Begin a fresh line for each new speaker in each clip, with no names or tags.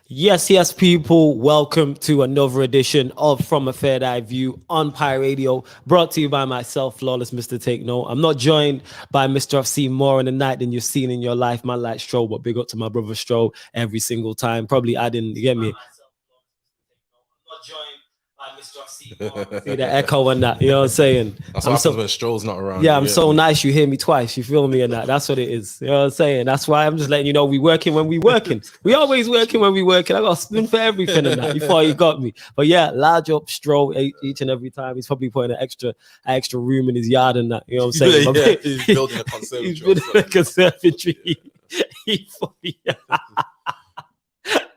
Yes, people. Welcome to another edition of From a Third Eye View on Pi Radio, brought to you by myself, Flawless Mr. Take Note. I'm not joined by Mr. I've seen more in the night than you've seen in your life, man, like Stroll, but big up to my brother Stroll every single time. Probably adding, you get me? See the echo and that, you know what I'm saying?
That's what happens when Stroll's not around.
Yeah, I'm so nice you hear me twice, you feel me and that. That's what it is. You know what I'm saying? That's why I'm just letting you know we working when we working. We always working when we working. I got a spoon for everything and that. You thought you got me. But yeah, large up Stroll each and every time. He's probably putting an extra room in his yard and that. You know what I'm saying?
Yeah, he's building a conservatory.
He's building a conservatory.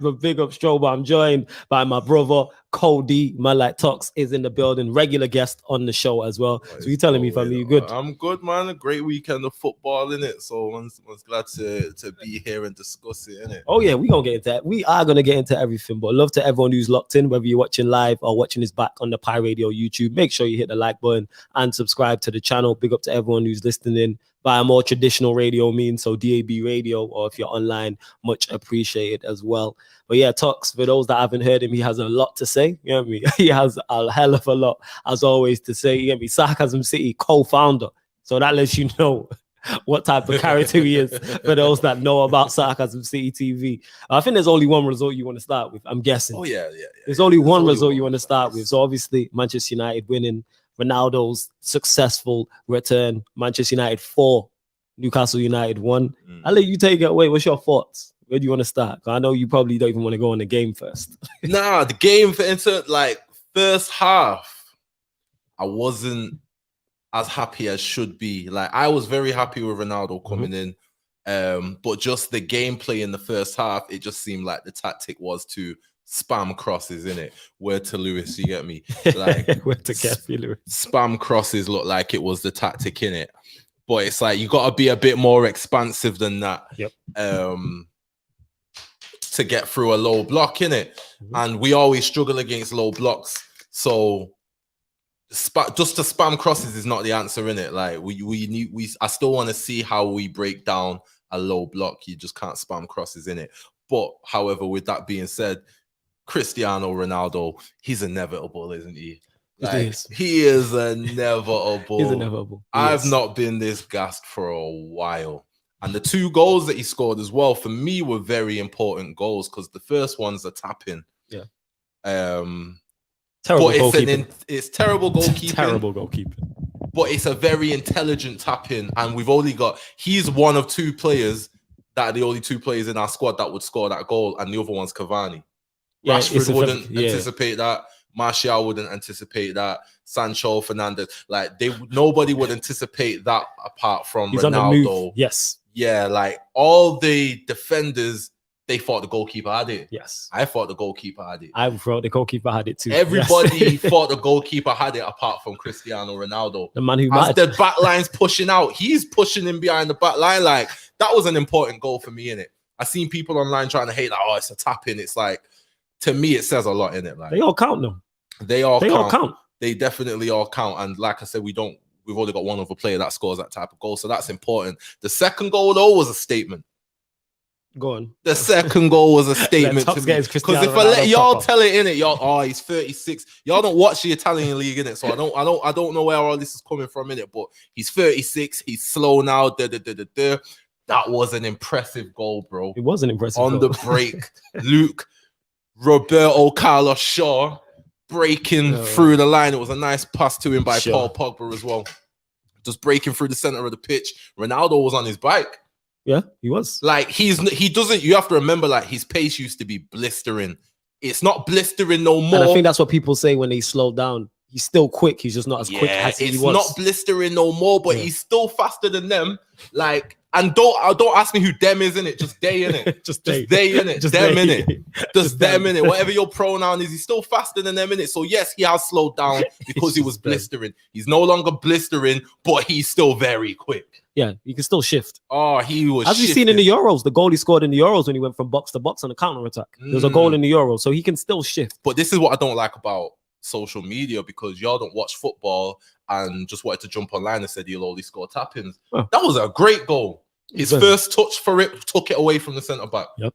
But big up Stroll, but I'm joined by my brother Cody. Man like Tox is in the building, regular guest on the show as well. So you telling me, family, you good?
I'm good, man. A great weekend of football in it. So I was glad to be here and discuss it, innit?
Oh yeah, we gonna get into that. We are gonna get into everything. But love to everyone who's locked in, whether you're watching live or watching this back on the Pi Radio YouTube. Make sure you hit the like button and subscribe to the channel. Big up to everyone who's listening in by a more traditional radio means, so DAB radio, or if you're online, much appreciated as well. But yeah, Tox, for those that haven't heard him, he has a lot to say. You know what I mean? He has a hell of a lot, as always, to say. You know what I mean? Sarcasm City co-founder. So that lets you know what type of character he is for those that know about Sarcasm City TV. I think there's only one result you want to start with, I'm guessing.
Oh, yeah.
There's only one result you want to start with. So obviously, Manchester United winning, Ronaldo's successful return, Manchester United 4, Newcastle United 1. I'll let you take it away. What's your thoughts? Where do you want to start? I know you probably don't even want to go on the game first.
Nah, the game for first half, I wasn't as happy as should be. Like, I was very happy with Ronaldo coming in. But just the gameplay in the first half, it just seemed like the tactic was to spam crosses, in it. Word to Lewis, you get me? Like,
word to Kathy Lewis.
Spam crosses looked like it was the tactic, in it. But it's like you got to be a bit more expansive than that.
Yep.
To get through a low block, in it. And we always struggle against low blocks. So just to spam crosses is not the answer, in it. Like I still want to see how we break down a low block. You just can't spam crosses, in it. But however, with that being said, Cristiano Ronaldo, he's inevitable, isn't he? Like, he is inevitable.
He's inevitable.
I've not been this gassed for a while. And the 2 goals that he scored as well, for me, were very important goals, because the first one's a tap-in.
Yeah.
Terrible goalkeeping. It's terrible goalkeeping.
Terrible goalkeeping.
But it's a very intelligent tap-in, and he's one of 2 players that are the only 2 players in our squad that would score that goal, and the other one's Cavani. Yeah, Rashford wouldn't anticipate that. Martial wouldn't anticipate that. Sancho, Fernandez, nobody would anticipate that apart from
He's
Ronaldo.
On the move. Yes.
Yeah, like all the defenders, they thought the goalkeeper had it.
Yes.
I thought the goalkeeper had it.
I thought the goalkeeper had it too.
Everybody thought the goalkeeper had it apart from Cristiano Ronaldo.
The man who
As the back line's pushing out, he's pushing him behind the back line. Like, that was an important goal for me, innit? I seen people online trying to hate, like, oh, it's a tap-in. It's like, to me, it says a lot, innit? Like,
they all count though.
They all count. They definitely all count. And like I said, we've only got one other player that scores that type of goal. So that's important. The second goal, though, was a statement.
Go on.
The second goal was a statement to me. Because if I let y'all tell it, innit, y'all, oh, he's 36. Y'all don't watch the Italian league, innit? So I don't know where all this is coming from, innit? But he's 36. He's slow now. That was an impressive goal, bro.
It was an impressive goal.
On the break, Roberto Carlos Shaw breaking through the line. It was a nice pass to him by Paul Pogba as well. Just breaking through the center of the pitch. Ronaldo was on his bike.
Yeah, he was.
Like, you have to remember, like, his pace used to be blistering. It's not blistering no more.
And I think that's what people say when they slow down. He's still quick. He's just not as quick as he was.
It's not blistering no more, but he's still faster than them. Like, and don't ask me who them is, in it. Just they, in it. Just they, in it. Just them, in it. Just them, in it. Whatever your pronoun is, he's still faster than them, in it. So yes, he has slowed down because he was blistering. He's no longer blistering, but he's still very quick.
Yeah, you can still shift.
Oh, he was.
As we've seen in the Euros, the goal he scored in the Euros when he went from box to box on a counter attack. There's a goal in the Euros, so he can still shift.
But this is what I don't like about social media, because y'all don't watch football and just wanted to jump online and said he'll only score tap-ins. That was a great goal. His first touch for it took it away from the centre back.
Yep.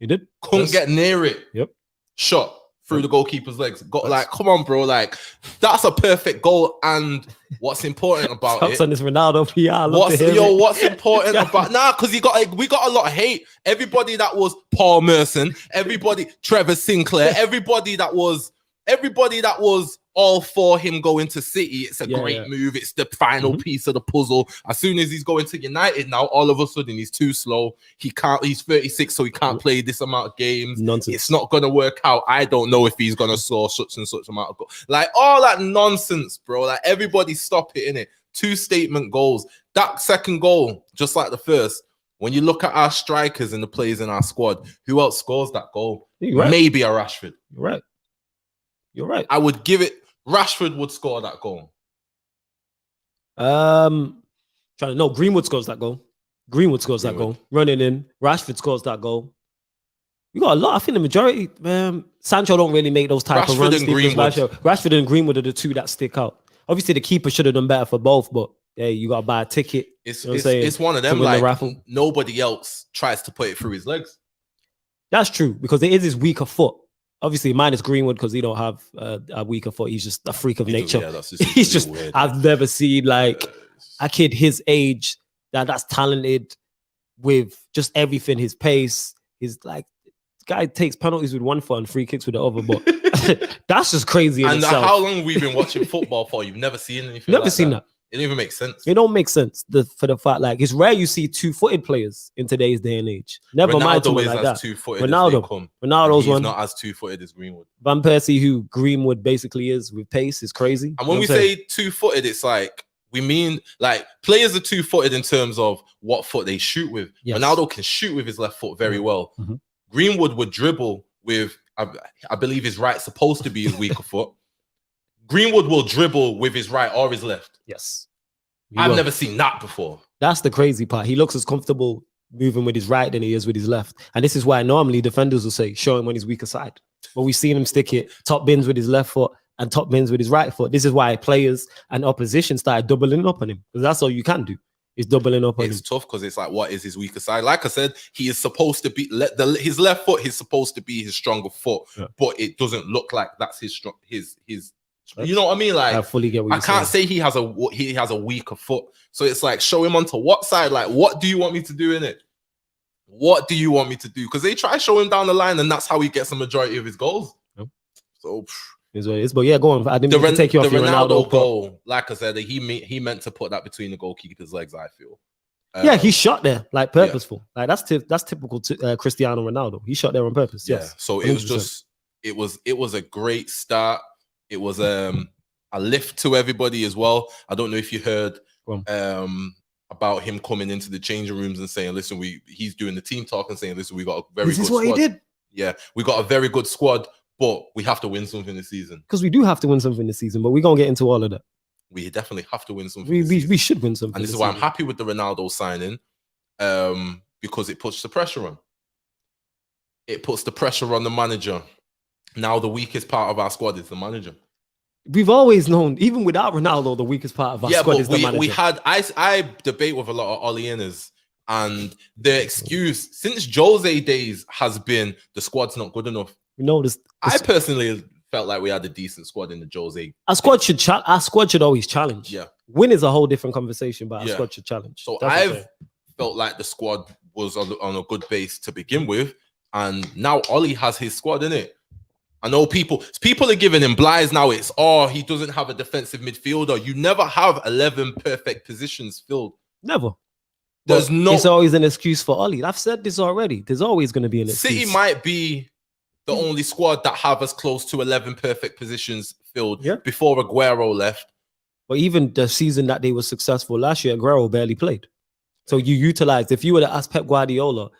He did.
Couldn't get near it.
Yep.
Shot through the goalkeeper's legs. Like, come on, bro. Like, that's a perfect goal. And what's important about it?
On this Ronaldo PR.
What's important about because we got a lot of hate. Everybody that was Paul Merson, Trevor Sinclair, everybody that was all for him going to City. It's a great move. It's the final piece of the puzzle. As soon as he's going to United now, all of a sudden he's too slow. He can't. He's 36, so he can't play this amount of games.
Nonsense.
It's not gonna work out. I don't know if he's gonna score such and such amount of goals. Like all that nonsense, bro. Like everybody stop it, innit? 2 statement goals. That second goal, just like the first. When you look at our strikers and the players in our squad, who else scores that goal?
Right.
Maybe a Rashford.
You're right.
I would give it. Rashford would score that goal.
Greenwood scores that goal. That goal. Running in. Rashford scores that goal. You got a lot. I think the majority. Sancho don't really make those type of runs. Rashford and Greenwood are the 2 that stick out. Obviously, the keeper should have done better for both, but hey, you got to buy a ticket.
It's one of them. Like nobody else tries to put it through his legs.
That's true because it is his weaker foot. Obviously, mine is Greenwood because he don't have a weaker foot. He's just a freak of nature. He's just weird. I've never seen like a kid his age that's talented with just everything. His pace, his like guy takes penalties with one foot and free kicks with the other. But that's just crazy.
And how long we've been watching football for? You've never seen anything.
Never seen that.
It don't even make sense.
It don't make sense for the fact like it's rare you see 2-footed players in today's day and age. Never mind someone like that. Ronaldo's one.
Not as 2-footed as Greenwood.
Van Persie, who Greenwood basically is with pace, is crazy.
And when we say 2-footed, it's like we mean like players are 2-footed in terms of what foot they shoot with. Yes. Ronaldo can shoot with his left foot very well. Greenwood would dribble with, I believe his right's supposed to be his weaker foot. Greenwood will dribble with his right or his left.
Yes.
I've never seen that before.
That's the crazy part. He looks as comfortable moving with his right than he is with his left. And this is why normally defenders will say, show him on his weaker side. But we've seen him stick it top bins with his left foot and top bins with his right foot. This is why players and opposition started doubling up on him. Because that's all you can do is doubling up on him.
It's tough because it's like, what is his weaker side? Like I said, he is supposed to be, his left foot is supposed to be his stronger foot. Yeah. But it doesn't look like that's his you know what I mean? Like,
I fully get what you're
saying. Say he has a weaker foot. So it's like, show him onto what side? Like, what do you want me to do in it? What do you want me to do? Because they try to show him down the line, and that's how he gets the majority of his goals. Yep. So
is what it is. But yeah, go on. I didn't mean to take you off your Ronaldo
goal. Like I said, he meant to put that between the goalkeeper's legs. I feel.
Yeah, he shot there like purposeful. Yeah. Like that's typical Cristiano Ronaldo. He shot there on purpose. Yes.
Yeah. So it 100%. Was just it was a great start. It was a lift to everybody as well. I don't know if you heard about him coming into the changing rooms and saying, "Listen, he's doing the team talk and saying, listen, we got a very good squad." This is what he did. Yeah, we got a very good squad, but we have to win something this season.
Because we do have to win something this season, but we're gonna get into all of that.
We definitely have to win something.
We should win something.
And this is why I'm happy with the Ronaldo signing, because it puts the pressure on. It puts the pressure on the manager. Now the weakest part of our squad is the manager.
We've always known, even without Ronaldo, the weakest part of our squad is the manager.
I debate with a lot of Oli inners, and the excuse since Jose days has been the squad's not good enough.
You know this.
I personally felt like we had a decent squad in the Jose.
Our squad should always challenge.
Yeah,
win is a whole different conversation, but our squad should challenge.
So I've felt like the squad was on a good base to begin with, and now Oli has his squad in it. I know people are giving him blighs now. It's he doesn't have a defensive midfielder. You never have 11 perfect positions filled.
Never.
It's
always an excuse for Oli. I've said this already. There's always going to be an excuse.
City might be the only squad that have as close to 11 perfect positions filled before Aguero left.
But even the season that they were successful last year, Aguero barely played. So you utilized. If you were to ask Pep Guardiola,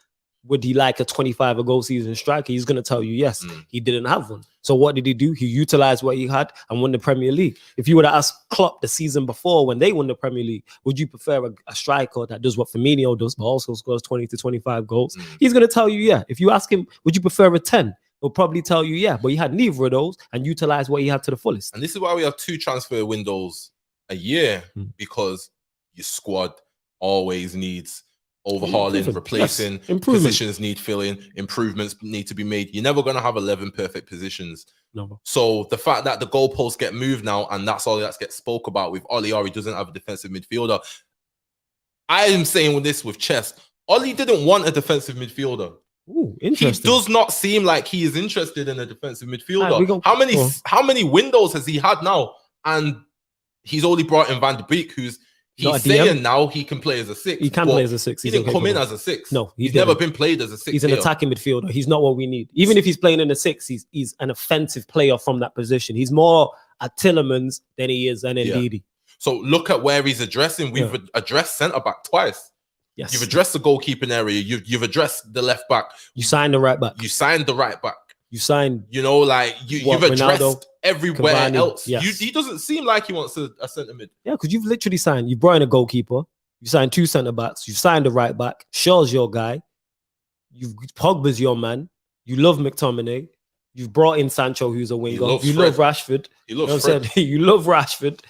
would he like a 25-goal season striker? He's going to tell you yes. He didn't have one. So what did he do? He utilized what he had and won the Premier League. If you were to ask Klopp the season before when they won the Premier League, would you prefer a striker that does what Firmino does but also scores 20 to 25 goals? He's going to tell you yeah. If you ask him, would you prefer a 10? He'll probably tell you yeah. But he had neither of those and utilized what he had to the fullest.
And this is why we have 2 transfer windows a year, because your squad always needs overhauling,
Improving.
replacing,
Yes. Improvement.
positions need filling, improvements need to be made. You're never going to have 11 perfect positions.
No.
So the fact that the goalposts get moved now and that's all that gets spoke about with Ollie, or he doesn't have a defensive midfielder. I am saying with this with Chess, Ollie didn't want a defensive midfielder.
Ooh, interesting.
He does not seem like he is interested in a defensive midfielder.
Right,
how many windows has he had now? And he's only brought in Van de Beek, he's saying now he can play as a 6.
He can play as a 6.
He didn't come in as a 6.
No,
he's never been played as a 6.
He's an attacking midfielder. He's not what we need. Even if he's playing in the 6, he's an offensive player from that position. He's more a Tillemans than he is an Ndidi.
Yeah. So look at where he's addressing. We've addressed centre back twice.
Yes.
You've addressed the goalkeeping area. You've addressed the left back.
You signed the right back.
You signed the right back.
You signed,
you've addressed
Ronaldo,
everywhere
Cavani,
else.
yes.
He doesn't seem like he wants a centre mid.
Yeah, because you've literally signed. You brought in a goalkeeper. You signed 2 centre backs. You signed the right back. Shaw's your guy. Pogba's your man. You love McTominay. You've brought in Sancho, who's a winger. You love Rashford. You love Rashford.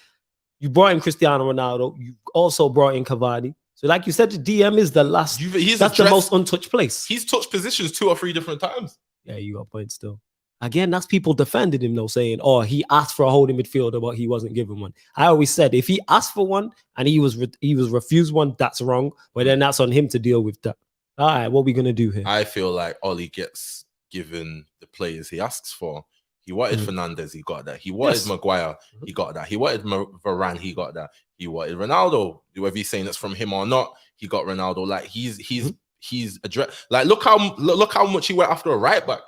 You brought in Cristiano Ronaldo. You also brought in Cavani. So, like you said, the DM is the last. That's the most untouched place.
He's touched positions 2 or 3 different times.
Yeah, you got a point still. Again, that's people defended him though, saying, "Oh, he asked for a holding midfielder, but he wasn't given one." I always said, if he asked for one and he was refused one, that's wrong. But then that's on him to deal with that. All right, what are we gonna do here?
I feel like Ollie gets given the players he asks for. He wanted Fernandes, he got that. He wanted Maguire, he got that. He wanted Varane, he got that. He wanted Ronaldo. Whether he's saying that's from him or not, he got Ronaldo. Like he's addressed. Like look how much he went after a right back.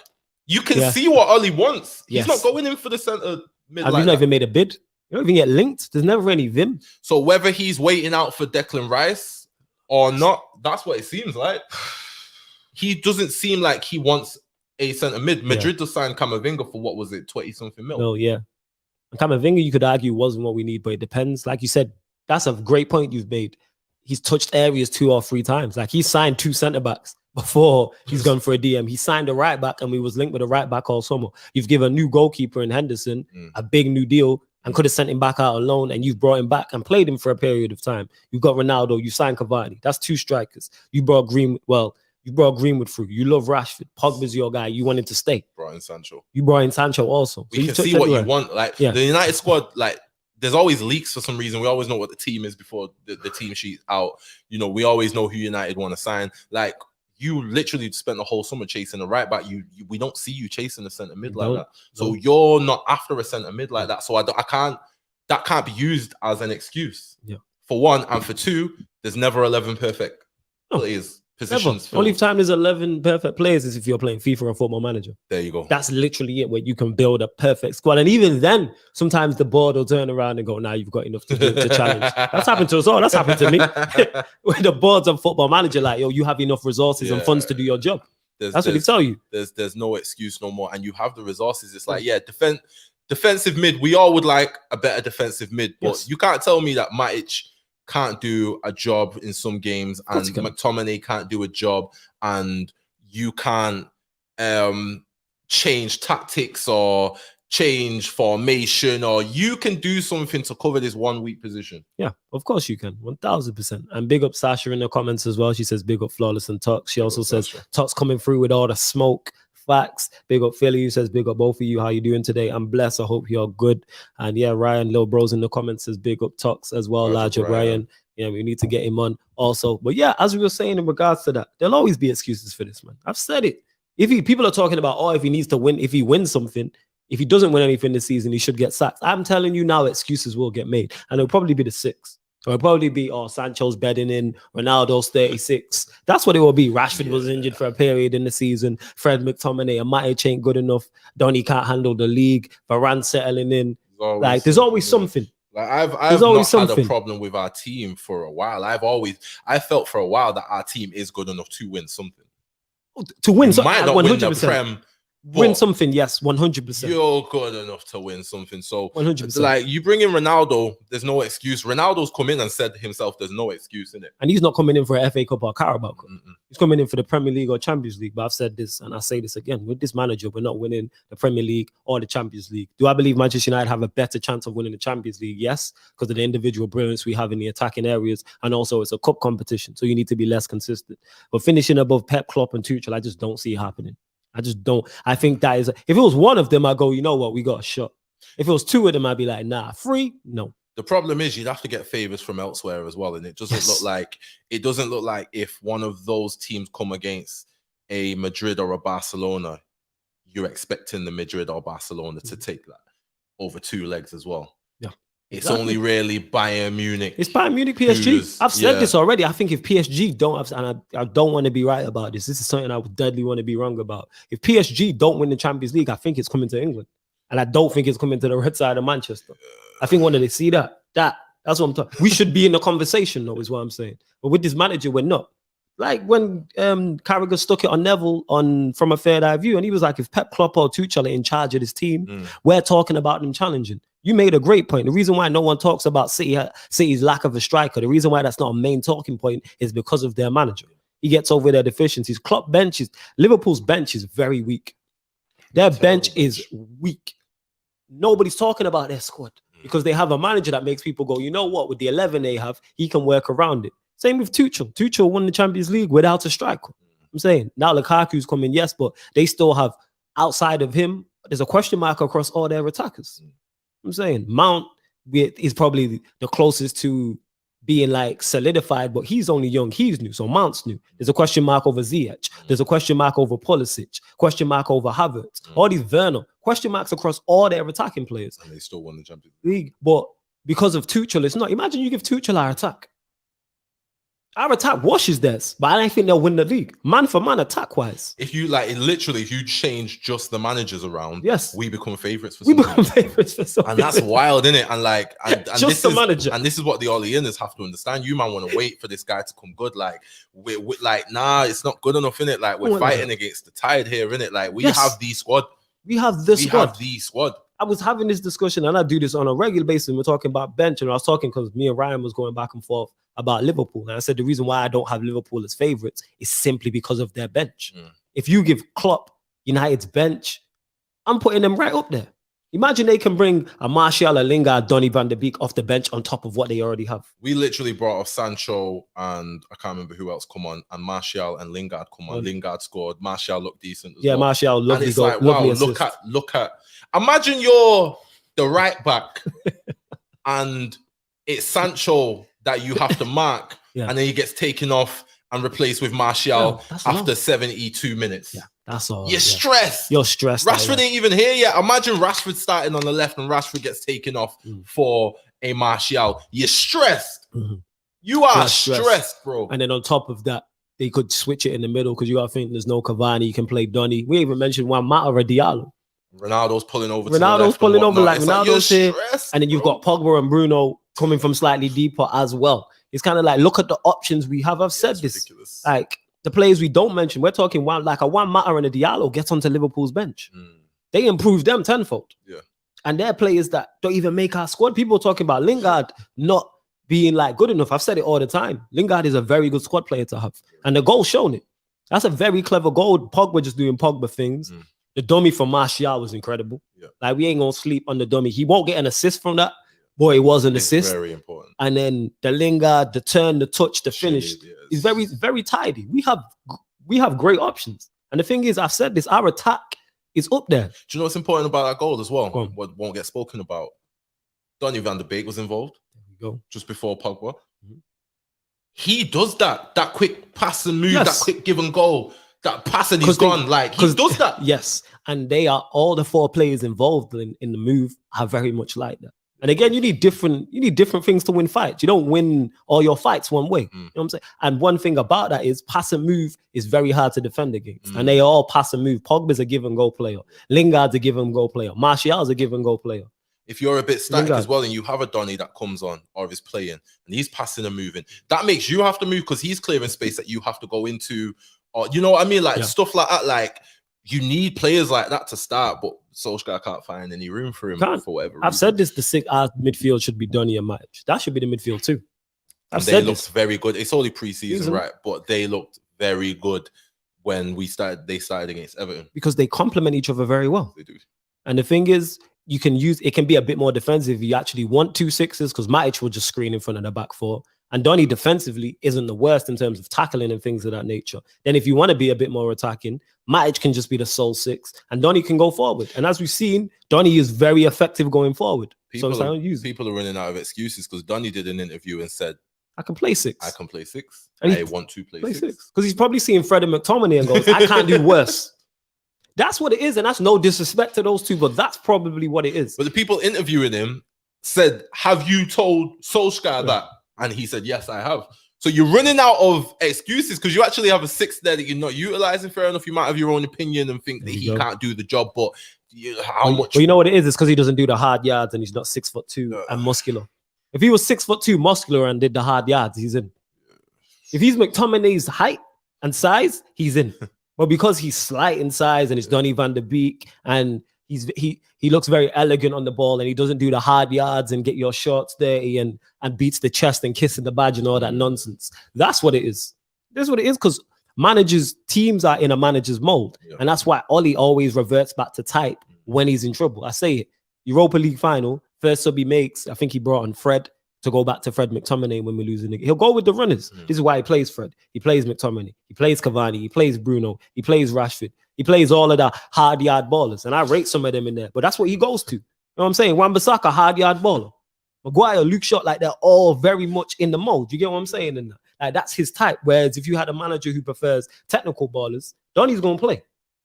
You can see what Ollie wants. He's not going in for the centre mid.
Have you not even made a bid? You don't even get linked. There's never any Vim.
So whether he's waiting out for Declan Rice or not, that's what it seems like. He doesn't seem like he wants a centre mid. Madrid just signed Camavinga for what was it, 20-something mil?
Oh yeah. And Camavinga, you could argue, wasn't what we need, but it depends. Like you said, that's a great point you've made. He's touched areas 2 or 3 times. Like he signed 2 centre backs before he's gone for a DM. He signed a right back and we was linked with a right back all summer. You've given a new goalkeeper in Henderson a big new deal and could have sent him back out alone, and you've brought him back and played him for a period of time. You've got Ronaldo, you signed Cavani. That's 2 strikers. You brought Greenwood through. You love Rashford. Pogba's your guy. You want him to stay.
Brought in Sancho.
You brought in Sancho also.
We can see what you want. Like the United squad, like there's always leaks for some reason. We always know what the team is before the team sheet out. You know, we always know who United want to sign. Like you literally spent the whole summer chasing a right back. We don't see you chasing a centre mid like that. So you're not after a centre mid like that. So that can't be used as an excuse. Yeah. For one, and for two, there's never 11 perfect players. Positions.
Only time there's 11 perfect players is if you're playing FIFA or Football Manager.
There you go.
That's literally it, where you can build a perfect squad. And even then, sometimes the board will turn around and go, "Now you've got enough to do to challenge." That's happened to us all. That's happened to me. When the boards on Football Manager, like, yo, you have enough resources and funds to do your job. That's what they tell you.
There's no excuse no more. And you have the resources. It's like, defensive mid. We all would like a better defensive mid. But you can't tell me that Matic can't do a job in some games and McTominay can't do a job, and you can't change tactics or change formation, or you can do something to cover this one weak position. Yeah,
of course you can, 1000%. And big up Sasha in the comments as well. She says big up Flawless and Tux. She also says Tux coming through with all the smoke. Facts. Big up Philly, who says big up both of you. How you doing today? I'm blessed. I hope you're good. And yeah, Ryan, Lil Bros in the comments says big up Tux as well. Larger Ryan. Yeah, we need to get him on also. But yeah, as we were saying in regards to that, there'll always be excuses for this, man. I've said it. People are talking about, if he needs to win, if he wins something, if he doesn't win anything this season, he should get sacked. I'm telling you now, excuses will get made. And it'll probably be the 6. Or it'll probably be, Sancho's bedding in, Ronaldo's 36. That's what it will be. Rashford was injured for a period in the season. Fred McTominay and Matic ain't good enough. Donny can't handle the league. Varane settling in. There's always something.
Like I've not had a problem with our team for a while. I felt for a while that our team is good enough to win something.
To win something.
Might not 100%. Win the Prem,
Win something, yes, 100%.
You're good enough to win something. So
100%.
like you bring in Ronaldo, there's no excuse. Ronaldo's come in and said himself, there's no excuse in it.
And he's not coming in for an FA Cup or Carabao Cup. He's coming in for the Premier League or Champions League. But I've said this, and I say this again, with this manager, we're not winning the Premier League or the Champions League. Do I believe Manchester United have a better chance of winning the Champions League? Yes, because of the individual brilliance we have in the attacking areas, and also it's a cup competition, so you need to be less consistent. But finishing above Pep, Klopp, and Tuchel, I just don't see it happening. I just don't. I think that is, if it was one of them, I go, you know what, we got a shot. If it was two of them, I'd be like, nah. 3, no.
The problem is you'd have to get favors from elsewhere as well, and it doesn't look like if one of those teams come against a Madrid or a Barcelona, you're expecting the Madrid or Barcelona to take that over 2 legs as well.
Yeah,
it's only really Bayern Munich.
It's Bayern Munich, PSG. I've said this already. I think if PSG don't have, and I don't want to be right about this. This is something I would deadly want to be wrong about. If PSG don't win the Champions League, I think it's coming to England. And I don't think it's coming to the red side of Manchester. I think when they see that's what I'm talking. We should be in the conversation, though, is what I'm saying. But with this manager, we're not. Like when Carragher stuck it on Neville from a third eye view, and he was like, if Pep, Klopp, or Tuchel are in charge of this team, we're talking about them challenging. You made a great point. The reason why no one talks about City's lack of a striker, the reason why that's not a main talking point is because of their manager. He gets over their deficiencies. Liverpool's bench is very weak. Their bench is weak. Nobody's talking about their squad because they have a manager that makes people go, you know what, with the 11 they have, he can work around it. Same with Tuchel. Tuchel won the Champions League without a striker. I'm saying now Lukaku's coming, yes, but they still have, outside of him, there's a question mark across all their attackers. I'm saying Mount is probably the closest to being like solidified, but he's only young, he's new, so Mount's new. There's a question mark over Ziyech. There's a question mark over Pulisic. Question mark over Havertz. All these Werner. Question marks across all their attacking players.
And they still won the Champions
League. But because of Tuchel, it's not. Imagine you give Tuchel our attack. Our attack washes theirs, but I don't think they'll win the league. Man for man, attack-wise.
If you if you change just the managers around,
yes,
we become favorites for
something.
And that's wild, isn't it? And
just the manager.
And this is what the Oleanders have to understand. You man want to wait for this guy to come good. Like, we're nah, it's not good enough, innit? Like, we're fighting against the tide here, innit? Like, we have the squad.
We have the
squad.
I was having this discussion, and I do this on a regular basis. We're talking about bench, and I was talking because me and Ryan was going back and forth about Liverpool. And I said the reason why I don't have Liverpool as favorites is simply because of their bench. If you give Klopp United's bench, I'm putting them right up there. Imagine they can bring a Martial, a Lingard, Donny van de Beek off the bench on top of what they already have.
We literally brought off Sancho and I can't remember who else come on, and Martial and Lingard come on. Lingard scored. Martial looked decent as well.
Martial, lovely.
And it's like, wow, look at. Imagine you're the right back and it's Sancho that you have to mark, and then he gets taken off and replaced with Martial after 72 minutes.
Yeah, that's all.
You're stressed.
You're stressed.
Rashford ain't even here yet. Imagine Rashford starting on the left and Rashford gets taken off for a Martial. You're stressed. You are stressed, bro.
And then on top of that, they could switch it in the middle because you got to think there's no Cavani. You can play Donny. We even mentioned Juan Mata or Diallo.
Ronaldo's pulling over.
Ronaldo's here, and then you've got Pogba and Bruno coming from slightly deeper as well. It's kind of like, look at the options we have. I've said this. Ridiculous. Like the players we don't mention, we're talking like a Juan Mata and a Diallo gets onto Liverpool's bench. They improve them tenfold. Yeah, and they're players that don't even make our squad. People are talking about Lingard not being like good enough. I've said it all the time. Lingard is a very good squad player to have, and the goal's shown it. That's a very clever goal. Pogba just doing Pogba things. The dummy from Martial was incredible. Yeah. Like, we ain't gonna sleep on the dummy. He won't get an assist from that. Boy, it was an assist.
Very important.
And then the Lingard, the turn, the touch, the finish is very, very tidy. We have great options. And the thing is, I've said this, our attack is up there.
Do you know what's important about that goal as well? What won't get spoken about? Donny van de Beek was involved.
There we go.
Just before Pogba. He does that quick pass and move, that quick give and go. That pass and he's gone. Like, he does that.
Yes. And they are, all the 4 players involved in the move are very much like that. And again, you need different things to win fights. You don't win all your fights one way. You know what I'm saying? And one thing about that is pass and move is very hard to defend against. And they all pass and move. Pogba's a give and go player. Lingard's a give and go player. Martial's a give and go player.
If you're a bit static as well and you have a Donny that comes on or is playing and he's passing and moving, that makes you have to move because he's clearing space that you have to go into. Or, you know what I mean? Like stuff like that. Like, you need players like that to start, but Solskjaer can't find any room for him for whatever reason.
I've said this: our midfield should be Donny and Matic. That should be the midfield too.
They looked very good. It's only pre-season, right? But they looked very good when they started against Everton
because they complement each other very well.
They do.
And the thing is, you can use it can be a bit more defensive if you actually want 2 6s, because Matic will just screen in front of the back four. And Donny defensively isn't the worst in terms of tackling and things of that nature. Then if you want to be a bit more attacking, Matic can just be the sole 6 and Donny can go forward. And as we've seen, Donny is very effective going forward.
People are running out of excuses because Donny did an interview and said,
I can play 6.
I can play 6.
And
I want to play 6.
Because he's probably seeing Fred and McTominay and goes, I can't do worse. That's what it is. And that's no disrespect to those two, but that's probably what it is.
But the people interviewing him said, have you told Solskjaer that? And he said, yes, I have. So you're running out of excuses because you actually have a 6 there that you're not utilizing. Fair enough. You might have your own opinion and think that he can't do the job, but how much?
Well, you know what it is? It's because he doesn't do the hard yards and he's not 6'2" and muscular. If he was 6'2" muscular and did the hard yards, he's in. If he's McTominay's height and size, he's in. But because he's slight in size and it's Donny van der Beek and he looks very elegant on the ball and he doesn't do the hard yards and get your shorts dirty and beats the chest and kissing the badge and all that nonsense. That's what it is. That's what it is, because teams are in a manager's mold. Yeah. And that's why Ollie always reverts back to type when he's in trouble. I say it. Europa League final, first sub he makes, I think he brought on Fred to go back to Fred McTominay when we're losing. He'll go with the runners. This is why he plays Fred. He plays McTominay. He plays Cavani. He plays Bruno. He plays Rashford. He plays all of the hard yard ballers. And I rate some of them in there. But that's what he goes to. You know what I'm saying? Wan-Bissaka, hard yard baller. Maguire, Luke Shaw, like they're all very much in the mold. You get what I'm saying? And like that's his type. Whereas if you had a manager who prefers technical ballers, Donny's going to play.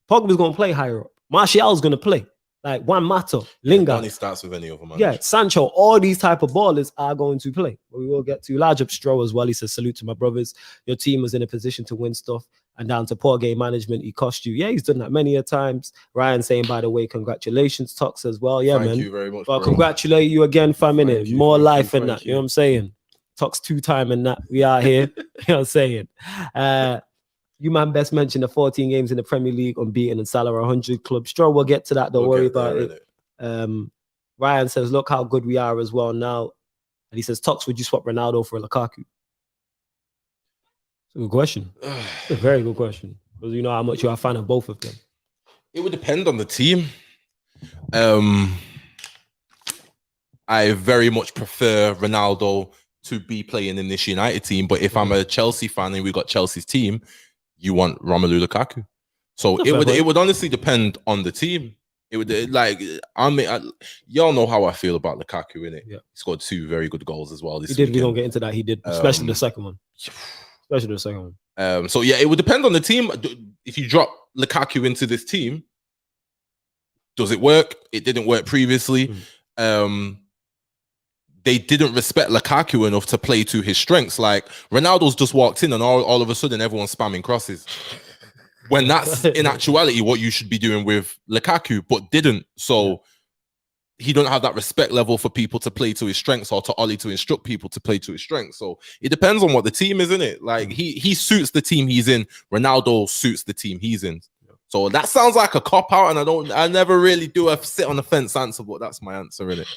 Pogba's going to play higher up. Martial's going to play. Like Juan Mata, Lingard.
Donny starts with any other manager.
Yeah, Sancho, all these type of ballers are going to play. But we will get to large up Stroh as well. He says, salute to my brothers. Your team was in a position to win stuff. And down to poor game management, he cost you. Yeah, he's done that many a times. Ryan saying, by the way, congratulations, Tox as well. Yeah,
Thank you very much.
Well, congratulate you again, fam, innit? More life in that. You know what I'm saying? Tox 2-time in that. We are here. You know what I'm saying? You man best mention the 14 games in the Premier League unbeaten and Salah 100 club. Stroh, we'll get to that. Don't worry about it. Ryan says, look how good we are as well now. And he says, Tox, would you swap Ronaldo for Lukaku? It's a good question. It's a very good question. Because you know how much you're a fan of both of them.
It would depend on the team. I very much prefer Ronaldo to be playing in this United team. But if I'm a Chelsea fan and we got Chelsea's team, you want Romelu Lukaku. So it would honestly depend on the team. It would y'all know how I feel about Lukaku, innit? Yeah. He scored 2 very good goals as well.
He did. We don't get into that. He did, especially the second one. Especially the second one.
So yeah, it would depend on the team. If you drop Lukaku into this team, does it work? It didn't work previously. They didn't respect Lukaku enough to play to his strengths. Like Ronaldo's just walked in and all of a sudden everyone's spamming crosses. When that's in actuality what you should be doing with Lukaku, but didn't. So he don't have that respect level for people to play to his strengths or to Ollie to instruct people to play to his strengths. So it depends on what the team is, innit? Like he suits the team he's in. Ronaldo suits the team he's in. So that sounds like a cop-out, and I never really do a sit on the fence answer, but that's my answer, innit?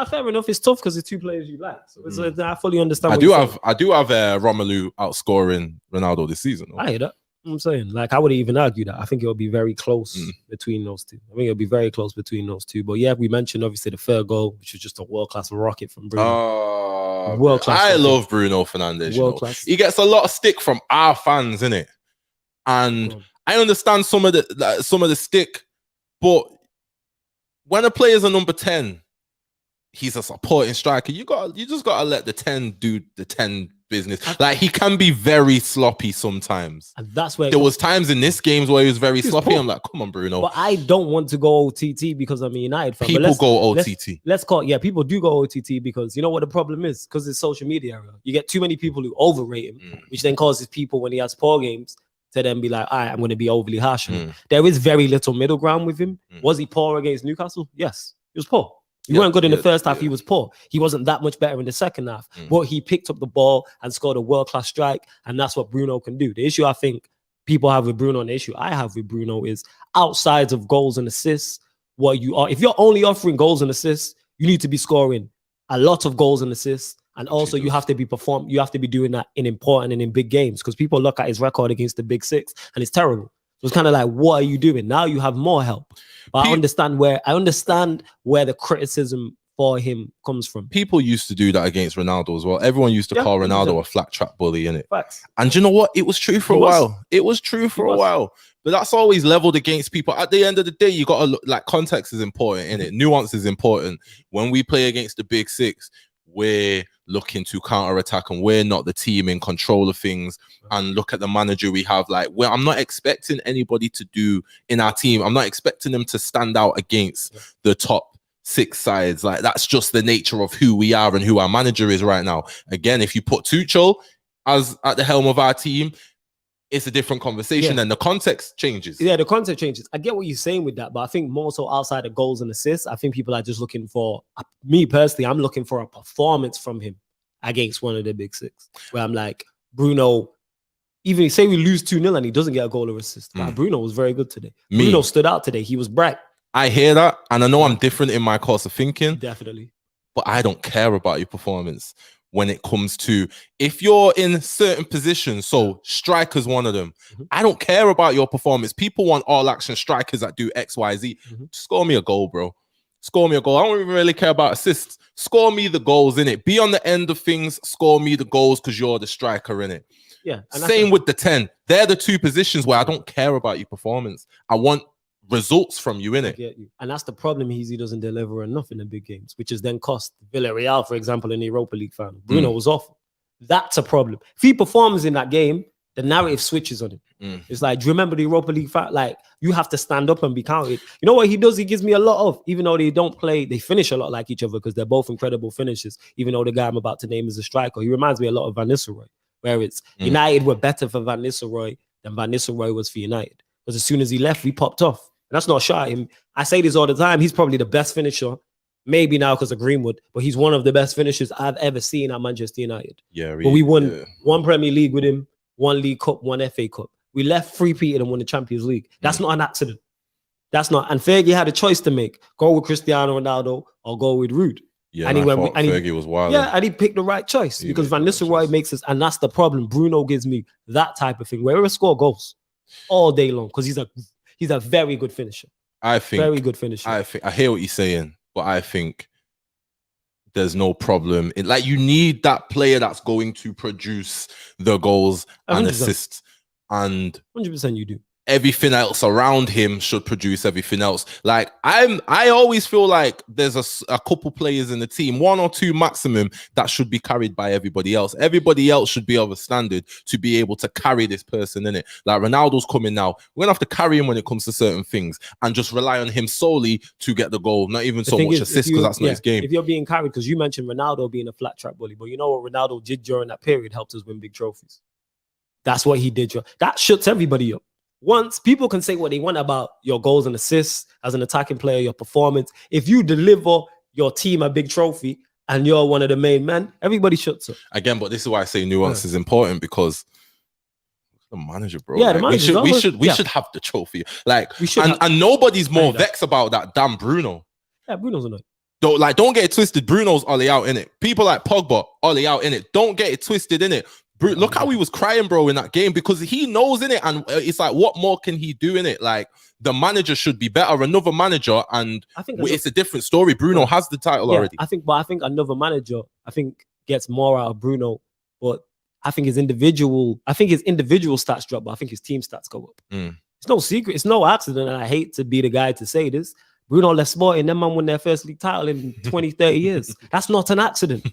Fair enough. It's tough because the 2 players you like. So I fully understand.
I do have Romelu outscoring Ronaldo this season. Though.
I hear that. I'm saying, like, I wouldn't even argue that. I think it'll be very close between those two. I think it'll be very close between those two. But yeah, we mentioned obviously the third goal, which was just a world-class rocket from Bruno. World-class.
I love Bruno Fernandes. World-class. He gets a lot of stick from our fans, innit? And I understand some of the stick, but when a player's a number 10, he's a supporting striker. You just gotta let the 10 do the 10 business. Like he can be very sloppy sometimes. And that's where there was times in this games where he was very sloppy. I'm like, come on, Bruno.
But I don't want to go OTT because I'm a United fan.
People go OTT.
Let's call it. Yeah, people do go OTT because you know what the problem is? Because it's social media era. You get too many people who overrate him, which then causes people when he has poor games to then be like, all right, I'm going to be overly harsh on him. There is very little middle ground with him. Was he poor against Newcastle? Yes, he was poor. He weren't good in the first half. He was poor. He wasn't that much better in the second half. But he picked up the ball and scored a world-class strike, and that's what Bruno can do. The issue I think people have with Bruno, and the issue I have with Bruno is outside of goals and assists, what you are, if you're only offering goals and assists, you need to be scoring a lot of goals and assists. And also you have to be doing that in important and in big games, because people look at his record against the big six and it's terrible. So it's kind of like, what are you doing? Now you have more help. But I understand where the criticism for him comes from.
People used to do that against Ronaldo as well. Everyone used to call Ronaldo a flat track bully, innit?
Facts.
And you know what? It was true for a while. It was true for a while. But that's always leveled against people. At the end of the day, you got to look, like, context is important, innit? Nuance is important. When we play against the big six, we're looking to counter-attack and we're not the team in control of things. And look at the manager we have. Like, I'm not expecting anybody to do in our team. I'm not expecting them to stand out against the top six sides. Like, that's just the nature of who we are and who our manager is right now. Again, if you put Tuchel as at the helm of our team, it's a different conversation and the context changes.
Yeah, the context changes. I get what you're saying with that, but I think more so outside of goals and assists, I think people are just looking for, me personally, I'm looking for a performance from him against one of the big six, where I'm like, Bruno, even say we lose 2-0 and he doesn't get a goal or assist. Bruno was very good today. Bruno stood out today. He was bright.
I hear that, and I know I'm different in my course of thinking.
Definitely.
But I don't care about your performance when it comes to, if you're in certain positions, so striker's one of them. I don't care about your performance. People want all action strikers that do X, Y, Z. Score me a goal, bro. Score me a goal. I don't even really care about assists. Score me the goals, in it. Be on the end of things. Score me the goals because you're the striker, in it.
Yeah.
Same with the 10. They're the two positions where I don't care about your performance. I want results from you, innit?
And that's the problem. He doesn't deliver enough in the big games, which is then cost Villarreal, for example, in the Europa League final. Bruno was awful. That's a problem. If he performs in that game, the narrative switches on him. It's like, do you remember the Europa League final? Like, you have to stand up and be counted. You know what he does? He gives me a lot of, even though they don't play, they finish a lot like each other because they're both incredible finishers, even though the guy I'm about to name is a striker. He reminds me a lot of Van Nistelrooy, where it's United were better for Van Nistelrooy than Van Nistelrooy was for United. Because as soon as he left, we popped off. And that's not a shot at him. I say this all the time. He's probably the best finisher, maybe now because of Greenwood, but he's one of the best finishers I've ever seen at Manchester United. Yeah, really, but we won one Premier League with him, one League Cup, one FA Cup. We left three-peated and won the Champions League. That's not an accident. That's not. And Fergie had a choice to make: go with Cristiano Ronaldo or go with Ruud.
Yeah, and Fergie was wild.
Yeah, and he picked the right choice because Van Nistelrooy makes us, and that's the problem. Bruno gives me that type of thing where he will score goals all day long because he's a very good finisher.
I think
very good finisher.
I hear what you're saying, but I think there's no problem. Like, you need that player that's going to produce the goals and
100%.
assists, and
100% you do.
Everything else around him should produce everything else. Like, I always feel like there's a couple players in the team, one or two maximum, that should be carried by everybody else. Everybody else should be of a standard to be able to carry this person in it. Like, Ronaldo's coming now. We're gonna have to carry him when it comes to certain things and just rely on him solely to get the goal. Not even so much assist, because that's not his game.
If you're being carried, because you mentioned Ronaldo being a flat track bully, but you know what Ronaldo did during that period helped us win big trophies. That's what he did. That shuts everybody up. Once people can say what they want about your goals and assists as an attacking player, your performance, if you deliver your team a big trophy and you're one of the main men, everybody shuts up.
Again, but this is why I say nuance is important, because the manager, bro.
Yeah,
like,
the manager.
We should have the trophy. Like, and nobody's more vexed about that than Bruno.
Yeah, Bruno's annoyed.
Don't get it twisted. Bruno's Ollie out in it. People like Pogba, Ollie out in it. Don't get it twisted in it. Look how he was crying, bro, in that game, because he knows in it, and it's like, what more can he do in it? Like, the manager should be better. Another manager, and I think it's a different story. Bruno has the title already. I think
another manager, gets more out of Bruno, but I think his individual stats drop, but I think his team stats go up. It's no secret. It's no accident, and I hate to be the guy to say this. Bruno left Sporting, them man won their first league title in 20, 30 years. That's not an accident.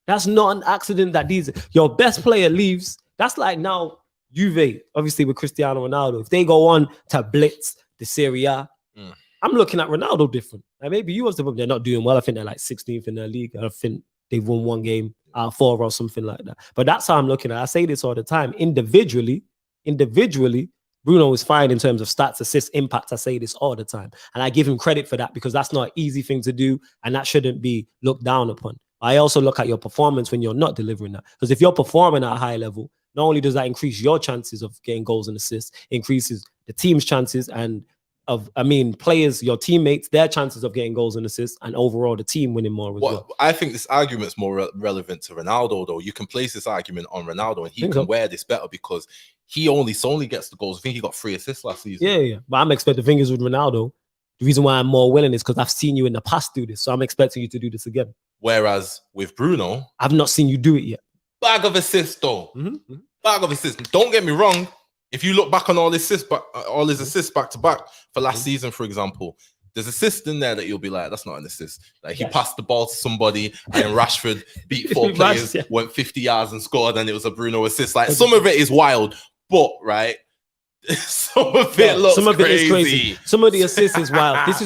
That's not an accident that your best player leaves. That's like now Juve, obviously with Cristiano Ronaldo. If they go on to blitz the Serie A, I'm looking at Ronaldo different. Like, maybe you was the problem. They're not doing well. I think they're like 16th in their league. I think they've won one game out of 4 or something like that. But that's how I'm looking at it. I say this all the time. Individually, Bruno is fine in terms of stats, assists, impact. I say this all the time. And I give him credit for that, because that's not an easy thing to do, and that shouldn't be looked down upon. I also look at your performance when you're not delivering that. Because if you're performing at a high level, not only does that increase your chances of getting goals and assists, it increases the team's chances players, your teammates, their chances of getting goals and assists, and overall the team winning more as well.
I think this argument's more relevant to Ronaldo, though. You can place this argument on Ronaldo, and he can wear this better because he only gets the goals. I think he got 3 assists last season.
Yeah. But I'm expecting fingers with Ronaldo. The reason why I'm more willing is because I've seen you in the past do this, so I'm expecting you to do this again.
Whereas with Bruno,
I've not seen you do it yet.
Bag of assists, though. Bag of assists. Don't get me wrong. If you look back on all his assists back to back for last season, for example, there's assists in there that you'll be like, that's not an assist. Like he passed the ball to somebody and Rashford beat 4 players, went 50 yards and scored, and it was a Bruno assist. Like some of it is wild, but right, some of it looks crazy.
It is crazy. Some of the assists is wild. This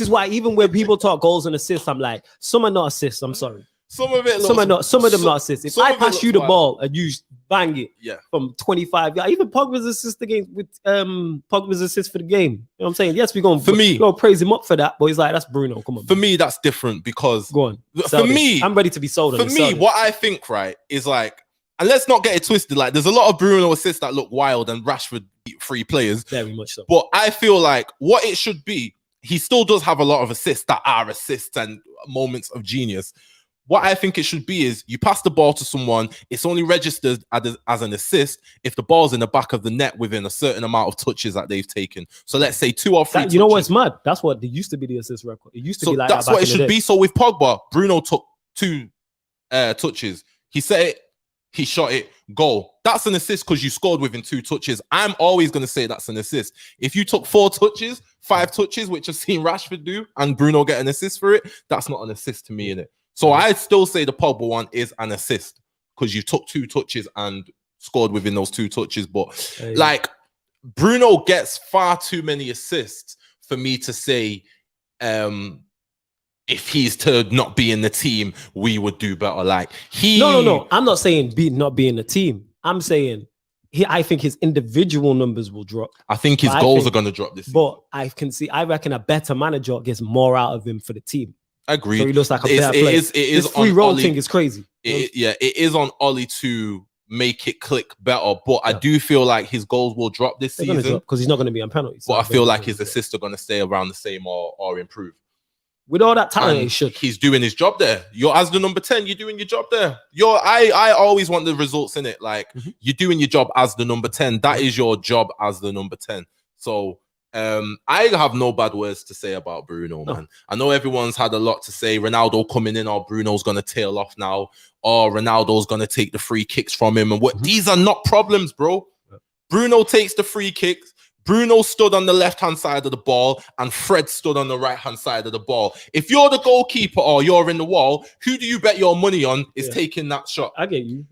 is why even when people talk goals and assists, I'm like, some are not assists. I'm sorry.
Some of it looks,
some of them not assists. If I pass you the ball and you bang it from 25 yards, even Pogba's assist against with Pogba's assist for the game. You know what I'm saying? Yes, we're going praise him up for that, but he's like, that's Bruno. Come on.
For me, that's different because
go on.
For me,
I'm ready to be sold.
For me, what I think, right, is like, and let's not get it twisted. Like, there's a lot of Bruno assists that look wild, and Rashford beat 3 players.
Very much so.
But I feel like what it should be, he still does have a lot of assists that are assists and moments of genius. What I think it should be is you pass the ball to someone, it's only registered as an assist if the ball's in the back of the net within a certain amount of touches that they've taken. So let's say 2 or 3 touches.
You know what's mad? That's what it used to be the assist record. It used to be like
that's
that
what it should be. So with Pogba, Bruno took 2 touches. He set it, he shot it, goal. That's an assist because you scored within 2 touches. I'm always going to say that's an assist. If you took 4 touches, 5 touches, which I've seen Rashford do, and Bruno get an assist for it, that's not an assist to me, innit? So I still say the Pogba one is an assist because you took 2 touches and scored within those 2 touches. But like Bruno gets far too many assists for me to say if he's to not be in the team, we would do better. Like
No. I'm not saying not be in the team. I'm saying I think his individual numbers will drop.
I think his goals are going to drop this season.
But I reckon a better manager gets more out of him for the team.
Agreed.
So he looks like a better player.
It is
this free roll thing is crazy.
It is on Ollie to make it click better, but I do feel like his goals will drop this season
because he's not going to be on penalties.
But I feel like his assists are going to stay around the same or improve.
With all that talent,
he's doing his job there. You're as the number 10, you're doing your job there. I always want the results in it. Like you're doing your job as the number 10. That is your job as the number 10. So I have no bad words to say about Bruno, man. I know everyone's had a lot to say. Ronaldo coming in, or Bruno's going to tail off now, or Ronaldo's going to take the free kicks from him. And these are not problems, bro. Bruno takes the free kicks. Bruno stood on the left-hand side of the ball and Fred stood on the right-hand side of the ball. If you're the goalkeeper or you're in the wall, who do you bet your money on is taking that shot?
I get you.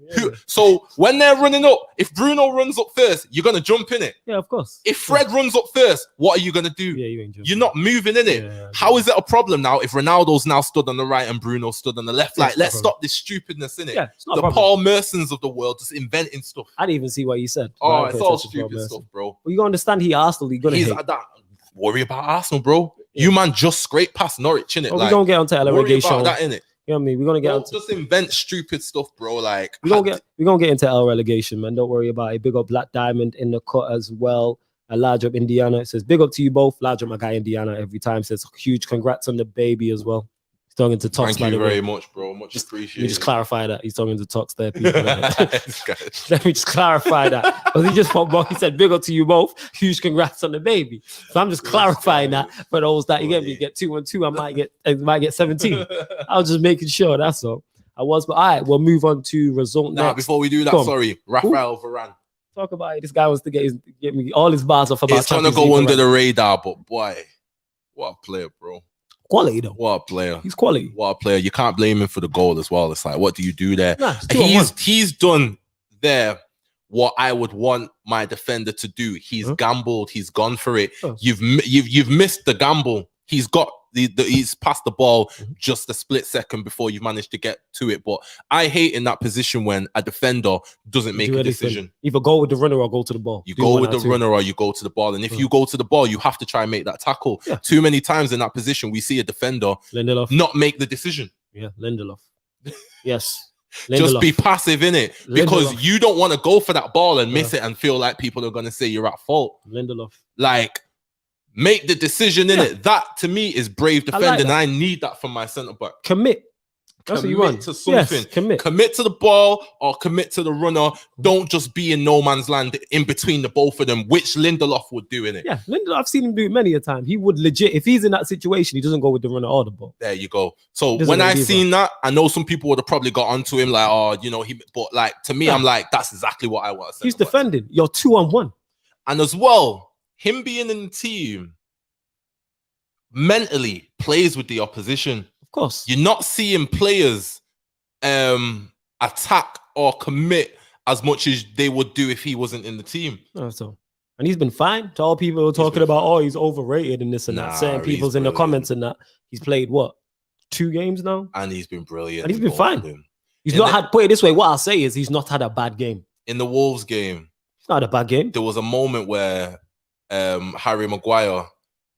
So when they're running up, if Bruno runs up first, you're going to jump in it.
Yeah, of course.
If Fred runs up first, what are you going to do? You're not moving in it. How is it a problem now if Ronaldo's now stood on the right and Bruno stood on the left? Like, let's stop this stupidness in it. The Paul Mersons of the world just inventing stuff.
I didn't even see what you said.
Oh, it's all stupid stuff, bro.
Well, you got to understand he Arsenal. You're gonna hate.
Worry about Arsenal, bro. You man just scrape past Norwich, innit?
We're gonna get onto relegation.
Worry about that, innit?
You know what I mean? We're gonna get
just invent stupid stuff, bro. Like
we're gonna get into L relegation, man. Don't worry about it. Big up Black Diamond in the cut as well. A large up Indiana. It says big up to you both. Large up my guy Indiana every time. Says huge congrats on the baby as well. He's talking to Tox.
Thank you very much, bro. Much appreciated.
You just clarify that he's talking to Tox there, people. Let me just clarify that because he just he said big up to you both. Huge congrats on the baby. So I'm just clarifying that for those that you get me get 2 and 2. I might get 17. I was just making sure. That's all. But all right, we'll move on to result next.
Before we do that, sorry, Rafael Varane.
Talk about it. This guy wants to get me all his bars off about.
He's trying to go under the radar, but boy, what a player, bro.
Quality though.
What a player.
He's quality.
What a player. You can't blame him for the goal as well. It's like, what do you do there? He's done there what I would want my defender to do. He's gambled. He's gone for it. You've missed the gamble. He's got he's passed the ball just a split second before you've managed to get to it. But I hate in that position when a defender doesn't make a decision.
Either go with the runner or go to the ball.
You go with the runner or you go to the ball. And if you go to the ball, you have to try and make that tackle. Too many times in that position, we see a defender not make the decision.
Yeah, Lindelof. Yes.
Just be passive in it because you don't want to go for that ball and miss it and feel like people are going to say you're at fault.
Lindelof.
Like, make the decision in it. That to me is brave defending. I need that from my centre back.
Commit. That's what you want.
To something.
Yes,
commit to the ball or commit to the runner. Don't just be in no man's land in between the both of them, which Lindelof would do in it.
Yeah, Lindelof, I've seen him do it many a time. He would legit, if he's in that situation, he doesn't go with the runner or the ball.
There you go. So when I seen that, I know some people would have probably got onto him like, oh, you know, but like to me, I'm like, that's exactly what I want.
He's defending. You're 2-on-1.
And as well, him being in the team mentally plays with the opposition.
Of course.
You're not seeing players attack or commit as much as they would do if he wasn't in the team.
So, and he's been fine. To all people who are talking about, oh, he's overrated and this and that. Certain people's in the comments and that. He's played what? 2 games now?
And he's been brilliant.
And he's been fine. He's not had, put it this way, what I'll say is he's not had a bad game.
In the Wolves game.
It's not a bad game.
There was a moment where Harry Maguire,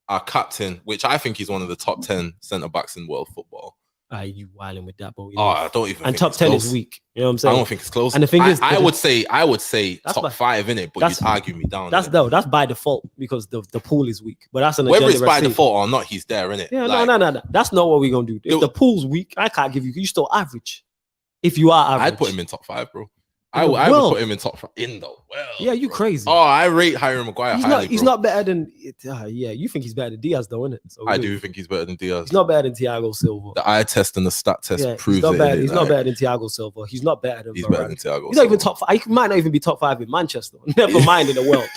our captain, which I think he's one of the top 10 centre-backs in world football.
You wilding with that, but
I don't even.
And top 10 is weak. You know what I'm saying?
I don't think it's close.
And the thing is,
I would say top 5 in it, but you'd argue me down.
That's by default because the pool is weak. But that's an
whether it's by default or not, he's there in it.
Yeah, no. That's not what we're gonna do. If the pool's weak, I can't give you. You still average. If you are average,
I'd put him in top 5, bro. I would put him in top 5 in the world.
Yeah, you crazy.
Oh, I rate Harry Maguire highly.
He's not better than. Yeah, you think he's better than Diaz, though, isn't it? So
I do think he's better than Diaz.
He's not better than Thiago Silva.
The eye test and the stat test proves it.
He's not better than Thiago Silva. He's not better than.
He's better than Thiago.
He's not even top 5. He might not even be top 5 in Manchester. Never mind in the world.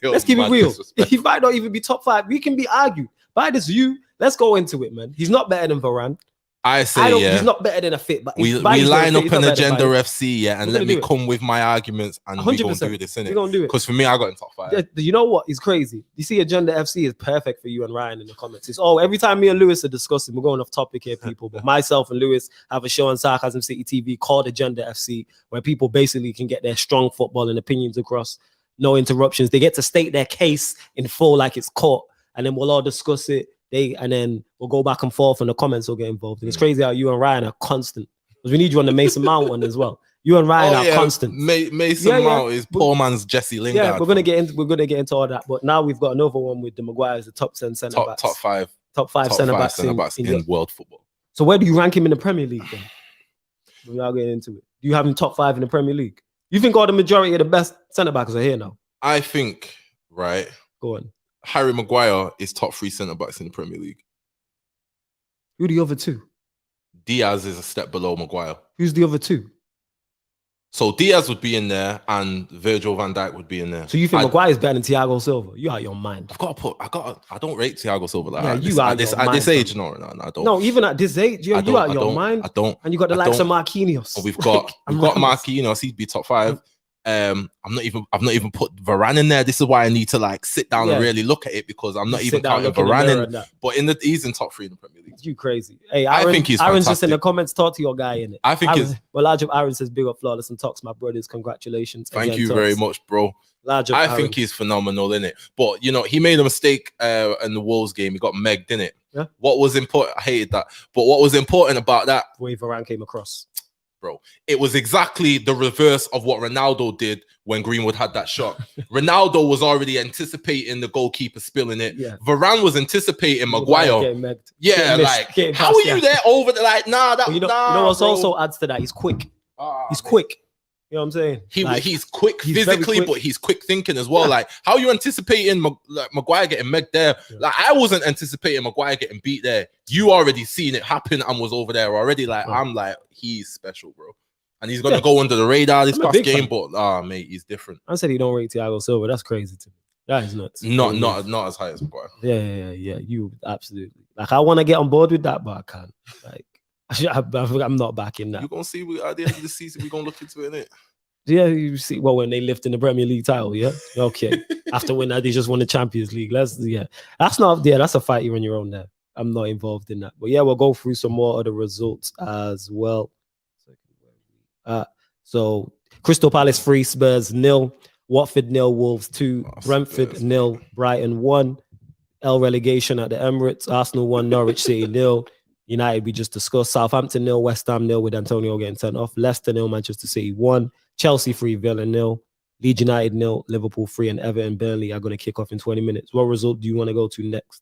Let's keep it real. He might not even be top 5. We can be argued by this view. Let's go into it, man. He's not better than Varane.
I say,
he's not better than a fit. But
we line up an agenda FC, and let me come with my arguments, and we're going to do this, innit?
We're going to do it.
Because for me, I got in top 5.
Yeah, you know what? It's crazy. You see, Agenda FC is perfect for you and Ryan in the comments. It's every time me and Lewis are discussing, we're going off topic here, people. But myself and Lewis have a show on Sarcasm City TV called Agenda FC, where people basically can get their strong football and opinions across. No interruptions. They get to state their case in full like it's court, and then we'll all discuss it. And then we'll go back and forth and the comments will get involved. And it's crazy how you and Ryan are constant. Because we need you on the Mason Mount one as well. You and Ryan are constant.
Mason Mount is poor man's Jesse Lingard.
Yeah, we're gonna get into all that. But now we've got another one with the Maguires, the top 10 centre backs.
Top five
centre backs
in world football.
So where do you rank him in the Premier League then? We are getting into it. Do you have him top 5 in the Premier League? You think all the majority of the best centre backs are here now?
I think, right.
Go on.
Harry Maguire is top 3 centre-backs in the Premier League.
Who are the other 2?
Diaz is a step below Maguire.
Who's the other 2?
So Diaz would be in there and Virgil van Dijk would be in there.
So you think Maguire's better than Thiago Silva? You out your mind.
I don't rate Thiago Silva like
that.
At this age, no, I don't.
No, even at this age, you out your mind.
I don't.
And you got the likes of Marquinhos.
We've got Marquinhos, he'd be top 5. I've not even put Varane in there. This is why I need to sit down and really look at it, because I'm not even counting Varane in. But he's in top 3 in the Premier League. You crazy? Hey, Aaron, I think he's Aaron's fantastic. Just in the comments. Talk to your guy in it. I think
large of Aaron says big up Flawless and Talks, my brothers. Congratulations.
Thank you very much, bro. I think he's phenomenal in it. But he made a mistake in the Wolves game. He got megged in it.
Yeah.
What was important? I hated that. But what was important about that?
The way Varane came across.
Bro, it was exactly the reverse of what Ronaldo did when Greenwood had that shot. Ronaldo was already anticipating the goalkeeper spilling it.
Yeah.
Varane was anticipating Maguire. How are you there over the nah? That,
you know what also adds to that? He's quick. He's quick. You know what I'm saying?
He's quick physically, but he's quick thinking as well. Yeah. How are you anticipating Maguire getting megged there? Yeah. I wasn't anticipating Maguire getting beat there. You already seen it happen and was over there already. I'm he's special, bro. And he's gonna go under the radar this past game, but mate, he's different.
I said he don't rate Thiago Silva. That's crazy to me. That is nuts.
Not as high as Maguire.
Yeah. You absolutely. I want to get on board with that, but I can't. I'm not backing that.
You're gonna see at the end of the season, we're gonna look into it, innit?
Yeah, you see, when they lift in the Premier League title, yeah. Okay. After when they just won the Champions League. That's a fight you're on your own there. I'm not involved in that. But yeah, we'll go through some more of the results as well. So Crystal Palace 3, Spurs 0, Watford 0, Wolves 2, Brentford 0, Brighton 1, relegation at the Emirates, Arsenal 1, Norwich City 0. United, we just discussed. Southampton 0, West Ham 0 with Antonio getting sent off. Leicester 0, Manchester City 1. Chelsea 3, Villa 0. Leeds United 0, Liverpool 3, and Everton Burnley are going to kick off in 20 minutes. What result do you want to go to next?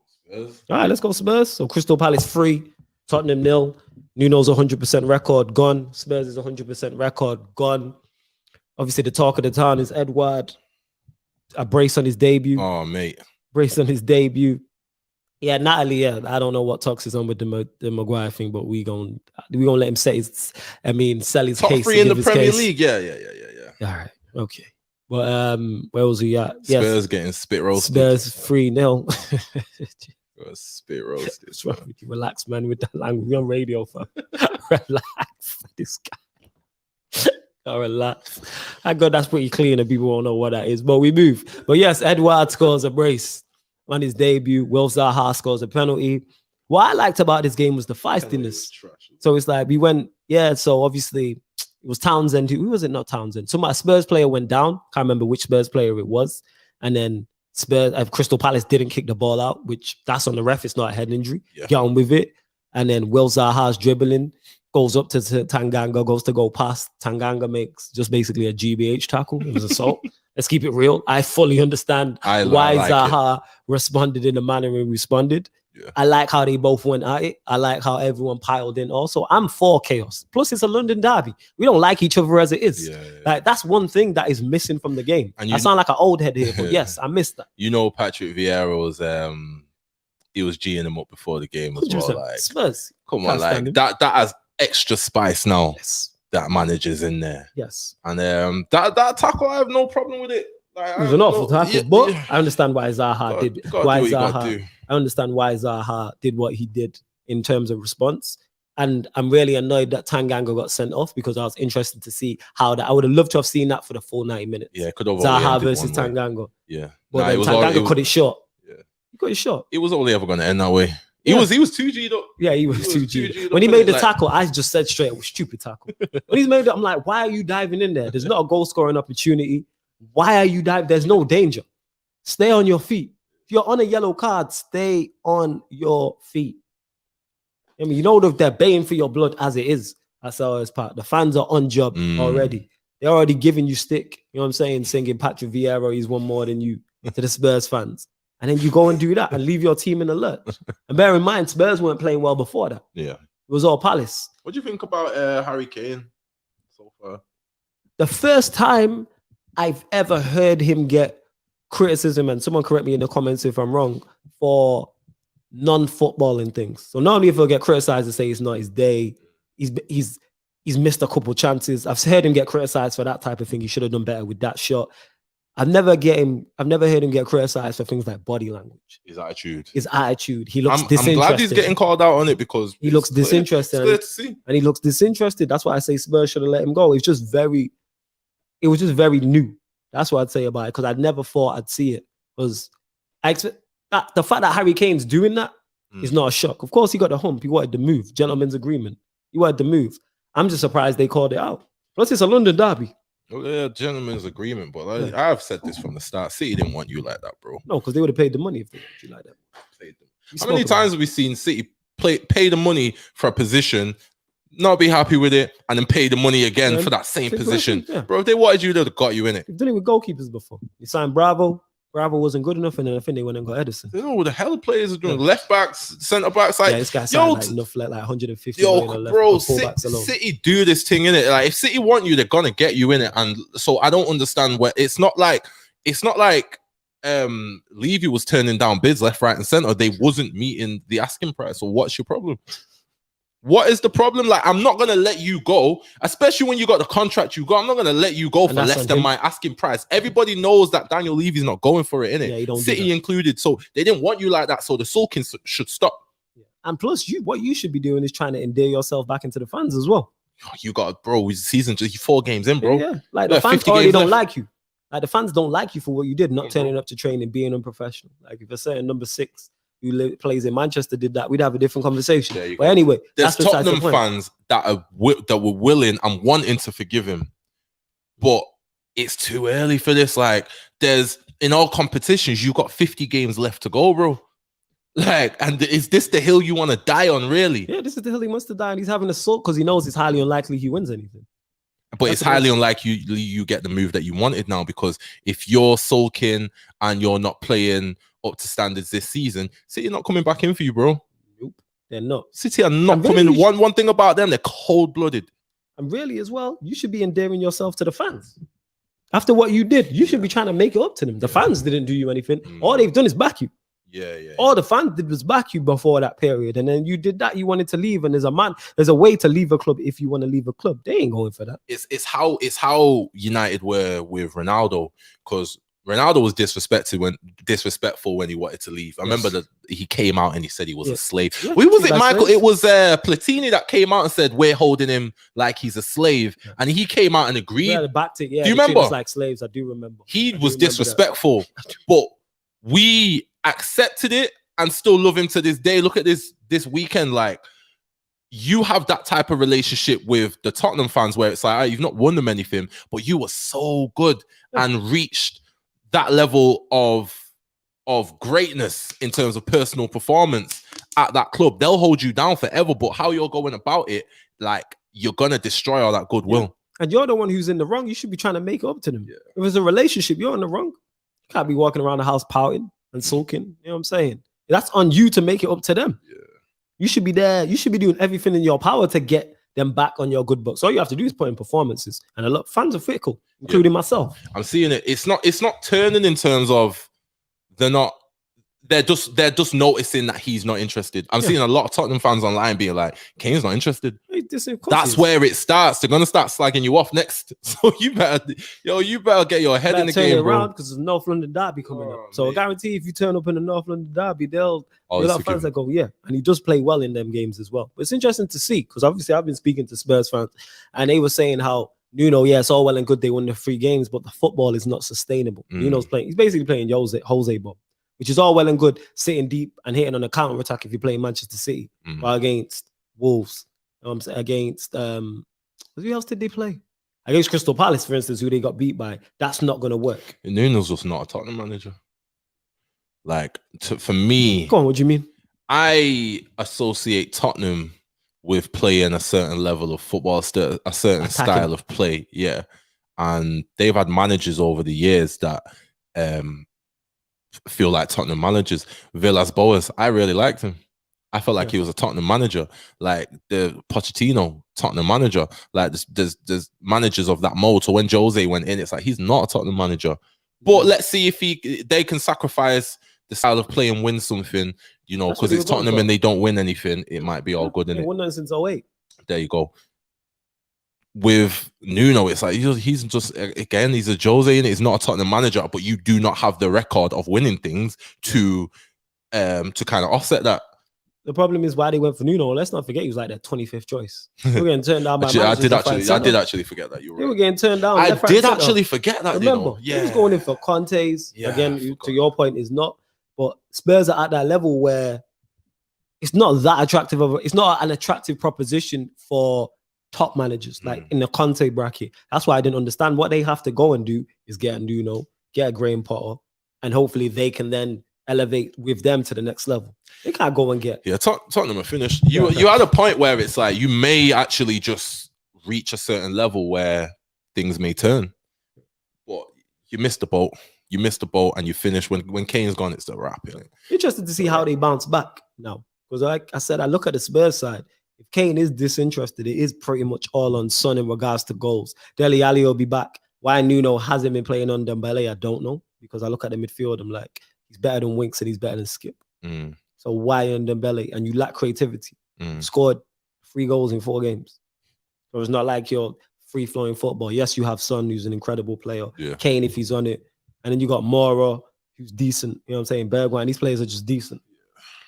Spurs.
All right, let's go Spurs. So Crystal Palace 3, Tottenham 0. Nuno's 100% record gone. Spurs is 100% record gone. Obviously, the talk of the town is Edouard. A brace on his debut.
Oh, mate.
Brace on his debut. Yeah, Natalie, yeah. I don't know what talks is on with the Maguire thing, but we gonna let him say sell his
Top
case.
3 in the Premier League. Yeah.
All right, okay. But where was he at?
Spurs
yes.
Getting spit roasted.
Spurs 3-0.
Spit roasted.
What's wrong with you? Relax, man, with that language. We're on radio, fam. Relax, this guy. Oh, relax. I God, that's pretty clear and people won't know what that is. But we move. But yes, Edouard scores a brace on his debut. Will Zaha scores a penalty. What I liked about this game was the feistiness. So it's like we went, so obviously it was Townsend. Who was it? Not Townsend. So my Spurs player went down. Can't remember which Spurs player it was. And then Crystal Palace didn't kick the ball out, which that's on the ref. It's not a head injury.
Yeah.
Get on with it. And then Will Zaha's dribbling. Goes up to Tanganga, goes to go past. Tanganga makes just basically a GBH tackle. It was assault. Let's keep it real. I fully understand why Zaha responded in the manner he responded.
Yeah.
I like how they both went at it. I like how everyone piled in also. I'm for chaos. Plus, it's a London derby. We don't like each other as it is.
Yeah.
Like, that's one thing that is missing from the game.
And
I sound like an old head here, but yes, I missed that.
You know, Patrick Vieira was he was G'ing them up before the game as well. Like,
Spurs.
come on, like that has extra spice now.
Yes.
That manager's in there.
Yes.
And that tackle, I have no problem with it. Like,
it was an awful tackle, but I understand why Zaha did. I understand why Zaha did what he did in terms of response. And I'm really annoyed that Tanganga got sent off because I was interested to see how that. I would have loved to have seen that for the full 90 minutes.
Yeah, could have
Zaha versus Tanganga.
Yeah,
but then Tanganga cut it short.
Yeah,
he cut it short.
It was only ever going to end that way. He was 2G'd up.
Yeah, he was 2G'd. When he made the tackle, I just said straight, it was stupid tackle. When he's made it, I'm like, why are you diving in there? There's not a goal scoring opportunity. Why are you diving? There's no danger. Stay on your feet. If you're on a yellow card, stay on your feet. I mean, you know they're baying for your blood as it is. That's how it's part. The fans are on job already. They're already giving you stick. You know what I'm saying? Singing Patrick Vieira, he's one more than you to the Spurs fans. And then you go and do that and leave your team in the lurch. And bear in mind, Spurs weren't playing well before that.
Yeah.
It was all Palace.
What do you think about Harry Kane so far?
The first time I've ever heard him get criticism, and someone correct me in the comments if I'm wrong, for non-footballing things. So not only if he'll get criticized and say it's not his day, he's missed a couple chances. I've heard him get criticized for that type of thing. He should have done better with that shot. I've never heard him get criticized for things like body language.
His attitude.
He looks disinterested. I'm glad
he's getting called out on it because
he looks disinterested.
It's clear to see.
And he looks disinterested. That's why I say Spurs should have let him go. It was just very new. That's what I'd say about it, because I never thought I'd see it. Because I expect that the fact that Harry Kane's doing that is not a shock. Of course, he got the hump. He wanted the move. Gentleman's agreement. He wanted the move. I'm just surprised they called it out. Plus, it's a London derby.
Oh, yeah, gentleman's agreement. But I've said this from the start. City didn't want you like that, bro.
No, because they would have paid the money if they wanted you like that.
How many times have we seen City pay the money for a position, not be happy with it, and then pay the money again for that same position? Yeah. Bro, if they wanted you, they'd have got you in it.
You've done it with goalkeepers before. You signed Bravo. Bravo wasn't good enough, and then I think they went and got Edison.
They know what the hell players are doing. Yeah. Left backs, centre backs. Like,
this guy signed like enough, like 150 million left.
Bro, City do this thing in it. Like, if City want you, they're gonna get you in it. And so I don't understand where it's not like Levy was turning down bids left, right, and centre. They wasn't meeting the asking price. So what's your problem? What is the problem? Like, I'm not going to let you go, especially when you got the contract you got. I'm not going to let you go for less than my asking price. Everybody knows that Daniel Levy's not going for it, innit? Yeah, City included. So they didn't want you like that. So the sulking should stop.
Yeah. And plus, what you should be doing is trying to endear yourself back into the fans as well.
You got, bro, season just 4 games in, bro.
Yeah. Like, the fans already don't like you. Like, the fans don't like you for what you did, not turning up to training, being unprofessional. Like, if a certain number 6 who plays in Manchester did that, we'd have a different conversation. But anyway,
there's Tottenham fans that were willing and wanting to forgive him, but it's too early for this. Like, in all competitions, you got 50 games left to go, bro. Like, and is this the hill you want to die on, really?
Yeah, this is the hill he wants to die on. He's having a sulk because he knows it's highly unlikely he wins anything.
But it's highly unlikely you get the move that you wanted now, because if you're sulking and you're not playing up to standards this season, City are not coming back in for you, bro.
Nope, they're not.
City are not coming. One thing about them, they're cold-blooded.
And really, as well, you should be endearing yourself to the fans. After what you did, you should be trying to make it up to them. The fans didn't do you anything. All they've done is back you. All the fans did was back you before that period, and then you did that. You wanted to leave, and there's a way to leave a club if you want to leave a club. They ain't going for that.
It's how United were with Ronaldo, because Ronaldo was disrespectful when he wanted to leave. I remember that he came out and he said he was a slave. Yeah, was it Michael? Slave? It was Platini that came out and said we're holding him like he's a slave, and he came out and agreed.
Yeah, backed it. Yeah,
do you remember?
Like slaves. I do remember.
He was disrespectful, but we accepted it and still love him to this day. Look at this weekend. Like, you have that type of relationship with the Tottenham fans where it's like, oh, you've not won them anything, but you were so good and reached that level of greatness in terms of personal performance at that club. They'll hold you down forever, but how you're going about it, like, you're gonna destroy all that goodwill.
Yeah. And you're the one who's in the wrong. You should be trying to make it up to them. Yeah. If it's a relationship, you're in the wrong. You can't be walking around the house pouting and sulking. You know what I'm saying? That's on you to make it up to them. Yeah. You should be there. You should be doing everything in your power to get them back on your good books. All you have to do is put in performances. And a lot of fans are fickle, including myself.
I'm seeing it. It's not turning in terms of they're just noticing that he's not interested. I'm seeing a lot of Tottenham fans online being like, Kane's not interested. That's where it starts. They're gonna start slagging you off next. So you better get your head in the game, bro.
Because there's North London derby coming up. So I guarantee if you turn up in the North London derby, there'll be a lot of fans that go, yeah. And he does play well in them games as well. But it's interesting to see, because obviously I've been speaking to Spurs fans, and they were saying how Nuno, it's all well and good they won the 3 games, but the football is not sustainable. Nuno's playing. He's basically playing Jose Bob, which is all well and good, sitting deep and hitting on a counter attack if you're playing Manchester City, but against Wolves, against who else did they play? Against Crystal Palace, for instance, who they got beat by. That's not going to work.
Nuno's just not a Tottenham manager. Like, for me,
go on. What do you mean?
I associate Tottenham with playing a certain level of football, a certain style of play. Yeah, and they've had managers over the years that feel like Tottenham managers. Villas-Boas, I really liked him. I felt like he was a Tottenham manager. Like the Pochettino, Tottenham manager. Like there's managers of that mold. So when Jose went in, it's like he's not a Tottenham manager. But let's see if they can sacrifice the style of play and win something, because it's Tottenham and they don't win anything. It might be all good, innit?
They won that since 08.
There you go. With Nuno, it's like he's just, again, he's a Jose, and he's not a Tottenham manager, but you do not have the record of winning things to kind of offset that.
The problem is why they went for Nuno. Let's not forget he was like their 25th choice. They were getting turned down by
I did actually forget that. You were
right. They were getting turned down.
I did actually forget that.
Remember, he was going in for Conte's. Yeah, again, to your point, is not. But Spurs are at that level where it's not that attractive. It's not an attractive proposition for top managers, like in the Conte bracket. That's why I didn't understand. What they have to go and do is get a Nuno, get a Graham Potter, and hopefully they can then elevate with them to the next level. They can't go and get.
Yeah, Tottenham are finished. You had a point where it's like you may actually just reach a certain level where things may turn, but you missed the boat. You missed the boat and you finish when Kane's gone. It's the wrap.
Interested to see how they bounce back now, because like I said, I look at the Spurs side. If Kane is disinterested, it is pretty much all on Son in regards to goals. Dele Alli will be back. Why Nuno hasn't been playing on Dembele, I don't know, because I look at the midfield. I'm like, he's better than Winks and he's better than Skip. So why on Dembele? And you lack creativity. Scored 3 goals in 4 games. So it's not like you're free-flowing football. Yes, you have Son, who's an incredible player. Yeah. Kane, if he's on it. And then you got Mora, who's decent. You know what I'm saying? Bergwijn, these players are just decent.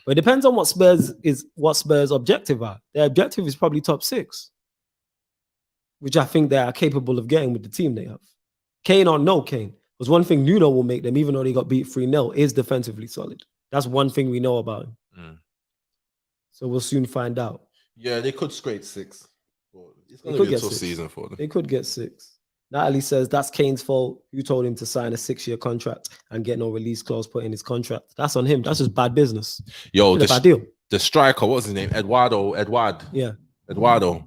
But it depends on what Spurs' objective are. Their objective is probably top 6, which I think they are capable of getting with the team they have. Kane or no Kane. Because one thing Nuno will make them, even though they got beat 3-0, is defensively solid. That's one thing we know about him. So we'll soon find out.
Yeah, they could scrape 6. It's going to be a tough season for them.
They could get 6. Natalie says that's Kane's fault. Who told him to sign a 6-year contract and get no release clause put in his contract? That's on him. That's just bad business.
Yo,
Bad deal.
the striker, what's his name? Eduardo.
Yeah.
Eduardo.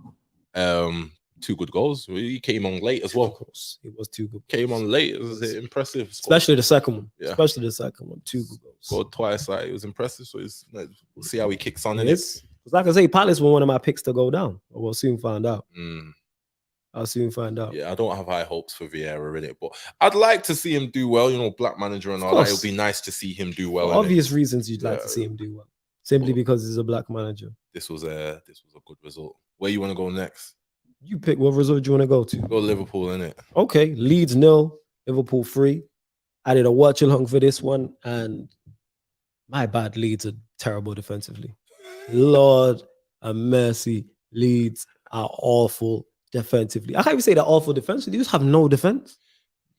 2 good goals. He came on late as well.
Of course, it was 2 good.
Came on late. It was impressive.
Especially the second one.
Yeah.
Especially the second one. 2 good goals.
Scored twice. Like, it was impressive. So we'll see how he kicks on in
it. Like I say, Palace were one of my picks to go down. We'll soon find out. I'll soon find out.
Yeah, I don't have high hopes for Vieira in it, but I'd like to see him do well. You know, black manager and all that. It would be nice to see him do well.
For obvious reasons, you'd like to see him do well. Simply because he's a black manager.
This was a good result. Where you want to go next?
You pick what result you want to go to.
Go Liverpool, innit?
Okay, Leeds 0, Liverpool 3. I did a watch along for this one, and my bad, Leeds are terrible defensively. Lord have mercy, Leeds are awful defensively. I can't even say they're awful defensively. They just have no defense.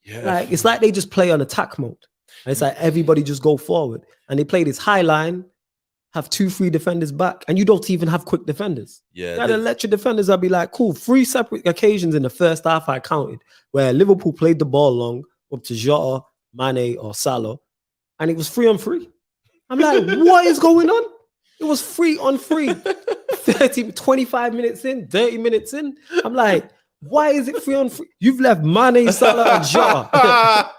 Yeah,
like it's like they just play on attack mode. And it's like everybody just go forward, and they play this high line. Have 2 free defenders back, and you don't even have quick defenders.
Yeah,
you gotta let your defenders. I'll be like, cool. 3 separate occasions in the first half I counted where Liverpool played the ball long up to Jota, Mane, or Salah, and it was 3-on-3. I'm like, what is going on? It was 3-on-3. 25 minutes in, 30 minutes in. I'm like, why is it 3-on-3? You've left Mane, Salah, and Jota.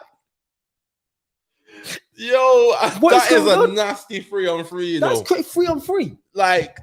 Yo, that is a nasty 3-on-3.
That's 3-on-3.
Like,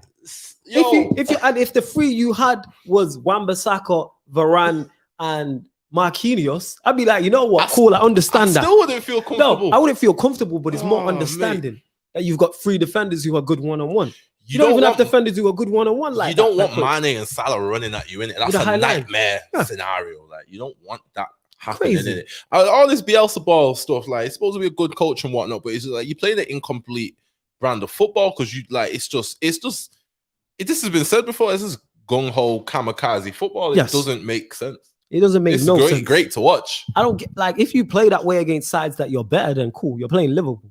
yo,
if the 3 you had was Wan-Bissaka, Varane, and Marquinhos, I'd be like, you know what? Cool, I understand that.
I still wouldn't feel comfortable.
No, I wouldn't feel comfortable, but it's more understanding that you've got 3 defenders who are good one-on-one. You don't even have defenders who are good one-on-one. Like
you don't want Mane and Salah running at you in it. That's a nightmare scenario. Like you don't want that happening in it. All this Bielsa ball stuff, like it's supposed to be a good coach and whatnot, but it's just like you play the incomplete brand of football because you like this has been said before. This is gung ho kamikaze football. It doesn't make sense.
It doesn't make no sense.
Great to watch.
I don't get like if you play that way against sides that you're better than cool. You're playing Liverpool.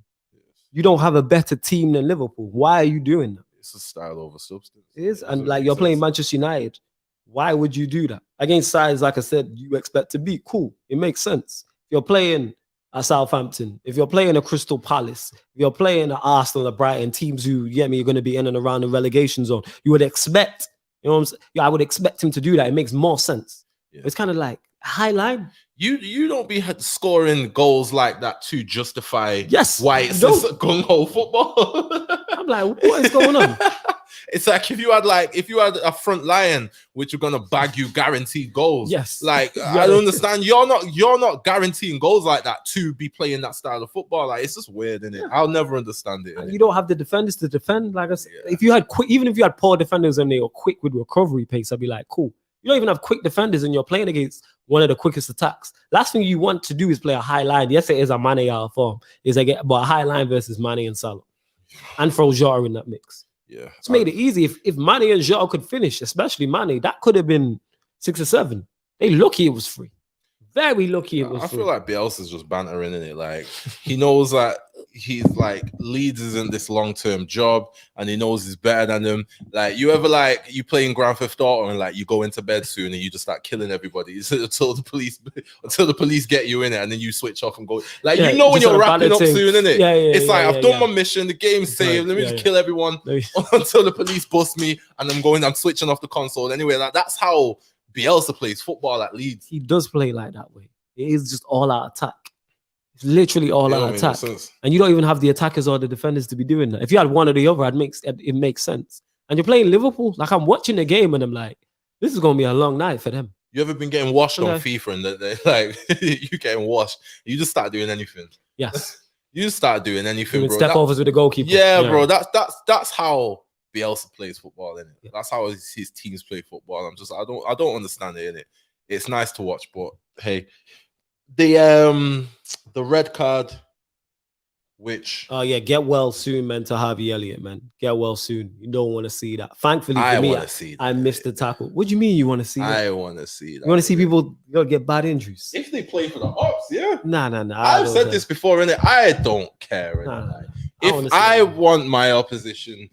You don't have a better team than Liverpool. Why are you doing that?
It's a style over substance.
It is, and like you're playing Manchester United. Why would you do that against sides? Like I said, you expect to beat. Cool, it makes sense. If you're playing at Southampton, if you're playing a Crystal Palace, if you're playing at Arsenal, at Brighton, teams who you're going to be in and around the relegation zone, you would expect. You know what I'm saying? Yeah, I would expect him to do that. It makes more sense. Yeah. It's kind of like high line.
You don't be scoring goals like that to justify why it's gung ho football.
I'm like, what is going on?
It's like if you had a front line which are gonna bag you guaranteed goals.
Yes.
Like I don't understand. You're not guaranteeing goals like that to be playing that style of football. Like it's just weird, isn't it? Yeah. I'll never understand it.
You don't have the defenders to defend. Like I said, if you had even if you had poor defenders and they were quick with recovery pace, I'd be like, cool. You don't even have quick defenders and you're playing against one of the quickest attacks. Last thing you want to do is play a high line. Yes, it is a Mane out of form. But a high line versus Mane and Salah. And throw Jota in that mix.
Yeah.
It's made it easy. If Mane and Jota could finish, especially Mane, that could have been 6 or 7. They lucky it was free. Very lucky it was free.
I feel like Bielsa's just bantering in it. Like he knows that he's like Leeds isn't this long-term job and he knows he's better than them. Like you ever you playing Grand Theft Auto and like you go into bed soon and you just start killing everybody until the police get you in it and then you switch off and go like when you're wrapping up soon, innit? It's like I've done my mission, the game's saved, let me just kill everyone until the police bust me and I'm switching off the console anyway. Like that's how Bielsa plays football at Leeds.
He does play like that way. It is just all out attack. It's literally all out attack. And you don't even have the attackers or the defenders to be doing that. If you had one or the other, it makes sense. And you're playing Liverpool. Like I'm watching the game and I'm like, this is gonna be a long night for them.
You ever been getting washed on FIFA and they're like you getting washed? You just start doing anything.
Yes.
You just start doing anything, bro.
Step overs with the goalkeeper.
Yeah, bro. That's how Bielsa plays football, innit? Yeah. That's how his teams play football. I don't understand it, innit? It's nice to watch, but hey, the red card, which
get well soon, man. To Harvey Elliott, man, get well soon. You don't want to see that. Thankfully for me, I missed the tackle. What do you mean you want to see that?
I want to see that.
You want to see people get bad injuries?
If they play for the Ops, yeah.
Nah.
I've said this before, innit? I don't care. If I want my opposition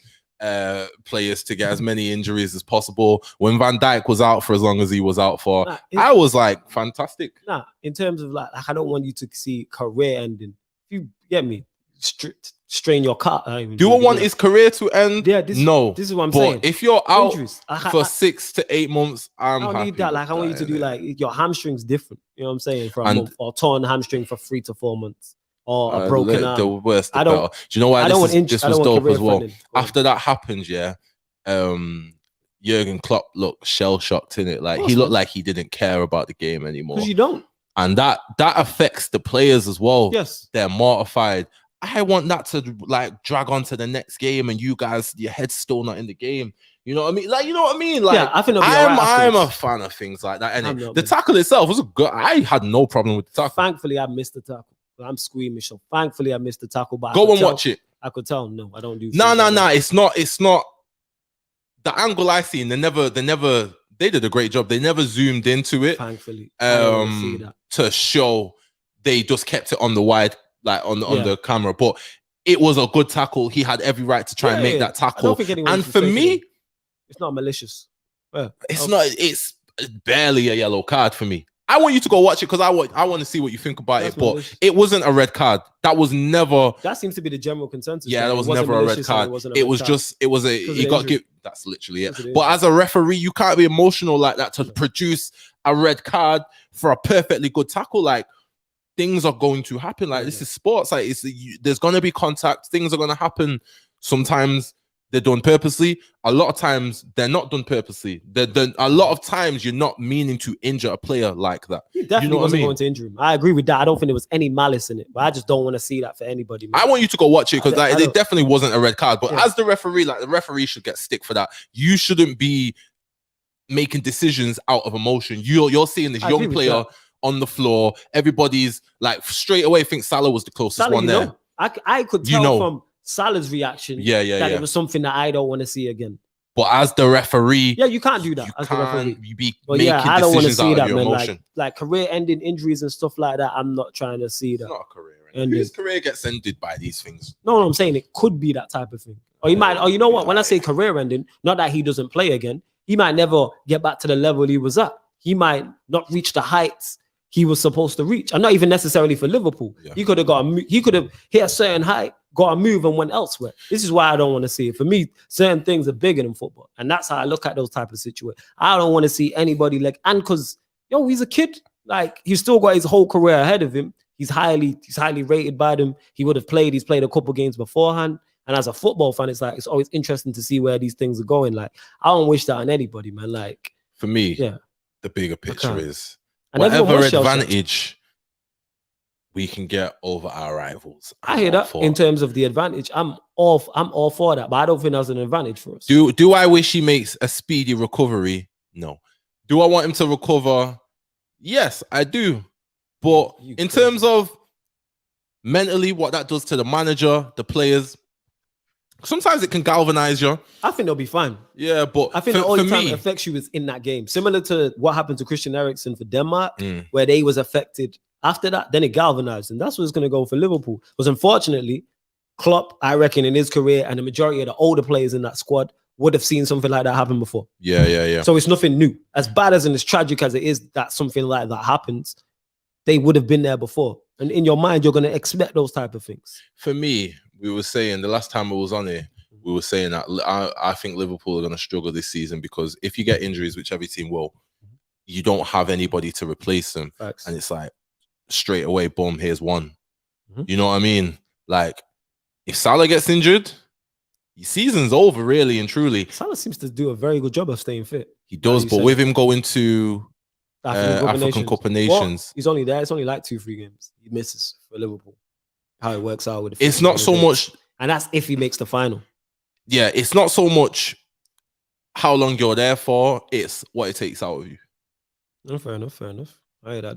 players to get as many injuries as possible. When Van Dijk was out for as long as he was out for,
Nah,
I was like, fantastic.
Nah, in terms of like I don't want you to see career ending. If you get me, strain your car.
Do I want his career to end?
Yeah,
no.
This is what I'm
but
saying.
If you're out
Injuries.
for 6 to 8 months,
I don't need that. Like I want you to do like your hamstring's different. You know what I'm saying? For a month, or torn hamstring for 3 to 4 months. Or a broken arm.
The worst, the
I don't.
better. Do you know why this was dope as well? After that happened, yeah, Jurgen Klopp looked shell-shocked in it. Like he looked like he didn't care about the game anymore.
Because you don't.
And that affects the players as well.
Yes.
They're mortified. I want that to like drag on to the next game and you guys, your head's still not in the game. You know what I mean? Like, you know what I mean? Like,
yeah, I think
I'm a fan of things like that. And the tackle itself was good. I had no problem with the tackle.
Thankfully, I missed the tackle. I'm squeamish. So thankfully, I missed the tackle. But
go and watch it.
I could tell. No, I don't do.
No. It's not. The angle I seen, they did a great job. They never zoomed into it.
Thankfully,
to show they just kept it on the wide, like on the camera. But it was a good tackle. He had every right to try and make that tackle. And for me,
it's not malicious.
It's not. It's barely a yellow card for me. I want you to go watch it because I want to see what you think about it. But it wasn't a red card. That was never.
That seems to be the general consensus.
Yeah, that was never a red card. He got give. That's literally it. But as a referee, you can't be emotional like that to produce a red card for a perfectly good tackle. Like things are going to happen. Like this is sports. Like there's going to be contact. Things are going to happen. Sometimes they're done purposely. A lot of times they're not done purposely. A lot of times you're not meaning to injure a player like that.
He definitely wasn't going to injure him. I agree with that. I don't think there was any malice in it, but I just don't want to see that for anybody. Man.
I want you to go watch it because it definitely wasn't a red card. But as the referee, like the referee should get stick for that. You shouldn't be making decisions out of emotion. You're seeing this young player on the floor. Everybody's like straight away think Salah was the closest one there.
I could tell from Salah's reaction that it was something that I don't want to see again.
But as the referee,
you can't do that as the referee.
You be
but
making
I don't want to see that, man.
Emotion.
Like career-ending injuries and stuff like that. I'm not trying to see that.
It's not a career. Whose career gets ended by these things?
No, I'm saying it could be that type of thing. Or you might. Or you know what? When I say career-ending, not that he doesn't play again. He might never get back to the level he was at. He might not reach the heights he was supposed to reach. And not even necessarily for Liverpool. Yeah. He could have hit a certain height, got a move and went elsewhere. This is why I don't want to see it. For me, certain things are bigger than football. And that's how I look at those type of situations. I don't want to see anybody and because, he's a kid. Like, he's still got his whole career ahead of him. He's highly rated by them. He would have played. He's played a couple games beforehand. And as a football fan, it's always interesting to see where these things are going. Like, I don't wish that on anybody, man. Like,
for me, the bigger picture is whatever advantage we can get over our rivals.
I hear that in terms of the advantage. I'm all for that, but I don't think that's an advantage for us.
Do I wish he makes a speedy recovery? No. Do I want him to recover? Yes, I do. But in terms of mentally, what that does to the manager, the players, sometimes it can galvanize you.
I think they'll be fine.
Yeah, but
I think the only time it affects you is in that game. Similar to what happened to Christian Eriksen for Denmark, where they was affected. After that, then it galvanized. And that's what's going to go for Liverpool. Because unfortunately, Klopp, I reckon, in his career, and the majority of the older players in that squad would have seen something like that happen before.
Yeah.
So it's nothing new. As bad as and as tragic as it is that something like that happens, they would have been there before. And in your mind, you're going to expect those type of things.
For me, we were saying, the last time I was on here, we were saying that I think Liverpool are going to struggle this season because if you get injuries, which every team will, you don't have anybody to replace them.
Facts.
And it's like, straight away, boom, here's one. You know what I mean? Like, if Salah gets injured, your season's over, really and truly.
Salah seems to do a very good job of staying fit.
He does, but with him going to African Cup of Nations,
he's only there. It's only like 2-3 games he misses for Liverpool. How it works out with
it's not so much,
and that's if he makes the final.
Yeah, it's not so much how long you're there for; it's what it takes out of you.
No, fair enough.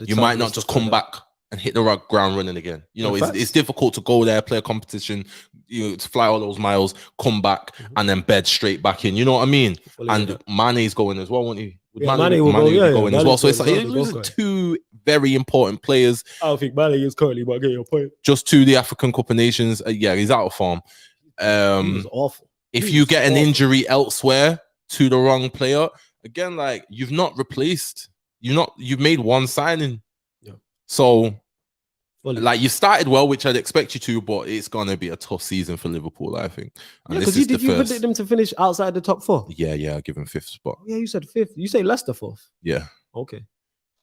You might not just come back and hit the ground running again. You know, it's difficult to go there, play a competition, to fly all those miles, come back, and then bed straight back in. You know what I mean? And Mane's going as well, won't he? Mane will be going as well. So it's like you're losing two very important players.
I don't think Mane is currently, but I get your point.
Just to the African Cup of Nations. Yeah, he's out of form.
He was awful.
if you get an injury elsewhere to the wrong player, again, like you've made one signing.
Yeah.
So like you started well, which I'd expect you to, but it's gonna be a tough season for Liverpool, I think. And
because you predict them to finish outside the top 4.
Yeah, I'll give them 5th spot.
Yeah, you said 5th. You say Leicester 4th.
Yeah.
Okay.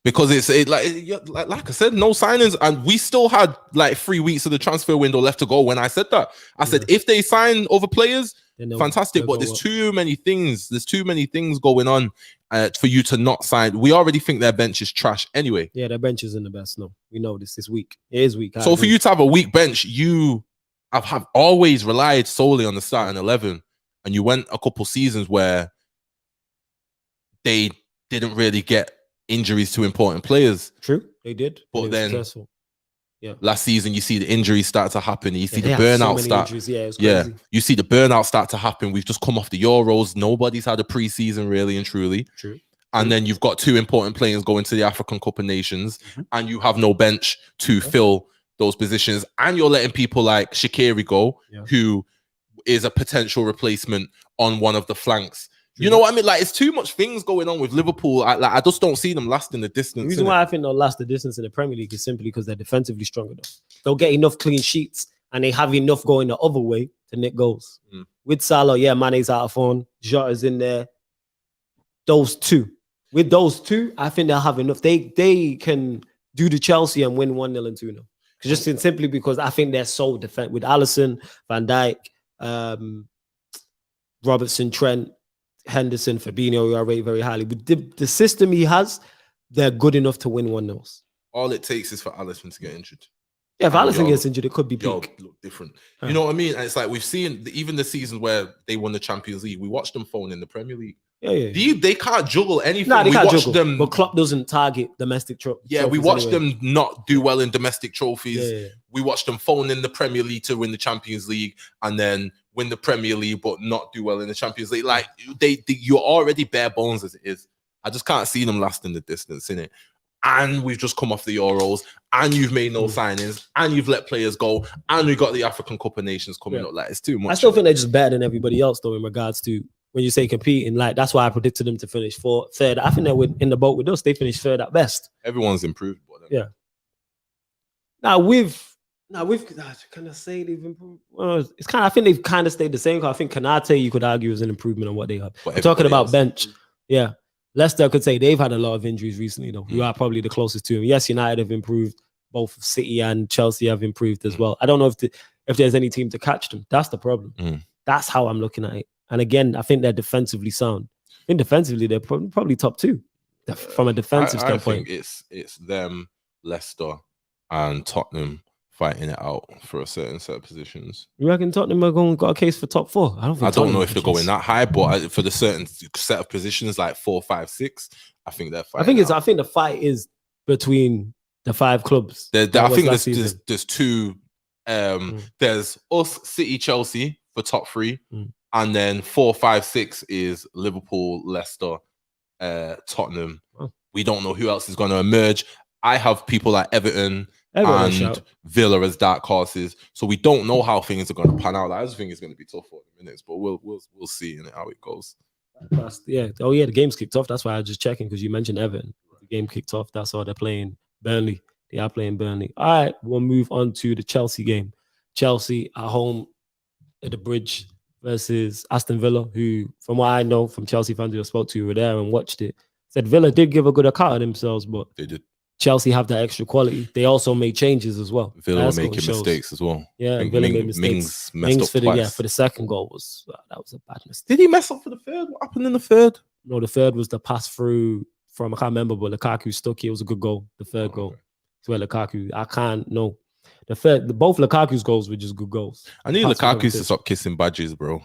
Because like I said, no signings, and we still had like 3 weeks of the transfer window left to go. When I said that, I said if they sign other players, fantastic. But there's too many things. There's too many things going on for you to not sign. We already think their bench is trash anyway.
Yeah, their bench isn't the best. No, we know this week. It is weak.
So for you to have a weak bench, you have always relied solely on the starting 11, and you went a couple seasons where they didn't really get injuries to important players.
True, they did.
But then
successful. Yeah,
last season you see the injuries start to happen. You see the burnout start. You see the burnout start to happen. We've just come off the Euros. Nobody's had a preseason really and truly.
True.
And then you've got 2 important players going to the African Cup of Nations, and you have no bench to fill those positions. And you're letting people like Shaqiri go, who is a potential replacement on one of the flanks. You know what I mean? Like, it's too much things going on with Liverpool. I just don't see them lasting the distance.
The reason why I think they'll last the distance in the Premier League is simply because they're defensively strong enough. They'll get enough clean sheets, and they have enough going the other way to nick goals. With Salah, Mane's out of form. Jota's in there. With those two, I think they'll have enough. They can do the Chelsea and win 1-0 and 2-0. Just simply because I think they're so defensive. With Alisson, Van Dijk, Robertson, Trent, Henderson, Fabinho, who I rate very highly. But the system he has, they're good enough to win 1-0.
All it takes is for Alisson to get injured.
Yeah, if Alisson gets injured, it could be peak.
Look different. You know what I mean? And it's like we've seen even the season where they won the Champions League, we watched them phone in the Premier League.
Yeah.
They can't juggle anything.
They can't juggle. But Klopp doesn't target domestic trophies.
Yeah, we watched them not do well in domestic trophies.
Yeah.
We watched them phone in the Premier League to win the Champions League, and then win the Premier League but not do well in the Champions League. Like you're already bare bones as it is. I just can't see them lasting the distance in it. And we've just come off the Euros, and you've made no signings, and you've let players go, and we've got the African Cup of Nations coming up. Like, it's too much.
I still think they're just better than everybody else, though, in regards to when you say competing. Like, that's why I predicted them to finish third. I think they're in the boat with us. They finished third at best.
Everyone's improved.
Yeah. Can I say they've improved? Well, I think they've kind of stayed the same. I think Kanate, you could argue, is an improvement on what they have. We're talking about bench. Yeah. Leicester, I could say they've had a lot of injuries recently, though. You are probably the closest to him. Yes, United have improved. Both City and Chelsea have improved as well. I don't know if there's any team to catch them. That's the problem. That's how I'm looking at it. And again, I think they're defensively sound. I think defensively, they're probably top 2 from a defensive standpoint.
I think it's them, Leicester, and Tottenham fighting it out for a certain set of positions.
You reckon Tottenham are got a case for top 4? I don't
know if they're going that high, but for the certain set of positions like 4, 5, 6, I think they're fighting.
I think the fight is between the 5 clubs.
I think there's 2. There's us, City, Chelsea for top 3, and then 4, 5, 6 is Liverpool, Leicester, Tottenham. We don't know who else is going to emerge. I have people like Everton and Villa as dark horses, so we don't know how things are going to pan out. I just think it's going to be tough for the minutes, but we'll see in it how it goes.
Yeah. Oh yeah, the game's kicked off. That's why I was just checking because you mentioned Everton. The game kicked off. That's why they're playing Burnley. They are playing Burnley. All right, we'll move on to the Chelsea game. Chelsea at home at the Bridge versus Aston Villa, who, from what I know from Chelsea fans who I spoke to, who were there and watched it, said Villa did give a good account of themselves, but
they did.
Chelsea have that extra quality. They also made changes as well.
Villa were making mistakes as well.
Yeah, Villa made mistakes. Mings for the second goal was a bad mistake.
Did he mess up for the third? What happened in the third?
No, the third was the pass through from, I can't remember, but Lukaku stuck it. It was a good goal. The third goal. It's where Lukaku, both Lukaku's goals were just good goals.
I need Lukaku to stop kissing badges, bro.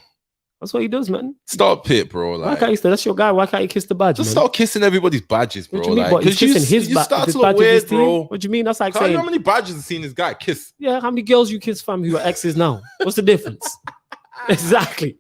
That's what he does, man.
Stop it, bro.
Why can't he? That's your guy. Why can't he kiss the badge?
Just start kissing everybody's badges, bro.
What do you mean? He's kissing his badge.
His weird, bro.
What do you mean? That's like saying,
how many badges have seen this guy kiss?
Yeah, how many girls you kiss, fam, who are exes now? What's the difference? Exactly.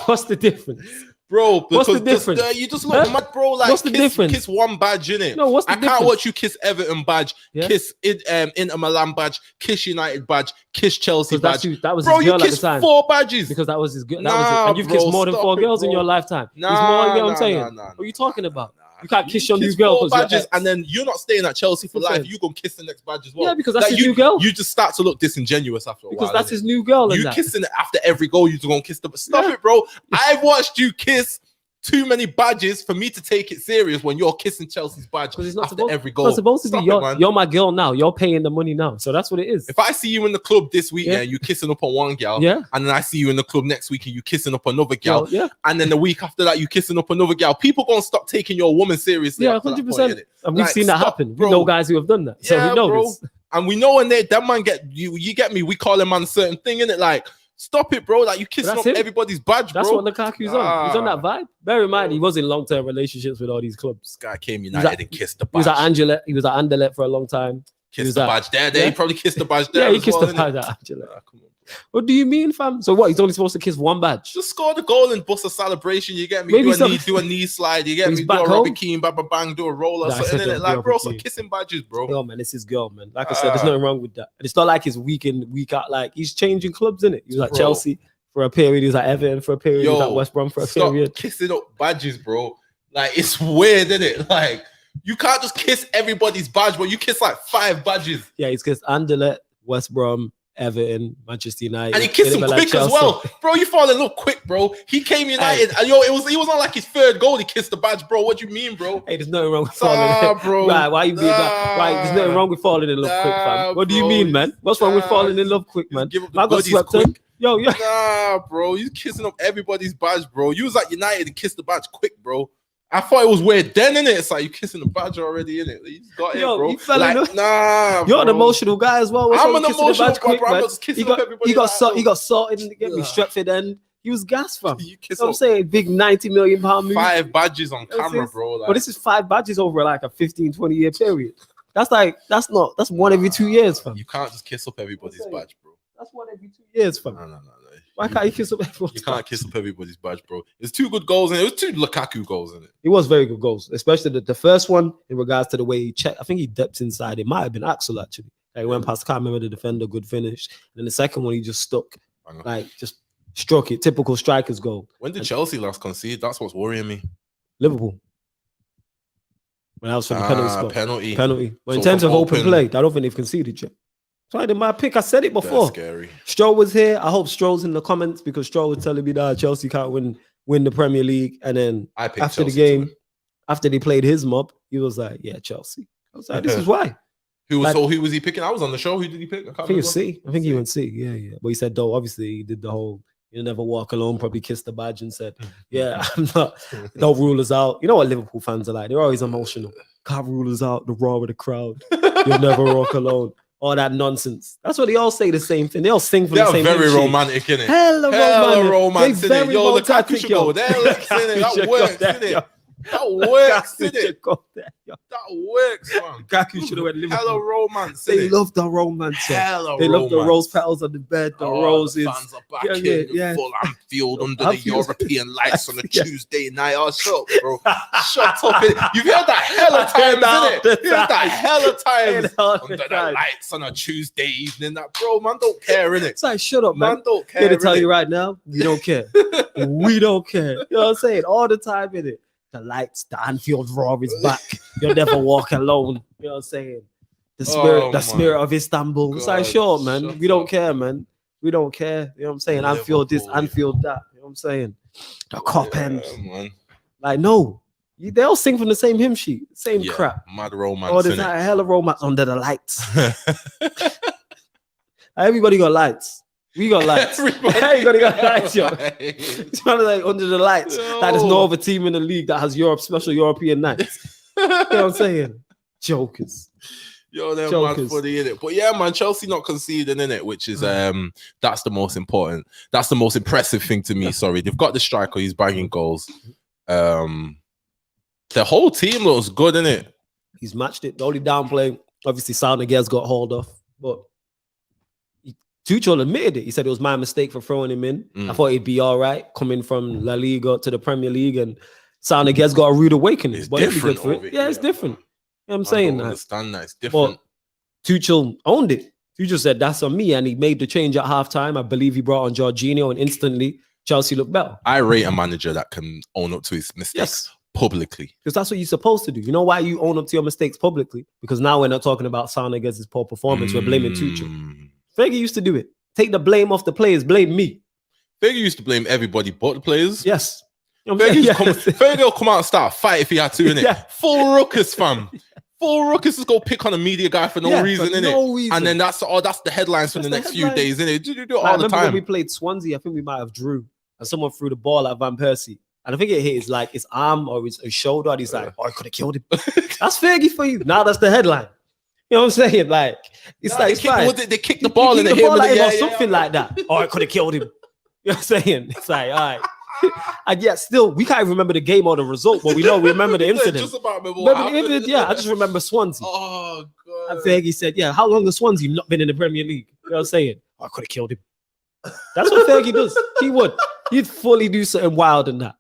What's the difference?
Bro,
What's the
because
difference?
you just look mad, bro. Like,
What's the difference?
Kiss one badge, innit?
No, what's the
I
difference?
can't watch you kiss Everton badge,
Yeah.
kiss Inter Milan badge, kiss United badge, kiss Chelsea badge.
That was
Bro,
his
you
girl at the
kissed
time.
4 badges.
Because that was his girl.
Nah,
and you've kissed
bro,
more than
stop
4
it,
girls in
bro.
your lifetime.
Nah,
It's more, you know what I'm
nah,
saying?
nah,
What are you talking about?
Nah.
You can't kiss your new
kiss
girl
4
because you're
badges,
ex.
and then you're not staying at Chelsea for
What's
life.
that?
You gonna kiss the next badge as well.
Yeah, because that's his
you,
new girl.
You just start to look disingenuous after a while.
Because that's
innit?
his new girl. And
You
that.
kissing it after every goal. You just gonna kiss the. Stop
Yeah.
it, bro. I've watched you kiss too many badges for me to take it serious when you're kissing Chelsea's badge
Because it's not
after
supposed,
every
it's
goal.
not supposed to
Stop
be.
it, man.
You're my girl now. You're paying the money now. So that's what it is.
If I see you in the club this week,
Yeah.
you kissing up on one gal,
Yeah.
and then I see you in the club next week and you kissing up another gal,
Yeah.
and then the week after that you kissing up another gal, people gonna stop taking your woman seriously.
Yeah,
after that
100%.
point, innit?
And we've
Like,
seen that
stop,
happen.
bro.
We know guys who have done that. So
Yeah,
we know
bro.
this.
And we know when that man get you get me, we call him on a certain thing, innit? Like, stop it, bro. Like, you kissing
That's
up
him.
everybody's badge,
That's
bro.
what Lukaku's on. He's on that vibe. Bear in mind, he was in long-term relationships with all these clubs.
This guy came United and kissed the
He was
badge.
at Anderlecht. He was at Anderlecht for a long time.
Kissed the badge there.
Yeah.
He probably kissed the badge there.
Yeah, he
as
kissed
well,
the
innit?
badge at Anderlecht.
Come on, bro.
What do you mean, fam? So what? He's only supposed to kiss one badge?
Just score the goal and bust a celebration. You get me?
Maybe
Do a knee slide. You get
He's
me? Do
back
a
home.
Robbie Keane, baba bang, do a roll or
Nah, I
something.
said
Innit?
don't
Like,
do
bro,
Robbie
some
Keane.
kissing badges, bro.
Yo, man, it's his girl, man. Like I said, there's nothing wrong with that. And it's not like he's week in, week out. Like, he's changing clubs, innit? He was at
Bro.
Chelsea for a period. He was at Everton for a period. He was
Yo,
at West Brom for a
Stop
period.
kissing up badges, bro. Like, it's weird, innit? Like, you can't just kiss everybody's badge, but you kiss like 5 badges.
Yeah, he's kissed Anderlecht, West Brom, Everton, Manchester United.
And he kissed him
Inter Milan,
quick as
Chelsea.
well. Bro, you fall in love quick, bro. He came United, and yo, he was on like his 3rd goal. He kissed the badge, bro. What do you mean, bro?
Hey, there's nothing wrong with falling in
bro.
Right, why you being that? Right, there's nothing wrong with falling in love quick, fam. What do you
bro.
mean, man? What's wrong with falling in love quick, man?
Give up the
I got
goodies
swept in.
quick.
Yo, yeah.
Nah, bro. You kissing up everybody's badge, bro. You was at United and kissed the badge quick, bro. I thought it was weird then, innit? It's like you kissing the badge already, innit? You just got it, bro.
You fell in
Like,
love.
nah,
You're an
bro.
emotional guy as well. What's
I'm
wrong
an
with kissing the
emotional
badge
guy,
quick,
bro. I'm
man?
not just kissing
He
up
got,
everybody.
he got,
like,
so, he got sorted and get me
Ugh.
Stretford end. He was gas, fam.
You
You
kiss
know what I'm
up
saying? Big £90 million move.
5 badges on
This
camera,
is-
bro. Like,
But this is 5 badges over like a 15, 20 year period. That's one every 2 years, fam.
you can't just kiss up everybody's
saying.
badge, bro.
That's one every 2 years, fam.
No.
Why can't you kiss up everyone's
You can't
badge?
kiss up everybody's badge, bro. There's 2 good goals in it. It was 2 Lukaku goals in it.
It was very good goals, especially the first one in regards to the way he checked. I think he dipped inside. It might have been Axel actually. Like, he went past, I can't remember the defender, good finish. And then the second one, he just stuck, just struck it. Typical striker's goal.
When did Chelsea last concede? That's what's worrying me.
Liverpool. When I was from the penalty spot.
Penalty.
But in
So
terms
from
of open
open-
play, I don't think they've conceded yet. So I did my pick. I said it
That's
before.
scary.
Stroll was here. I hope Stroll's in the comments because Stroll was telling me that Chelsea can't win the Premier League. And then
I picked
after
Chelsea
the game,
to win.
after they played his mob, he was like, yeah, Chelsea. I was like, this is why.
Who was he picking? I was on the show. Who did he pick? I
I think it's C. I think he went C. Yeah. But he said, though, obviously, he did the whole, you'll never walk alone, probably kissed the badge and said, yeah, I'm not, don't rule us out. You know what Liverpool fans are like? They're always emotional. Can't rule us out, the roar of the crowd. You'll never walk alone. All that nonsense. That's what they all say the same thing. They all sing for the
They're
same
very
thing.
romantic, innit?
Hella
romance,
They
innit?
very
Yo, Lukaku
romantic,
should
yo.
go there. That works, innit? That works, innit? That works, man.
Lukaku should have went Liverpool.
Hella romance,
They
innit?
love the romance.
Hella
They love the
romance.
rose petals on the bed, the roses.
The fans are back in full Anfield under the
Anfield.
European lights on a
Yeah.
Tuesday night. Oh, shut up, bro. Shut up. You've heard that hella times, innit? You've heard that hella times. Under the lights on a Tuesday evening. That, bro, man, don't care, innit?
It's like, shut up, man.
Man, don't
I'm here
care.
to tell
innit?
you right now, we don't care. We don't care. You know what I'm saying? All the time, innit? The lights, the Anfield roar is back. You'll never walk alone. You know what I'm saying? The spirit of Istanbul. It's like,
God,
sure, man.
shut
We don't
up.
care, man. We don't care. You know what I'm saying? Anfield this,
Liverpool,
Anfield that. You know what I'm saying? The cop end.
man.
Like, no. They all sing from the same hymn sheet. Same
Yeah,
crap.
mad romance,
Oh, there's
innit?
a hella romance under the lights. Everybody got lights. We got lights. Everybody got lights, yo. It's kind of like under the lights. Like there's no other team in the league that has special European nights. You know what I'm saying? Jokers.
Yo, they're
Jokers.
mad funny, innit? But yeah, man, Chelsea not conceding, innit? Which is that's the most important. That's the most impressive thing to me. Sorry, they've got the striker, he's banging goals. The whole team looks good, innit?
He's matched it. The only downplay, obviously, Soundagare's got hauled off, but Tuchel admitted it. He said it was my mistake for throwing him in. I thought he'd be all right coming from La Liga to the Premier League, and Soundaga's got a rude awakening.
It's
but he'll be good
different
for
over
it. Yeah, it's
here,
different.
man.
You know what I'm
I
saying?
don't understand that. It's different.
But Tuchel owned it. Tuchel said that's on me, and he made the change at halftime. I believe he brought on Jorginho, and instantly Chelsea looked better.
I rate a manager that can own up to his mistakes.
Yes.
Publicly,
because that's what you're supposed to do. You know why you own up to your mistakes publicly? Because now we're not talking about Soundaga's poor performance. We're blaming Tuchel. Fergie used to do it. Take the blame off the players. Blame me.
Fergie used to blame everybody but the players.
Yes. You know
Fergie will come out and start a fight if he had to, innit?
Yeah.
Full ruckus, fam. Full ruckus is go pick on a media guy for no reason, innit?
No reason.
And then that's the headlines for the next few days, innit? You do it all the
remember when
time.
we played Swansea, I think we might have drew, and someone threw the ball at Van Persie. And I think it hit his arm or his shoulder. And he's like, I could have killed him. That's Fergie for you. Now that's the headline. You know what I'm saying? Like, it's like, it's fine.
They kicked the ball in the
him
or
something like that. I could have killed him. You know what I'm saying? It's like, all right. And yet still, we can't even remember the game or the result, but we remember the incident.
Just about
remember the incident? Yeah, I just remember Swansea.
Oh, God.
And Fergie said, yeah, how long has Swansea not been in the Premier League? You know what I'm saying? I could have killed him. That's what Fergie does. He would. He'd fully do something wild than that.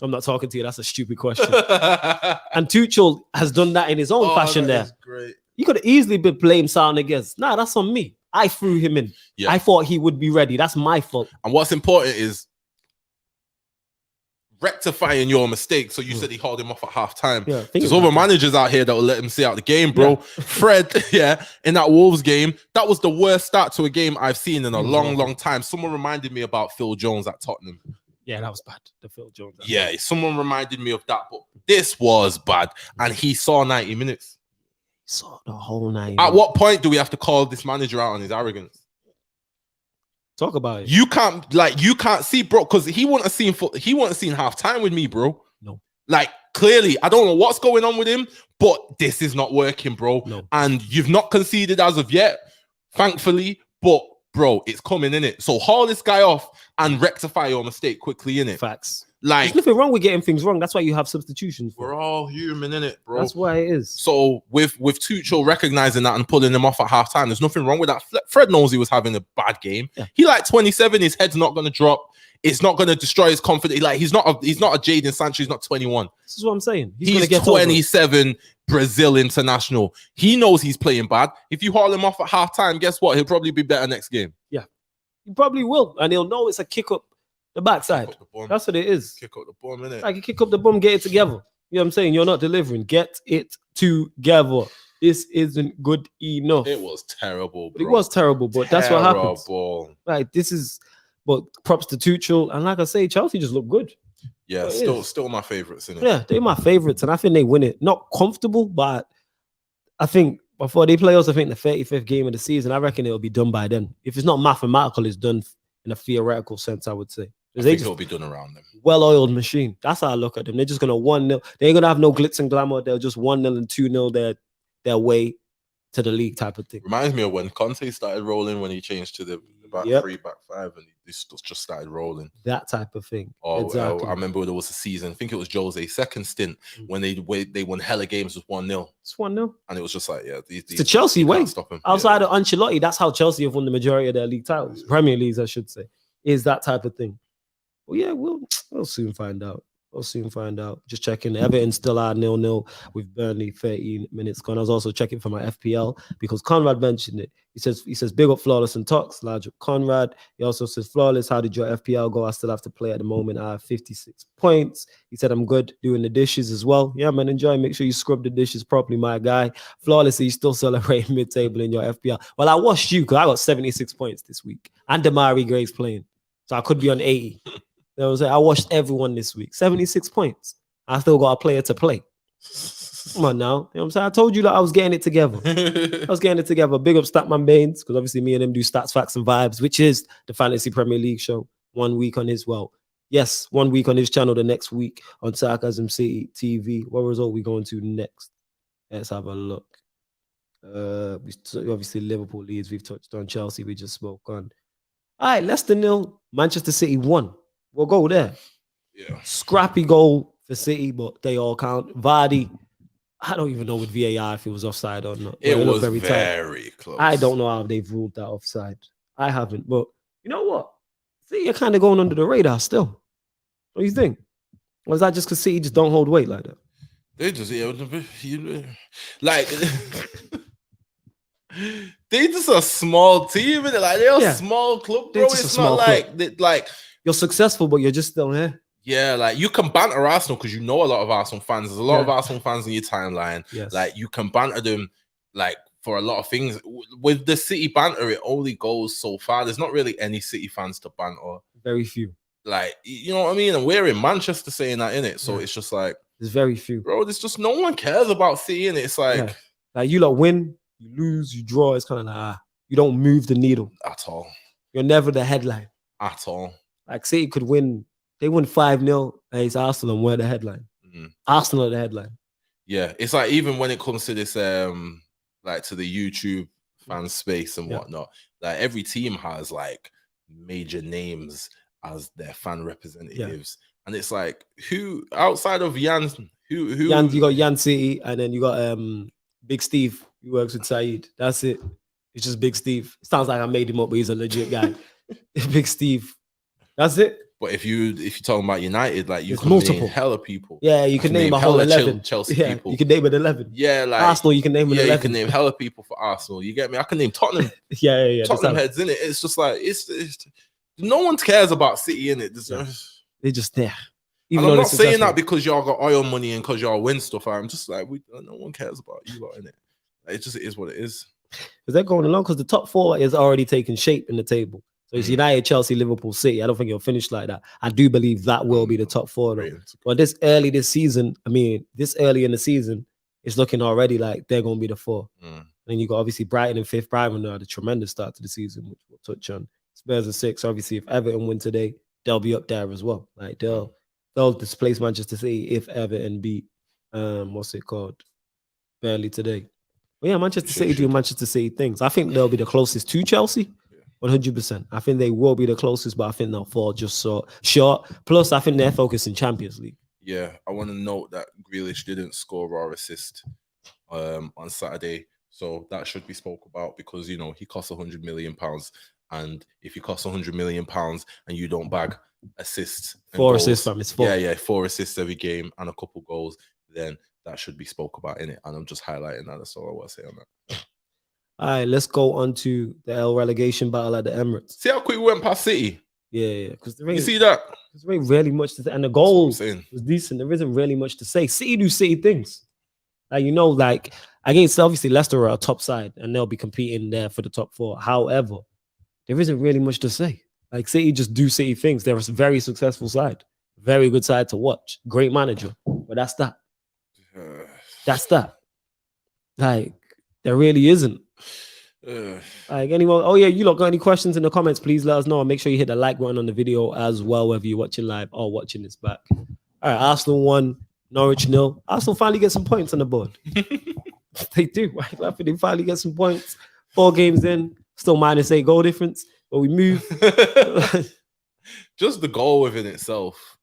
I'm not talking to you. That's a stupid question. And Tuchel has done that in his own fashion there.
Great.
You could have easily been blamed Soundaga's. Nah, that's on me. I threw him in.
Yeah.
I thought he would be ready. That's my fault.
And what's important is rectifying your mistake. So you said he hauled him off at half time.
Yeah,
there's other managers out here that will let him see out the game, bro. Yeah. Fred, in that Wolves game, that was the worst start to a game I've seen in a long time. Someone reminded me about Phil Jones at Tottenham.
Yeah, that was bad. The Phil Jones.
Yeah, someone reminded me of that, but this was bad. And he saw 90 minutes.
He saw the whole 90.
At what point do we have to call this manager out on his arrogance?
Talk about it.
You can't see, bro, because he wouldn't have seen half time with me, bro.
No.
Like, clearly, I don't know what's going on with him, but this is not working, bro.
No.
And you've not conceded as of yet, thankfully, but bro, it's coming in it. So haul this guy off and rectify your mistake quickly in it.
Facts.
Like,
there's nothing wrong with getting things wrong. That's why you have substitutions.
We're all human in it, bro.
That's why it is.
So with Tuchel recognizing that and pulling him off at halftime, there's nothing wrong with that. Fred knows he was having a bad game. Yeah. He like 27. His head's not going to drop. It's not going to destroy his confidence. Like he's not a Jadon Sancho. He's not 21.
This is what I'm saying.
He's 27. Brazil international. He knows he's playing bad. If you haul him off at halftime, guess what? He'll probably be better next game.
Yeah, he probably will, and he'll know it's a kick up the backside. That's what it is.
Kick up the bum, innit?
Like you kick up the bum, get it together. You know what I'm saying? You're not delivering. Get it together. This isn't good enough.
It was terrible, bro.
It was terrible, but that's what happens. Like this is, but props to Tuchel, and like I say, Chelsea just look good.
Yeah, still my favorites, innit?
Yeah, they're my favorites, and I think they win it. Not comfortable, but I think before they play us, I think the 35th game of the season, I reckon it'll be done by then. If it's not mathematical, it's done in a theoretical sense, I would say.
I think it'll be done around them.
Well-oiled machine. That's how I look at them. They're just going to 1-0. They ain't going to have no glitz and glamour. They'll just 1-0 and 2-0 their way to the league type of thing.
Reminds me of when Conte started rolling, when he changed to the back 3, back 5, and he just started rolling.
That type of thing.
Oh, exactly. I remember there was a season, I think it was Jose's second stint, when they won hella games with 1-0.
It's 1-0.
And it was just like, yeah,
it's the Chelsea way. Outside of Ancelotti, that's how Chelsea have won the majority of their league titles. Premier Leagues, I should say. Is that type of thing. Well, yeah, we'll soon find out. Just checking. Everton still are 0-0 with Burnley 13 minutes gone. I was also checking for my FPL because Conrad mentioned it. He says big up Flawless and Talks. Large up Conrad. He also says, Flawless, how did your FPL go? I still have to play at the moment. I have 56 points. He said, I'm good doing the dishes as well. Yeah, man, enjoy. Make sure you scrub the dishes properly, my guy. Flawless, he's still celebrating mid-table in your FPL. Well, I watched you because I got 76 points this week. And Damari Gray's playing. So I could be on 80. You know what I'm saying? I watched everyone this week. 76 points. I still got a player to play. Come on now. You know what I'm saying? I told you that I was getting it together. Big up Statman Baines, because obviously me and him do Stats, Facts, and Vibes, which is the Fantasy Premier League show. 1 week on his, 1 week on his channel, the next week on Sarcasm City TV. What result we going to next? Let's have a look. Obviously Liverpool leads. We've touched on Chelsea. We just spoke on. All right, Leicester 0, Manchester City 1. We'll go there.
Yeah.
Scrappy goal for City, but they all count. Vardy, I don't even know with VAR if it was offside or not.
It was very close.
I don't know how they've ruled that offside. I haven't. But you know what? See, you're kind of going under the radar still. What do you think? Or is that just because City just don't hold weight like that?
They just like they just a small team, innit? Like they're a small club, bro. It's not like
you're successful, but you're just still here.
Yeah, like you can banter Arsenal because you know a lot of Arsenal fans. There's a lot of Arsenal fans in your timeline.
Yes.
Like you can banter them like for a lot of things. With the City banter, it only goes so far. There's not really any City fans to banter.
Very few.
Like, you know what I mean? And we're in Manchester saying that, innit? So it's just like
there's very few.
Bro, there's just no one cares about City, innit? It's like
you lot win, you lose, you draw. It's kind of like you don't move the needle
at all.
You're never the headline
at all.
Like City could win. They win 5-0 against Arsenal and we're the headline. Arsenal are the headline.
Yeah, it's like even when it comes to this, like to the YouTube fan space and whatnot, like every team has like major names as their fan representatives, and it's like who outside of Jan, who
Jan, you got Jan City, and then you got Big Steve who works with Saeed. That's it. It's just Big Steve. Sounds like I made him up, but he's a legit guy. Big Steve. That's it.
But if you're talking about United, like you
There's
can
multiple.
name hella people.
Yeah, you can name a whole 11.
Chelsea people.
You can name an 11.
Yeah, like
Arsenal, you can name an 11.
You can name hella people for Arsenal. You get me? I can name Tottenham.
yeah.
Tottenham heads in it. It's just like it's no one cares about City in it.
They're just there.
Even I'm not saying that because y'all got oil money and because y'all win stuff. I'm just like no one cares about you lot in it. Like, it is what it is.
Because they're going along because the top four is already taking shape in the table. So it's United, Chelsea, Liverpool, City. I don't think it'll finish like that. I do believe that will be the top four. But this early in the season, it's looking already like they're going to be the four. And you got obviously Brighton in fifth. Brighton had a tremendous start to the season, which we'll touch on. Spurs are sixth. Obviously, if Everton win today, they'll be up there as well. Like they'll displace Manchester City if Everton beat Burnley today. But yeah, Manchester City do Manchester City things. I think they'll be the closest to Chelsea. 100%. I think they will be the closest, but I think they'll fall just so short. Plus, I think they're focused in Champions League.
Yeah, I want to note that Grealish didn't score or assist on Saturday, so that should be spoke about because he costs £100 million, and if he costs £100 million and you don't bag assists,
4 assists, fam, it's 4.
Yeah, 4 assists every game and a couple goals, then that should be spoke about in it. And I'm just highlighting that. That's all I want to say on that.
All right, let's go on to the relegation battle at the Emirates.
See how quick we went past City?
Yeah. Because
you see that?
There ain't really much to say. And the goal was decent. There isn't really much to say. City do City things. Like against obviously Leicester are a top side and they'll be competing there for the top 4. However, there isn't really much to say. Like City just do City things. They're a very successful side. Very good side to watch. Great manager. But that's that. That's that. Like, there really isn't. Like anyone, you lot got any questions in the comments, please let us know, and make sure you hit the like button on the video as well, whether you're watching live or watching this back. All right, Arsenal 1, Norwich 0. Arsenal finally get some points on the board. They do. Right? They finally get some points. 4 games in, still -8 goal difference, but we move.
Just the goal within itself.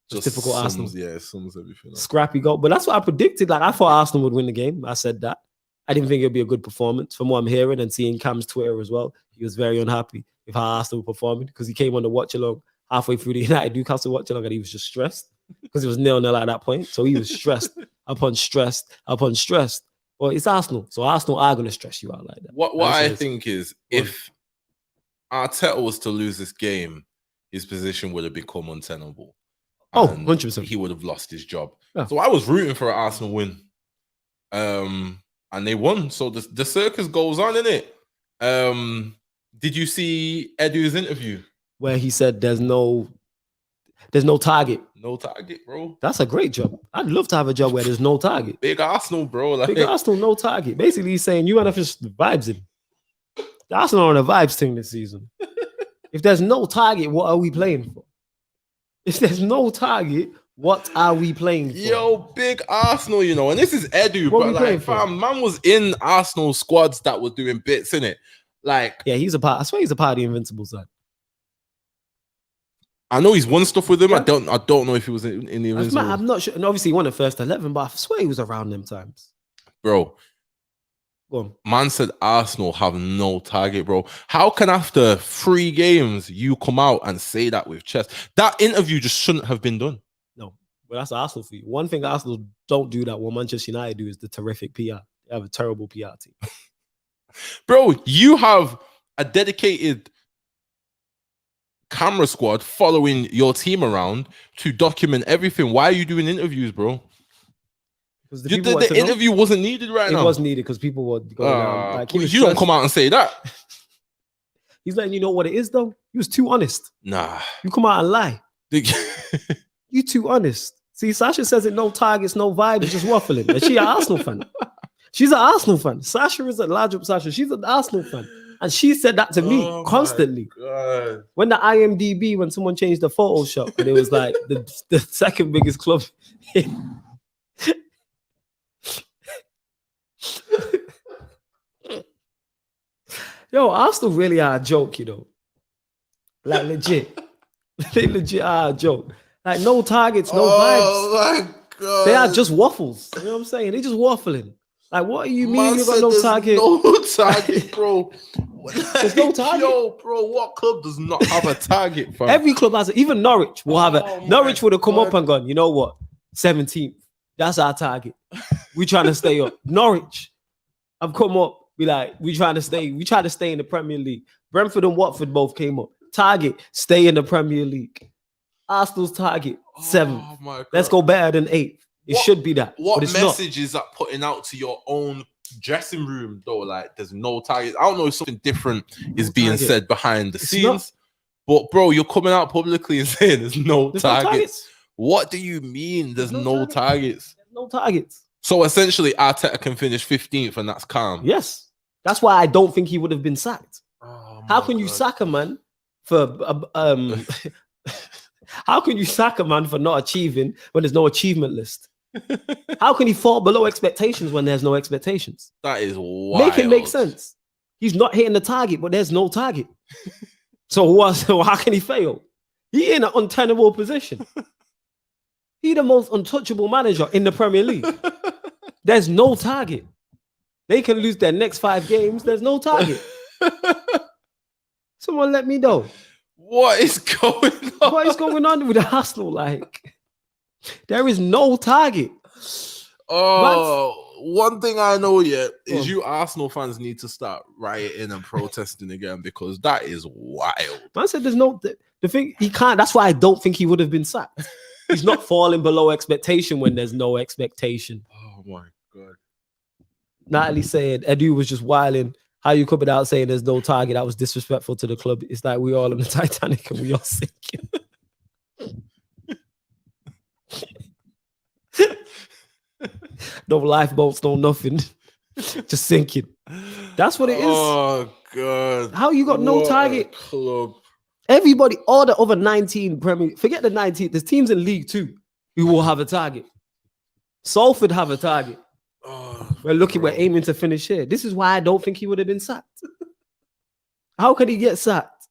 Just typical Arsenal.
Yeah, it sums everything up.
Scrappy goal, but that's what I predicted. Like I thought Arsenal would win the game. I said that. I didn't think it'd be a good performance. From what I'm hearing and seeing Cam's Twitter as well, he was very unhappy with how Arsenal were performing because he came on the watch along halfway through the United Newcastle watch along and he was just stressed because it was 0-0 at that point. So he was stressed upon stressed. Well, it's Arsenal, so Arsenal are going to stress you out like that.
What I think is if Arteta was to lose this game, his position would have become untenable.
100%.
He would have lost his job.
Yeah.
So I was rooting for an Arsenal win. And they won. So the circus goes on, innit? Did you see Edu's interview?
Where he said there's no target.
No target, bro.
That's a great job. I'd love to have a job where there's no target.
Big Arsenal, bro. Like,
Big Arsenal, no target. Basically, he's saying you want to just the vibes in. The Arsenal are on a vibes thing this season. If there's no target, what are we playing for? If there's no target, what are we playing for?
Yo, big Arsenal, and this is Edu, but like, fam, man was in Arsenal squads that were doing bits, innit? Like,
yeah, he's a part. I swear he's a part of the Invincible side.
I know he's won stuff with them. Yeah. I don't know if he was in the Invincible.
I'm not sure. And obviously, he won the first 11, but I swear he was around them times,
bro.
Go on.
Man said Arsenal have no target, bro. How can after 3 games you come out and say that with chest? That interview just shouldn't have been done.
No, but that's Arsenal for you. One thing Arsenal don't do that what Manchester United do is the terrific PR. They have a terrible PR team.
Bro, you have a dedicated camera squad following your team around to document everything. Why are you doing interviews, bro?
Because
The interview wasn't needed right now.
It was needed because people were going around. Like,
you don't come out and say that.
He's letting you know what it is, though. He was too honest.
Nah.
You come out and lie. You too honest. See, Sasha says it, no targets, no vibes, just waffling. And she an Arsenal fan. She's an Arsenal fan. Sasha is a large up Sasha. She's an Arsenal fan. And she said that to me constantly. When the IMDb, when someone changed the Photoshop, and it was like the second biggest club. Yo, Arsenal really are a joke, you know. Like legit. They legit are a joke. Like no targets, no vibes.
Oh my God.
They are just waffles. You know what I'm saying? They just waffling. Like, what do you mean you got no target?
No target, bro.
There's no target.
Yo, bro, what club does not have a target, fam?
Every club has it. Even Norwich will have it. Norwich would have come up and gone, you know what? 17th. That's our target. We trying to stay up. Norwich have come up. Be like, we try to stay in the Premier League. Brentford and Watford both came up. Target, stay in the Premier League. Arsenal's target, 7th.
My God.
Let's go better than 8th. It should be that.
What
but
message is that putting out to your own dressing room, though? Like, there's no target. I don't know if something different is being said behind the scenes. But, bro, you're coming out publicly and saying there's no targets. What do you mean there's no targets?
There's no targets.
So, essentially, Arteta can finish 15th and that's calm.
Yes. That's why I don't think he would have been sacked. How can you sack a man for how can you sack a man for not achieving when there's no achievement list? How can he fall below expectations when there's no expectations?
That is wild.
Make it make sense. He's not hitting the target, but there's no target. So how can he fail? He in an untenable position. He the most untouchable manager in the Premier League. There's no target. They can lose their next 5 games. There's no target. Someone let me know.
What is going on?
What is going on with Arsenal? Like, there is no target.
One thing I know yet is you Arsenal fans need to start rioting and protesting again because that is wild.
Man said there's no the thing he can't. That's why I don't think he would have been sacked. He's not falling below expectation when there's no expectation.
Oh my God.
Natalie said Edu was just wilding. How you come out saying there's no target? That was disrespectful to the club. It's like we all in the Titanic and we all sinking. No lifeboats, no nothing. Just sinking. That's what it is.
Oh God.
How you got no target?
Club.
Everybody, all the other 19 Premier, forget the 19, there's teams in League 2 who will have a target. Salford have a target. We're aiming to finish here. This is why I don't think he would have been sacked. How could he get sacked?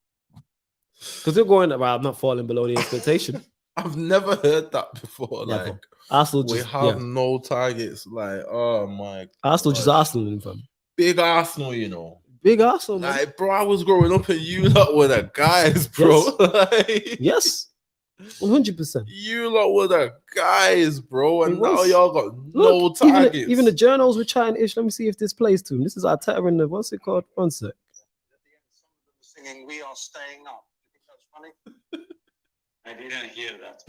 Because they're going, well, I'm not falling below the expectation.
I've never heard that before.
Never.
Like,
Arsenal
we have no targets. Like, oh my
Arsenal
God.
Just Arsenal in them.
Big Arsenal, you know.
Big Arsenal, man.
Like, bro, I was growing up and you lot were the guys, bro.
Yes. 100%.
You lot were the guys, bro. And now y'all got no targets.
Even the journals were trying ish. Let me see if this plays to him. This is Arteta in the, what's it called? One sec.
Singing "We Are Staying Up." You think that's funny? I didn't hear that.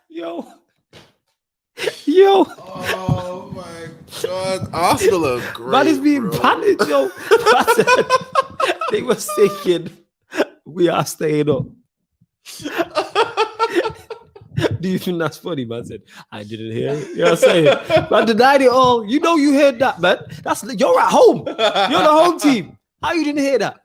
Yo.
Oh my God. Arsenal are great.
Man is being panicked, yo. They were thinking, we are staying up. Do you think that's funny, man? Said, I didn't hear it. You know what I'm saying? Man denied it all. You know you heard that, man. You're at home. You're the home team. How you didn't hear that?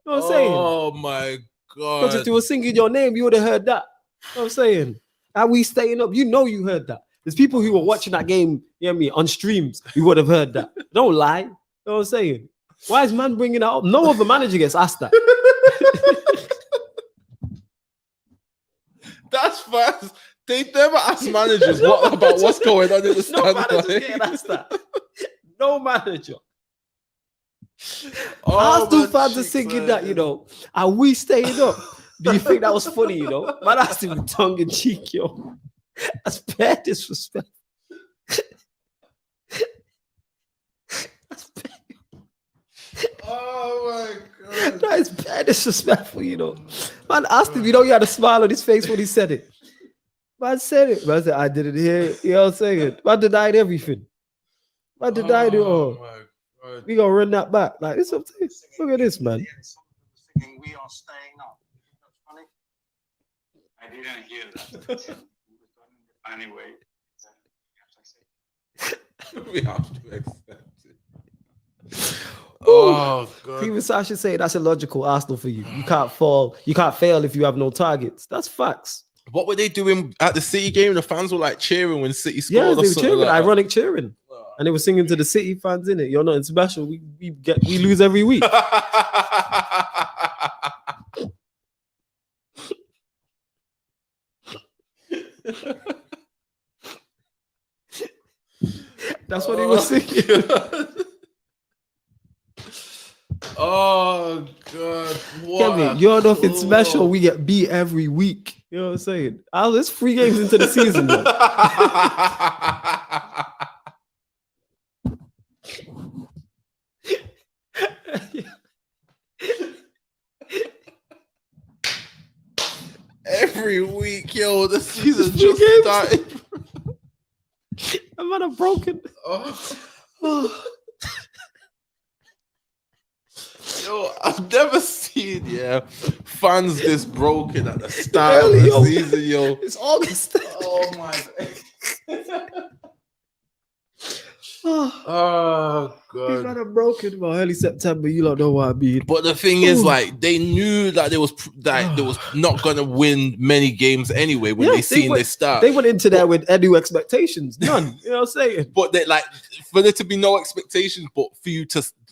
You know what I'm saying?
Oh my God.
Because if they were singing your name, you would have heard that. You know what I'm saying? Are we staying up? You know you heard that. There's people who were watching that game, you know what I mean, on streams, who would have heard that. Don't lie. You know what I'm saying? Why is man bringing that up? No other manager gets asked that.
That's fast. They never ask managers what's going on in the
No
stand.
manager getting asked that. No manager.
Oh,
Arsenal
man,
fans are
cheeks,
thinking
man.
that, you know, are we staying up? Do you think that was funny, you know? Man asked him tongue in cheek, yo. That's bad disrespect. That's bad.
Oh my god.
That is bad disrespectful, you know. Man asked him, you know, he had a smile on his face when he said it. Man said it. Man said, I didn't hear it. You know what I'm saying? Man denied everything. Man denied it all.
my god.
We gonna run that back. Like, it's up to look at this, man.
Singing, we are staying up. That's funny. I didn't hear that. Anyway.
We have to accept it. Oh god.
People Sasha say that's illogical Arsenal for you. You can't fall. You can't fail if you have no targets. That's facts.
What were they doing at the City game? The fans were like cheering when City scored.
Yeah,
or
they were
something
cheering,
like that.
ironic cheering, and they were singing to the City fans in it. You're nothing special. We lose every week. That's what he was singing.
Oh god. What
Kevin, you're nothing special. We get beat every week. You know what I'm saying? There's 3 games into the season, man.
Every week, yo, the season
3
just
games.
started.
I'm not a broken.
Oh. Yo, I've never seen fans this broken at the start of
Really,
the
yo.
season, yo.
It's August.
Oh my
Oh,
god.
not a broken. Well, early September, you don't know what I mean.
But the thing is, like, they knew that there was not gonna win many games anyway when they seen this start.
They went into there with any expectations, none. You know what I'm saying?
But they like for there to be no expectations, but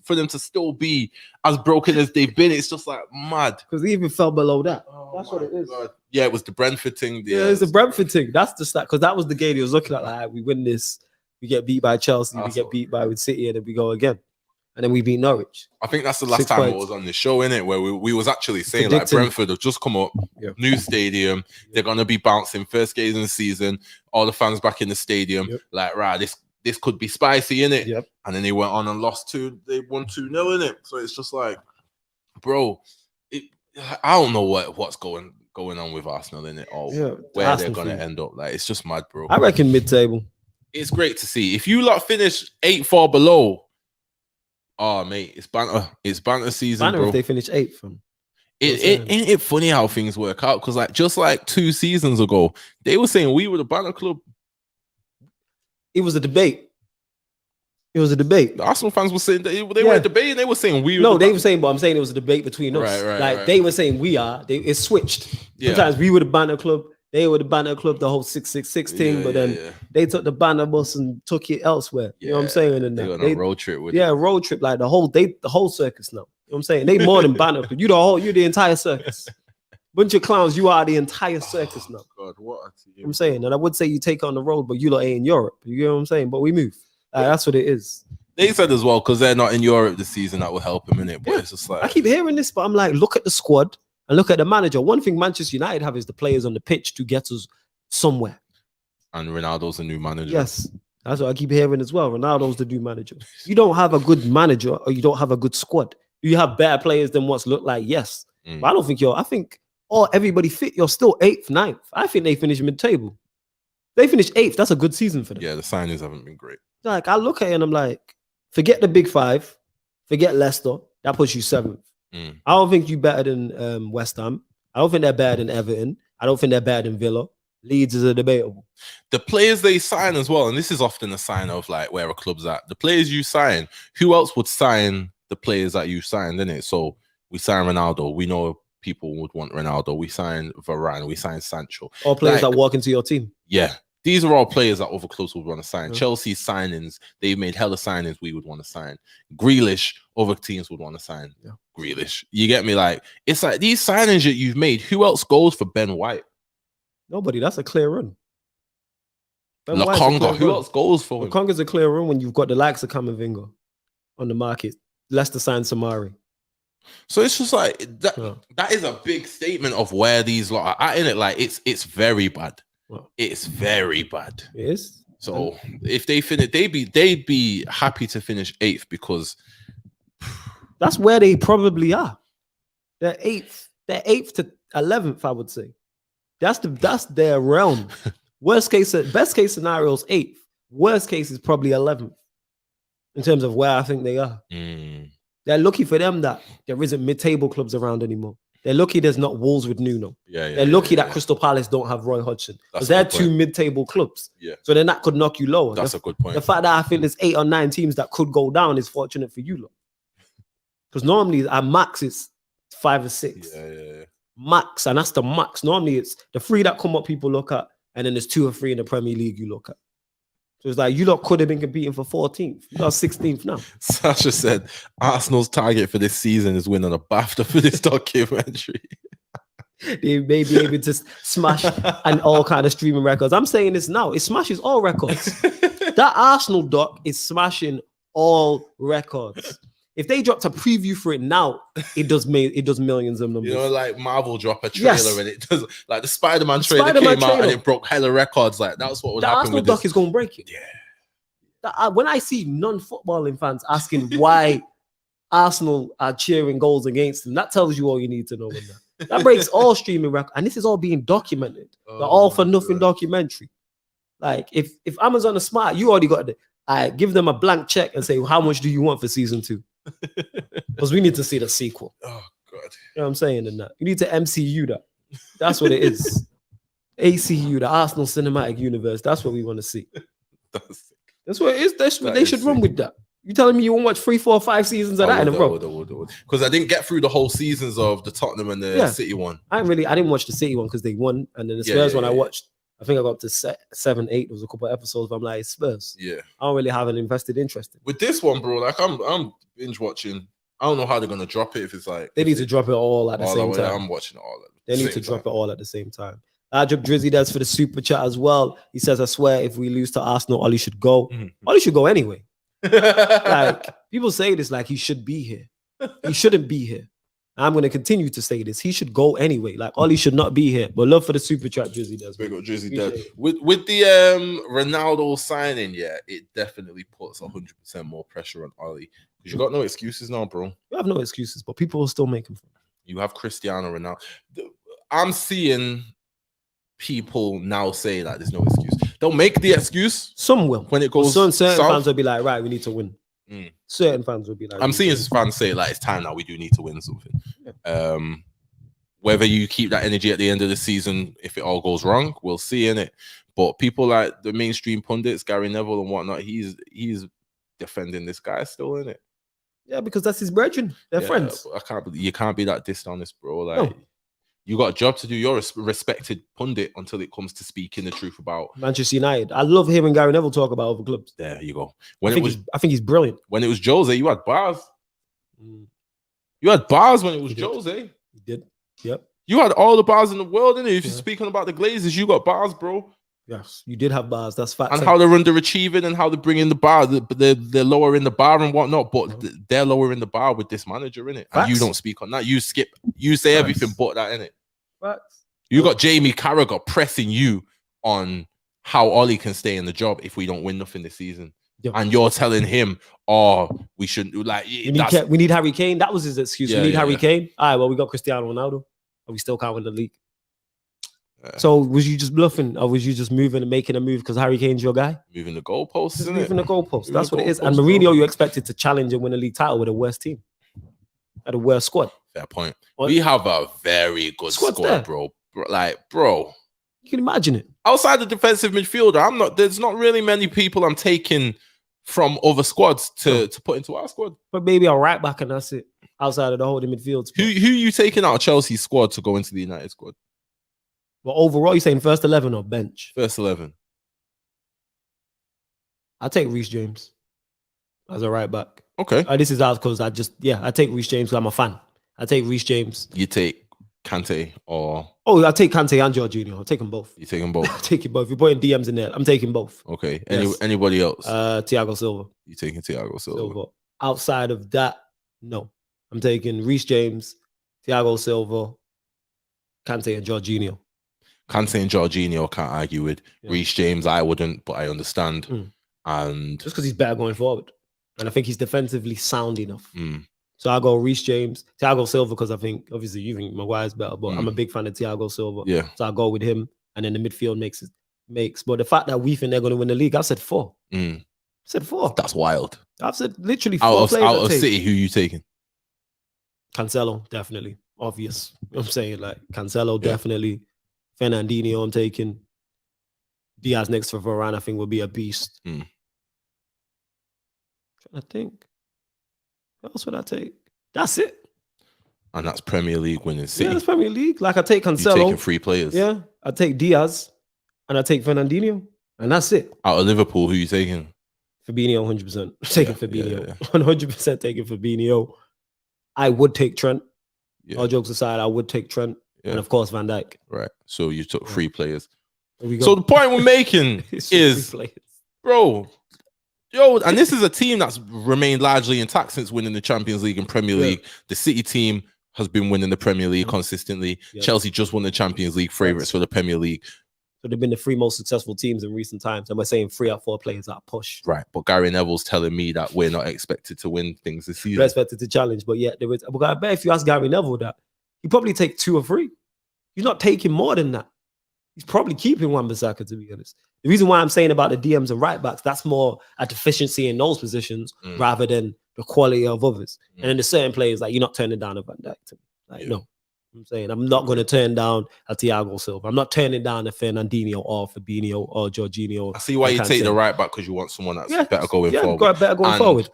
for them to still be as broken as they've been, it's just like mad.
Because they even fell below that.
Oh
That's what it is.
God. Yeah, it was the Brentford thing.
Yeah, it's the Brentford thing. That's the stat. Because that was the game he was looking at. Like, we win this, we get beat by Chelsea, we get beat by with City, and then we go again. And then we beat Norwich.
I think that's the last
6
time I
points.
was on the show, innit? Where we was actually saying
Predicting.
like Brentford have just come up, new stadium, they're gonna be bouncing first game in the season, all the fans back in the stadium, like right, this could be spicy, innit?
Yep.
And then they went on and they won 2-0, innit? So it's just like, bro, I don't know what's going on with Arsenal, innit? Or where
Arsenal
they're gonna
thing.
end up. Like it's just mad, bro.
I reckon mid-table.
It's great to see. If you lot finish 8-4 below, oh mate, it's banter season,
Banner
bro.
if they finish 8th. From
Ain't it funny how things work out? Because like just like 2 seasons ago, they were saying we were the banner club.
it was a debate. It was a debate.
The Arsenal fans were saying they weren't debating. They were saying we.
No,
were
they were saying, but I'm saying it was a debate between us.
Right.
They were saying we are. It switched.
Yeah.
Sometimes we were the banner club. They were the banner club. The whole 666 thing. But then they took the banner bus and took it elsewhere. You know what I'm saying? And
They
then
got on a road trip with
road trip like the whole circus now. You know what I'm saying? They more than banner club. You're the entire circus. Bunch of clowns. You are the entire circus now.
God, what a team.
I'm saying, and I would say you take on the road, but you lot ain't in Europe. You know what I'm saying? But we move. That's what it is.
They said as well, because they're not in Europe this season, that will help them in it. But it's just like
I keep hearing this, but I'm like, look at the squad and look at the manager. One thing Manchester United have is the players on the pitch to get us somewhere.
and Ronaldo's a new manager.
Yes, that's what I keep hearing as well. Ronaldo's the new manager. You don't have a good manager, or you don't have a good squad. Do you have better players than what's looked like? Yes, but I don't think I think everybody fit. You're still 8th, 9th. I think they finished mid-table. They finished 8th. That's a good season for them.
Yeah, the signings haven't been great.
Like I look at it and I'm like, forget the big 5, forget Leicester. That puts you 7th. I don't think you're better than West Ham. I don't think they're better than Everton. I don't think they're better than Villa. Leeds is a debatable.
The players they sign as well, and this is often a sign of like where a club's at. The players you sign, who else would sign the players that you signed, innit? So we sign Ronaldo. We know people would want Ronaldo. We sign Varane. We sign Sancho.
Or players that walk into your team.
Yeah. These are all players that other clubs would want to sign.
Yeah.
Chelsea signings, they've made hella signings we would want to sign. Grealish, other teams would want to sign.
Yeah.
Grealish. You get me? Like, it's like these signings that you've made, who else goes for Ben White?
Nobody. That's a clear run. Ben White's a
Lakonga,
clear
who
run.
else goes for him?
Lakonga's a clear run when you've got the likes of Camavinga on the market. Leicester signed Samari.
So it's just like that.
Yeah.
That is a big statement of where these lot are at in it. Like, it's very bad.
Well,
It's very bad.
it is.
So if they finish, they'd be happy to finish 8th because
That's where they probably are. They're 8th. They're 8th to 11th, I would say. That's their realm. Best case scenario is 8th. Worst case is probably 11th in terms of where I think they are. They're lucky for them that there isn't mid-table clubs around anymore. They're lucky there's not Wolves with Nuno. They're lucky that Crystal Palace don't have Roy Hodgson. Because they're two mid-table clubs.
Yeah.
So then that could knock you lower.
That's a good point.
The fact that I think there's 8 or 9 teams that could go down is fortunate for you lot. Because normally at max it's 5 or 6.
Yeah.
Max, and that's the max. Normally it's the 3 that come up people look at, and then there's 2 or 3 in the Premier League you look at. So it's like you lot could have been competing for 14th. You are 16th now.
Sasha said Arsenal's target for this season is winning a BAFTA for this documentary.
They may be able to smash and all kind of streaming records. I'm saying this now. It smashes all records. That Arsenal doc is smashing all records. If they dropped a preview for it now, it does millions of numbers.
You know, like Marvel drop a trailer and it does, like the Spider-Man trailer came out and it broke hella records. Like that's what would happen.
Arsenal
with
doc
this.
is going to break it.
Yeah.
When I see non-footballing fans asking why Arsenal are cheering goals against them, that tells you all you need to know. That breaks all streaming records, and this is all being documented. The all for nothing documentary. Like if Amazon is smart, you already got I give them a blank check and say, well, how much do you want for season 2? Because we need to see the sequel.
Oh God.
You know what I'm saying? In that you need to MCU that. That's what it is. ACU, the Arsenal Cinematic Universe. That's what we want to see. That's what it is. They should run with that. You telling me you won't watch 3, 4, 5 seasons of that in a row?
Because I didn't get through the whole seasons of the Tottenham and the City one.
I didn't watch the City one because they won, and then the Spurs one I watched. I think I got up to 7, 8. There was a couple of episodes. But I'm like, it's Spurs.
Yeah.
I don't really have an invested interest in.
With this one, bro, like I'm binge watching. I don't know how they're gonna drop it if it's like
they need to drop it all at the same time.
I'm watching it all.
They need to drop it all at the same time. Ajab Drizzy does for the super chat as well. He says, I swear, if we lose to Arsenal, Ollie should go. Ollie should go anyway. Like people say this like he should be here. He shouldn't be here. I'm going to continue to say this. He should go anyway. Like Ollie should not be here. But love for the super chat, Drizzy does.
Big up Drizzy does. With the Ronaldo signing, it definitely puts 100% more pressure on Ollie because you got no excuses now, bro.
You have no excuses, but people will still make him.
You have Cristiano Ronaldo. I'm seeing people now say that there's no excuse. They'll make the excuse.
Some will.
When it goes
certain
south.
fans will be like, right, we need to win. Certain fans will be like,
I'm seeing fans say like it's time now, we do need to win something. Yeah. Whether you keep that energy at the end of the season, if it all goes wrong, we'll see in it. But people like the mainstream pundits, Gary Neville and whatnot, he's defending this guy still in it.
Yeah, because that's his brethren. They're friends.
You can't be that dishonest, bro. Like you got a job to do. You're a respected pundit until it comes to speaking the truth about
Manchester United. I love hearing Gary Neville talk about other clubs.
There you go.
I think he's brilliant.
When it was Jose, you had bars. You had bars when it was Jose.
He did. Yep.
You had all the bars in the world, didn't you? If you're speaking about the Glazers, you got bars, bro.
Yes, you did have bars. That's fact.
And how they're underachieving and how they're bringing the bar. They're lowering the bar and whatnot, but they're lowering the bar with this manager, innit? And you don't speak on that. You skip. You say everything but that, innit?
Facts.
You got Jamie Carragher pressing you on how Ollie can stay in the job if we don't win nothing this season. Yep. And you're telling him, we shouldn't do like
we need Harry Kane. That was his excuse. We need Harry Kane. All right, well, we got Cristiano Ronaldo. Are we still can't win the league? So was you just bluffing, or was you just moving and making a move because Harry Kane's your guy?
Moving the goalposts, isn't it?
Moving the goalposts. That's what it is. And Mourinho, you expected to challenge and win a league title with a worse team, at a worse squad.
Fair point. We have a very good squad, bro. Bro,
you can imagine it.
Outside the defensive midfielder, there's not really many people I'm taking from other squads to put into our squad.
But maybe a right back and that's it. Outside of the holding midfield.
Who you taking out of Chelsea's squad to go into the United squad?
Well, overall, you're saying first 11 or bench?
First 11.
I take Reece James as a right back.
Okay.
This is out because I take Reece James because I'm a fan. I take Reece James.
You take Kante or...
Oh, I take Kante and Jorginho. I'll take them both.
You take them both?
I'll take it both. If you're putting DMs in there, I'm taking both.
Okay.
Yes.
Anybody else?
Thiago Silva.
You taking Thiago Silva?
Outside of that, no. I'm taking Reece James, Thiago Silva, Kante and Jorginho.
Kante and Jorginho, can't argue with. Yeah. Reece James, I wouldn't, but I understand. And
just because he's better going forward. And I think he's defensively sound enough. So I go Reece James, Thiago Silva, because I think, obviously, you think Maguire's better, but I'm a big fan of Thiago Silva.
Yeah.
So I go with him. And then the midfield makes. But the fact that we think they're going to win the league, I said 4. I said 4.
That's wild.
I've said literally 4
out
players.
Out of City, who you taking?
Cancelo, definitely. Obvious. You know what I'm saying? Like, Cancelo, definitely. Fernandinho, I'm taking. Diaz next for Varane, I think, will be a beast. Trying to think. What else would I take? That's it.
And that's Premier League winning City.
Yeah, that's Premier League. Like, I take Cancelo.
You're taking 3 players.
Yeah. I take Diaz. And I take Fernandinho. And that's it.
Out of Liverpool, who you taking?
Fabinho, 100%. Taking Fabinho. 100% taking Fabinho. I would take Trent. All jokes aside, I would take Trent. And of course, Van Dijk.
Right. So you took 3 players.
So
the point we're making is, bro, and this is a team that's remained largely intact since winning the Champions League and Premier League. The City team has been winning the Premier League consistently. Chelsea just won the Champions League, favourites for the Premier League.
So they've been the 3 most successful teams in recent times. And we're saying 3 out 4 players are push.
Right. But Gary Neville's telling me that we're not expected to win things this season.
We're expected to challenge. But yeah, there is. But I bet if you ask Gary Neville that, he'd probably take 2 or 3. He's not taking more than that. He's probably keeping Wan-Bissaka, to be honest. The reason why I'm saying about the DMs and right backs, that's more a deficiency in those positions rather than the quality of others. And then there's certain players, like, you're not turning down a Van Dijk to me. Like, no. I'm saying I'm not going to turn down a Thiago Silva. I'm not turning down a Fernandinho or Fabinho or Jorginho.
I see why you take the right back, because you want someone that's better going forward.
Better going forward.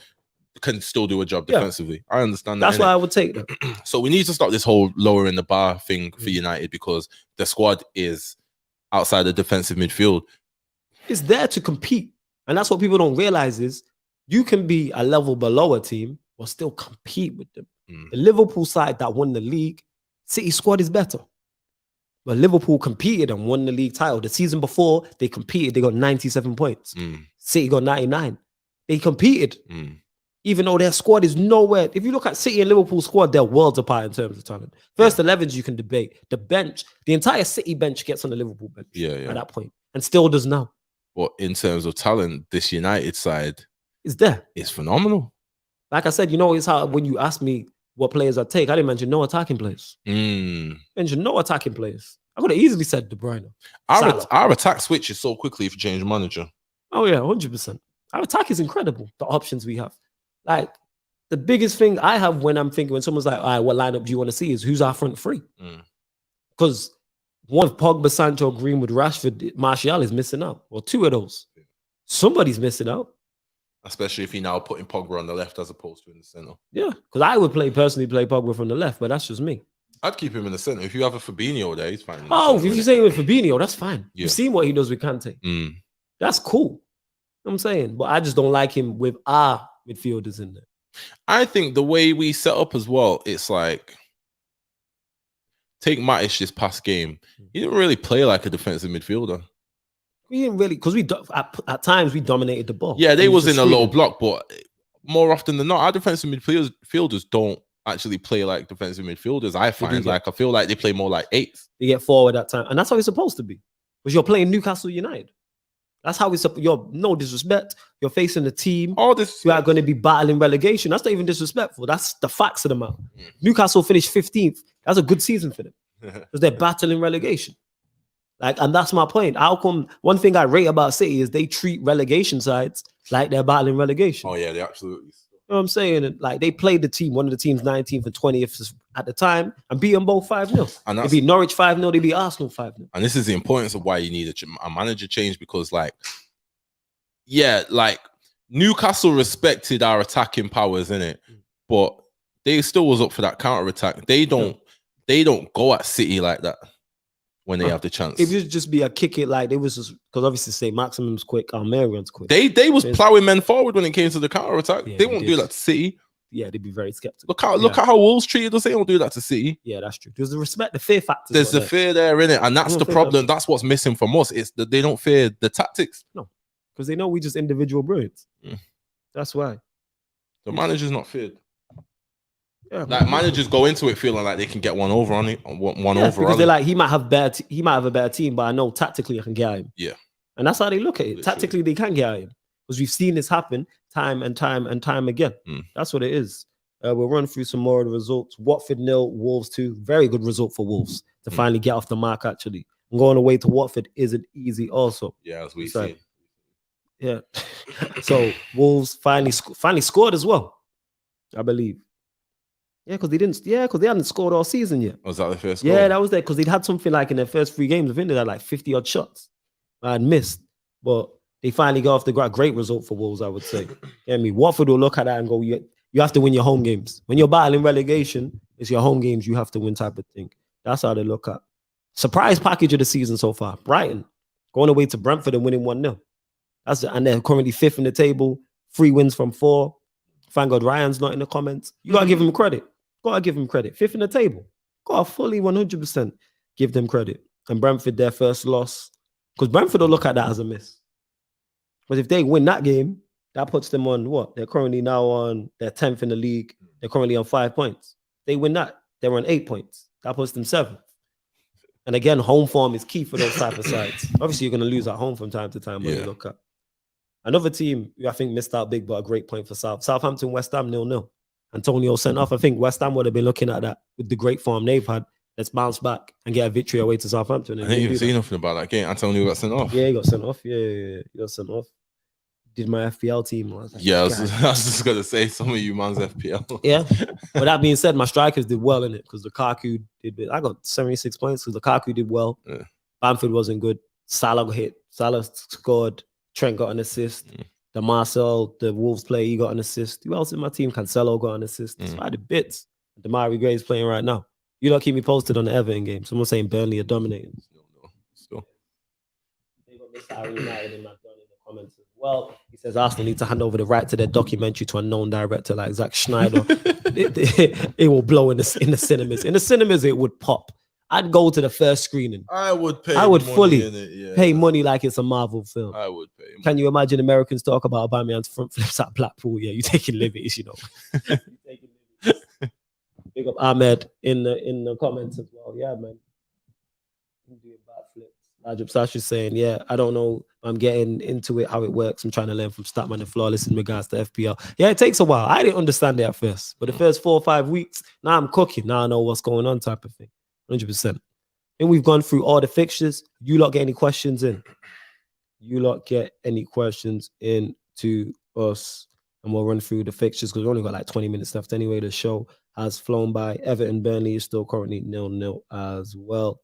Can still do a job defensively. I understand that.
That's why I would take that.
So we need to stop this whole lowering the bar thing for United, because the squad is outside the defensive midfield.
It's there to compete. And that's what people don't realize is you can be a level below a team or still compete with them. The Liverpool side that won the league, City squad is better. But Liverpool competed and won the league title. The season before, they competed. They got 97 points. City got 99. They competed. Even though their squad is nowhere. If you look at City and Liverpool squad, they're worlds apart in terms of talent. First 11s you can debate. The bench, the entire City bench gets on the Liverpool bench at that point. And still does now.
But in terms of talent, this United side
is there.
It's phenomenal.
Like I said, you know, it's how when you ask me what players I take, I didn't mention no attacking players. Mention no attacking players. I could have easily said De Bruyne.
Our attack switches so quickly if you change manager.
Oh yeah, 100%. Our attack is incredible. The options we have. Like, the biggest thing I have when I'm thinking, when someone's like, all right, what lineup do you want to see, is who's our front 3? Because one of Pogba, Sancho, Greenwood, Rashford, Martial is missing out. Well, 2 of those. Somebody's missing out.
Especially if you're now putting Pogba on the left as opposed to in the center.
Yeah, because I would personally play Pogba from the left, but that's just me.
I'd keep him in the center. If you have a Fabinho there, he's fine.
Oh, if you're saying with Fabinho, that's fine. You've seen what he does with Kante. That's cool. You know what I'm saying? But I just don't like him with our midfielders in there.
I think the way we set up as well, it's like, take Matic this past game. He didn't really play like a defensive midfielder.
We didn't really, because at times we dominated the ball.
Yeah, they was in a low block, but more often than not, our defensive midfielders don't actually play like defensive midfielders. I feel like they play more like 8s.
They get forward at time, and that's how it's supposed to be. Because you're playing Newcastle United. That's how it's. You're no disrespect. You're facing a team who are going to be battling relegation. That's not even disrespectful. That's the facts of the matter. Newcastle finished 15th. That's a good season for them because they're battling relegation. Like, and that's my point. How come one thing I rate about City is they treat relegation sides like they're battling relegation.
Oh yeah, they absolutely.
You know what I'm saying? And like, they played the team, one of the teams 19th and 20th at the time, and beat them both 5-0. And they beat Norwich 5-0, they beat Arsenal 5-0.
And this is the importance of why you need a manager change, because like, yeah, like Newcastle respected our attacking powers, innit? But they still was up for that counter attack. They don't go at City like that. when they have the chance.
It would just be a kick it like it was just because obviously say Maximum's quick, Almerian's quick.
They was plowing men forward when it came to the counter attack.
Yeah,
they won't do that to City.
Yeah, they'd be very skeptical.
Look at how Wolves treated us. They don't do that to City.
Yeah, that's true. There's the fear factor.
There's the fear there in it, and that's the problem. That's what's missing from us. It's that they don't fear the tactics.
No, because they know we just individual brilliance.
Mm.
That's why
the manager's not feared.
Yeah,
like managers go into it feeling like they can get one over on it, one over
because they're like he might have a better team, but I know tactically I can get at him.
Yeah,
and that's how they look at it.
Literally.
Tactically, they can get at him because we've seen this happen time and time and time again. That's what it is. We'll run through some more of the results. Watford 0, Wolves 2. Very good result for Wolves to finally get off the mark. Actually, and going away to Watford isn't easy. Also,
yeah, as we see.
Yeah, so Wolves finally scored as well, I believe. Yeah, because they didn't. Yeah, because they hadn't scored all season yet.
Was that the first goal?
Yeah, that was there because they'd had something like in their first 3 games. I think they had like 50 odd shots. I had missed, but they finally got off the ground. Great result for Wolves, I would say. Yeah, Watford will look at that and go, you have to win your home games. When you're battling relegation, it's your home games you have to win type of thing. That's how they look at. Surprise package of the season so far. Brighton going away to Brentford and winning 1-0. And they're currently 5th in the table. 3 wins from 4. Thank God Ryan's not in the comments. You gotta give him credit. Gotta give him credit. 5th in the table. Gotta fully 100% give them credit. And Brentford, their first loss. Because Brentford will look at that as a miss. But if they win that game, that puts them on what? They're currently now on their 10th in the league. They're currently on 5 points. They win that, they're on 8 points. That puts them 7th. And again, home form is key for those type of sides. Obviously, you're going to lose at home from time to time when you look at. Another team who I think missed out big, but a great point for Southampton, West Ham 0-0. Antonio sent off. I think West Ham would have been looking at that with the great form they've had. Let's bounce back and get a victory away to Southampton.
I didn't even see nothing about that game. Antonio got sent off.
Yeah, he got sent off. Yeah, he got sent off. Did my FPL team. I was
just going to say some of you man's FPL.
Yeah. But that being said, my strikers did well in it because Lukaku did. I got 76 points because Lukaku did well. Yeah. Bamford wasn't good. Salah hit. Salah scored. Trent got an assist. The Marcel, the Wolves player, he got an assist. Who else in my team? Cancelo got an assist. So I did bits. Damari Gray's playing right now. You don't keep me posted on the Everton game. Someone saying Burnley are dominating.
No. Still.
They got Mr. Harry United in the comments as well. He says Arsenal need to hand over the right to their documentary to a known director like Zack Schneider. it will blow in the cinemas. In the cinemas, it would pop. I'd go to the first screening.
I would
fully pay money like it's a Marvel film.
I would pay.
Can you imagine Americans talk about Aubameyang's front flips at Blackpool? Yeah, you taking liberties, you know. Big up Ahmed in the comments as well. Yeah, man. Doing backflips. Rajab Sash is saying, yeah, I don't know. I'm getting into it, how it works. I'm trying to learn from Statman and Flawless in regards to FPL. Yeah, it takes a while. I didn't understand it at first. But the first 4 or 5 weeks, now I'm cooking. Now I know what's going on type of thing. 100%. And we've gone through all the fixtures. You lot get any questions in? You lot get any questions in to us? And we'll run through the fixtures because we've only got like 20 minutes left anyway. The show has flown by. Everton Burnley is still currently 0-0 as well.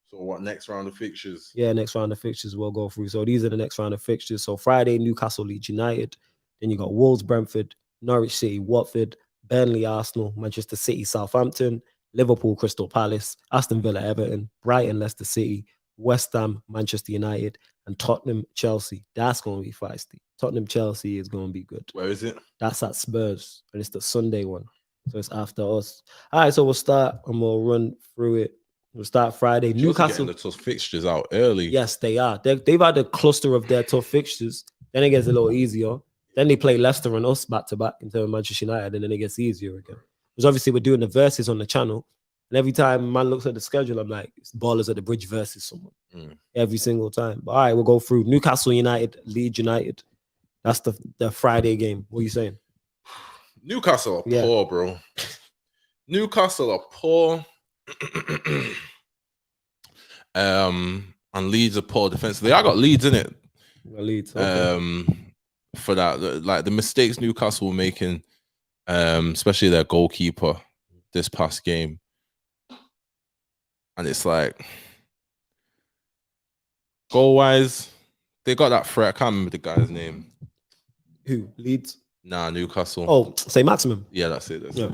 So what, next round of fixtures?
Yeah, next round of fixtures we'll go through. So these are the next round of fixtures. So Friday, Newcastle Leeds United. Then you got Wolves Brentford, Norwich City Watford, Burnley Arsenal, Manchester City Southampton, Liverpool Crystal Palace, Aston Villa Everton, Brighton Leicester City, West Ham Manchester United, and Tottenham Chelsea. That's going to be feisty. Tottenham Chelsea is going to be good.
Where is it?
That's at Spurs, and it's the Sunday one. So it's after us. All right, so we'll start and we'll run through it. We'll start Friday.
Chelsea
Newcastle.
Getting the tough fixtures out early.
Yes, they are. They've had a cluster of their tough fixtures. Then it gets a little easier. Then they play Leicester and us back to back into Manchester United, and then it gets easier again. Because obviously we're doing the verses on the channel, and every time man looks at the schedule, I'm like, it's Ballers at the Bridge versus someone. Every single time. But all right, we'll go through Newcastle United, Leeds United. That's the Friday game. What are you saying?
Newcastle are poor, bro. Newcastle are poor. And Leeds are poor defensively. I got Leeds in it.
Leeds. Okay.
For that, like the mistakes Newcastle were making, especially their goalkeeper this past game, and it's like goal wise, they got that threat. I can't remember the guy's name.
Who? Leeds?
Nah, Newcastle.
Oh, say Maximum.
Yeah, that's it. That's it.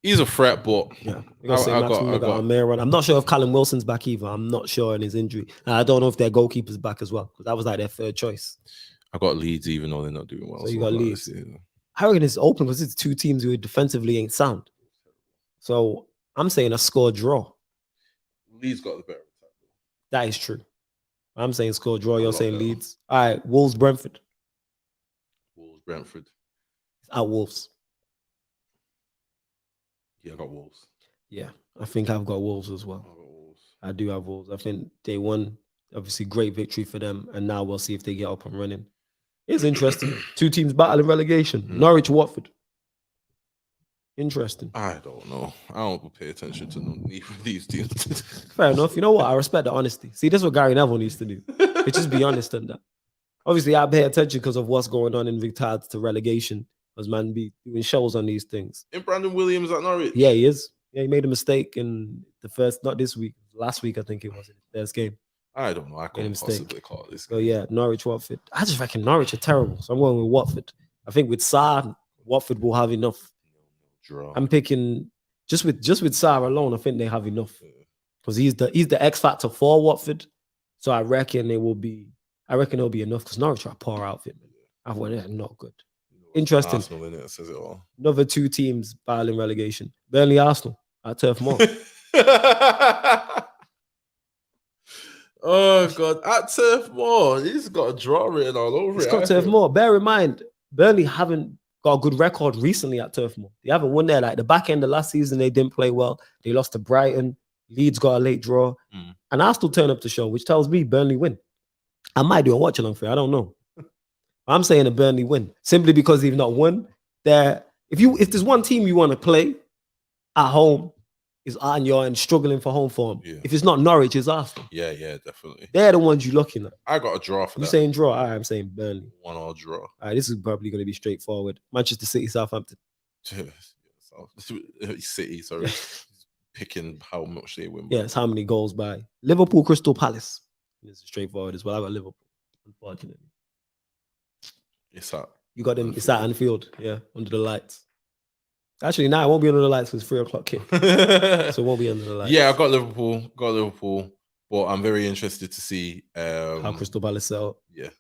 He's a threat, but
Yeah, we got Almeida. I'm not sure if Callum Wilson's back either. I'm not sure in his injury. And I don't know if their goalkeeper's back as well, because that was like their third choice.
I got Leeds, even though they're not doing well.
So you got Leeds. I reckon it's open because it's two teams who defensively ain't sound. So I'm saying a score draw.
Leeds got the better attack.
That is true. I'm saying score draw. You're saying Leeds. All right, Wolves, Brentford.
Brentford.
At Wolves.
Yeah, I got Wolves.
Yeah, I think I've got Wolves as well. I do have Wolves. I think they won. Obviously, great victory for them. And now we'll see if they get up and running. It's interesting. Two teams battling relegation. Norwich, Watford. Interesting.
I don't know. I don't pay attention to neither of these teams.
Fair enough. You know what? I respect the honesty. See, this is what Gary Neville needs to do. Just be honest in that. Obviously, I pay attention because of what's going on in regards to relegation. Because man be doing shows on these things.
In Brandon Williams at Norwich?
Yeah, he is. Yeah, he made a mistake in the first, not this week, last week, I think it was, in the first game.
I don't know. I couldn't possibly call this.
So yeah, Norwich, Watford. I just reckon Norwich are terrible. So I'm going with Watford. I think with Sarr, Watford will have enough.
Draw.
I'm picking just with Sarr alone, I think they have enough. Because he's the X factor for Watford. So I reckon it'll be enough because Norwich are a poor outfit. I've went there, not good. Interesting.
Arsenal in it says it all.
Another two teams battling relegation. Burnley, Arsenal at Turf Moor.
Oh God, at Turf Moor, he's got a draw written all over it.
It's got Turf Moor. Bear in mind, Burnley haven't got a good record recently at Turf Moor. They haven't won there. Like the back end of last season, they didn't play well. They lost to Brighton. Leeds got a late draw, and Arsenal turn up the show, which tells me Burnley win. I might do a watch along for it. I don't know. I'm saying a Burnley win simply because they've not won. If there's one team you want to play at home, is and struggling for home form. Yeah. If it's not Norwich, it's Arsenal.
Yeah, definitely.
They're the ones you're looking at.
I got a draw for that.
You're saying draw? All right, I'm saying Burnley.
1-1 draw.
All right, this is probably going to be straightforward. Manchester City, Southampton.
City, sorry. Picking how much they win.
Yeah, it's how many goals by. Liverpool, Crystal Palace. This is straightforward as well. I got Liverpool, unfortunately.
It's at.
You got them. It's at Anfield. Yeah, under the lights. Actually, it won't be under the lights because it's 3 o'clock kick. So it won't be under the lights.
Yeah, I got Liverpool. But I'm very interested to see
how Crystal Palace sell.
Yeah.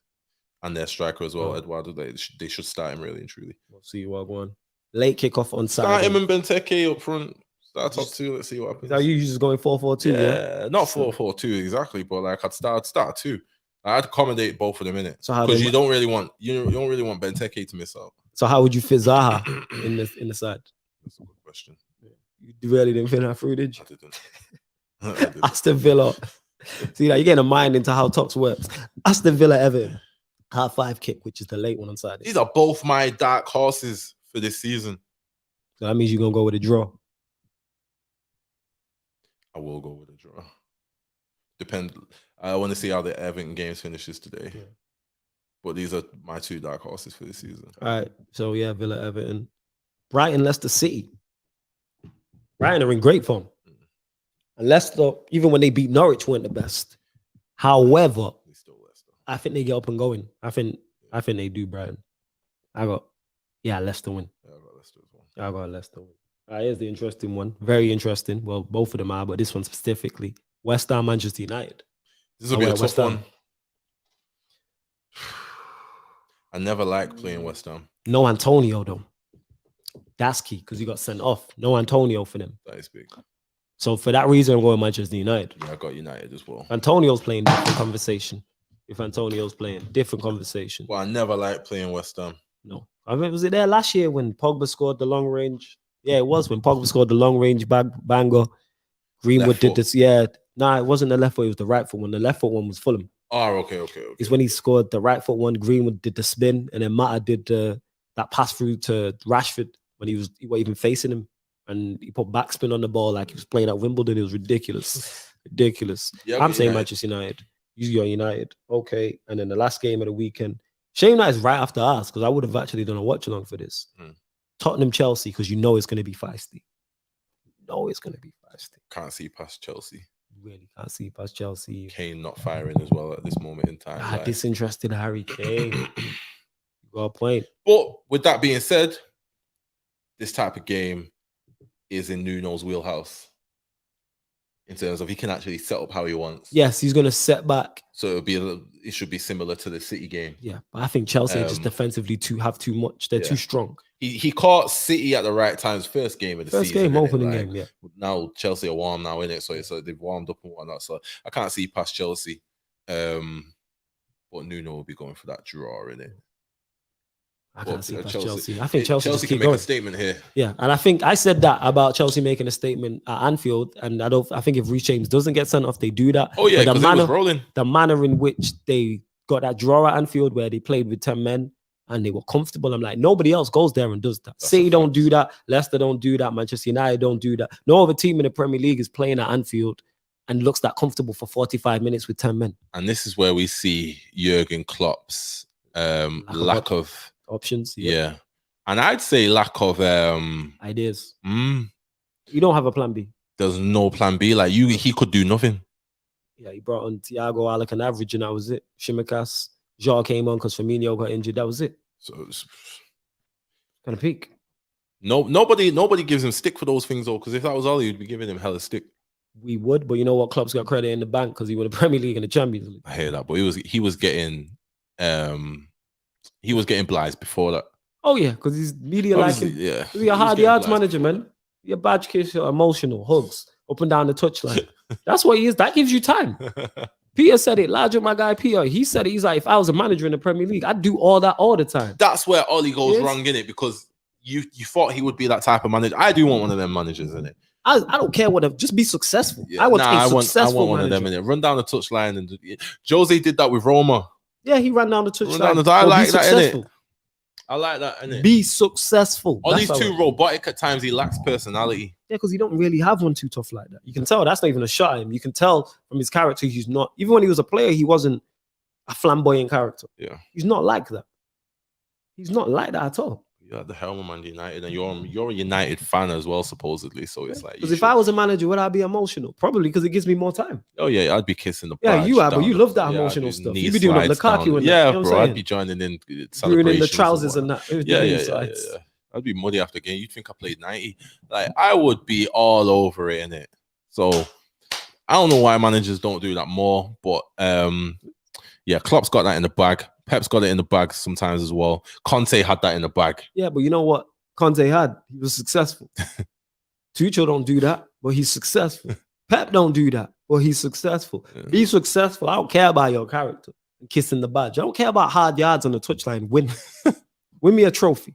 And their striker as well, Eduardo. They should start him really and truly.
We'll see what going. Late kickoff on Saturday.
Start him and Benteke up front. Start top two. Let's see what happens.
Are you just going 4-4-2?
Yeah, not 4-4-2 exactly, but like I'd start two. I'd accommodate both of them in it. So because you don't really want Benteke to miss out. So how would you fit Zaha in the side? That's a good question. You really didn't fit that through, did you? I didn't. Aston Villa. See, like, you're getting a mind into how Tops works. Aston Villa, Everton. Half-5 kick, which is the late one on Saturday. These are both my dark horses for this season. So that means you're going to go with a draw. I will go with a draw. I want to see how the Everton games finishes today. Yeah. But these are my 2 dark horses for this season. All right. So, yeah, Villa, Everton. Brighton, Leicester City. Brighton are in great form. And Leicester, even when they beat Norwich, weren't the best. However, I think they get up and going. I think they do, Brighton. Leicester win. Yeah, I got Leicester as well. I got Leicester win. All right, here's the interesting one. Very interesting. Well, both of them are, but this one specifically. West Ham, Manchester United. This will be a tough one. I never like playing West Ham. No Antonio, though. That's key, because he got sent off. No Antonio for them. That is big. So for that reason, I'm going Manchester United. Yeah, I got United as well. Antonio's playing different conversation. If Antonio's playing, different conversation. Well, I never like playing West Ham. No. I mean, was it there last year when Pogba scored the long range? Yeah, it was when Pogba scored the long range banger. Greenwood did this. Yeah. Nah, it wasn't the left foot. It was the right foot one. The left foot one was Fulham. Oh, okay. It's when he scored the right foot one. Greenwood did the spin, and then Mata did that pass through to Rashford when he wasn't even facing him, and he put backspin on the ball like he was playing at Wimbledon. It was ridiculous. Yeah, I'm saying Manchester United. You got United. Okay. And then the last game of the weekend. Shame that is right after us, because I would have actually done a watch along for this. Tottenham, Chelsea, because you know it's going to be feisty. Can't see past Chelsea. Really can't see past Chelsea. Kane not firing as well at this moment in time. Disinterested Harry Kane. You got a point. But with that being said, this type of game, is in Nuno's wheelhouse in terms of he can actually set up how he wants.
Yes, he's going to set back.
So it should be similar to the City game.
Yeah, but I think Chelsea are just defensively have too much. They're too strong.
He caught City at the right times. First game of the season.
First game, opening game. Yeah.
Now Chelsea are warm now, innit? So they've warmed up and whatnot. So I can't see past Chelsea. But Nuno will be going for that draw, innit?
I can't see past Chelsea. I think Chelsea
can make a statement here.
Yeah, and I think I said that about Chelsea making a statement at Anfield, and I think if Reece James doesn't get sent off, they do that.
Oh yeah, because it was rolling.
The manner in which they got that draw at Anfield, where they played with 10 men and they were comfortable. I'm like, nobody else goes there and does that. City don't do that. Leicester don't do that. Manchester United don't do that. No other team in the Premier League is playing at Anfield and looks that comfortable for 45 minutes with 10 men.
And this is where we see Jurgen Klopp's lack of
options.
Yeah. And I'd say lack of
ideas. You don't have a plan B.
There's no plan B. Like he could do nothing.
Yeah, he brought on Thiago Alcantara average, and that was it. Shimikas, Joao came on because Firmino got injured. That was it.
So it's
kind of peak.
Nobody gives him stick for those things though, because if that was all, you'd be giving him hella stick.
We would, but you know what? Klopp's got credit in the bank because he won the Premier League and the Champions League.
I hear that, but he was getting blized before that.
Oh yeah, because he's media like him.
Yeah,
he's a hard yards manager, man. You're a badge kiss, emotional hugs up and down the touchline. That's what he is. That gives you time. Peter said it. Larger, my guy Peter. He said it. He's like, if I was a manager in the Premier League, I'd do all that all the time.
That's where Ollie goes wrong in it, because you thought he would be that type of manager. I do want one of them managers in it.
I don't care what. Just be successful. Yeah. I want
I want one of them in it. Run down the touchline and Jose did that with Roma.
Yeah, he ran down the touchline.
I like that in it. I like that in it.
Be successful.
Ollie's too robotic at times. He lacks personality.
Yeah, because he don't really have one too tough like that. You can tell that's not even a shot at him. You can tell from his character he's not. Even when he was a player, he wasn't a flamboyant character.
Yeah,
he's not like that. He's not like that at all.
You're at the helm of Man United, and you're a United fan as well, supposedly. So it's like,
because if I was a manager, would I be emotional? Probably, because it gives me more time.
Oh yeah, I'd be kissing the
badge. Yeah, you are, but you love that emotional stuff. You'd be doing up Lukaku and
yeah,
that,
bro. I'd be joining in celebrations,
the trousers and that.
Yeah. I'd be muddy after game. You'd think I played 90. Like I would be all over it, innit? So I don't know why managers don't do that more, but yeah, Klopp's got that in the bag. Pep's got it in the bag sometimes as well. Conte had that in the bag.
Yeah, but you know what Conte had? He was successful. Tuchel don't do that, but he's successful. Pep don't do that, but he's successful. Yeah. He's successful. I don't care about your character and kissing the badge. I don't care about hard yards on the touchline. Win me a trophy.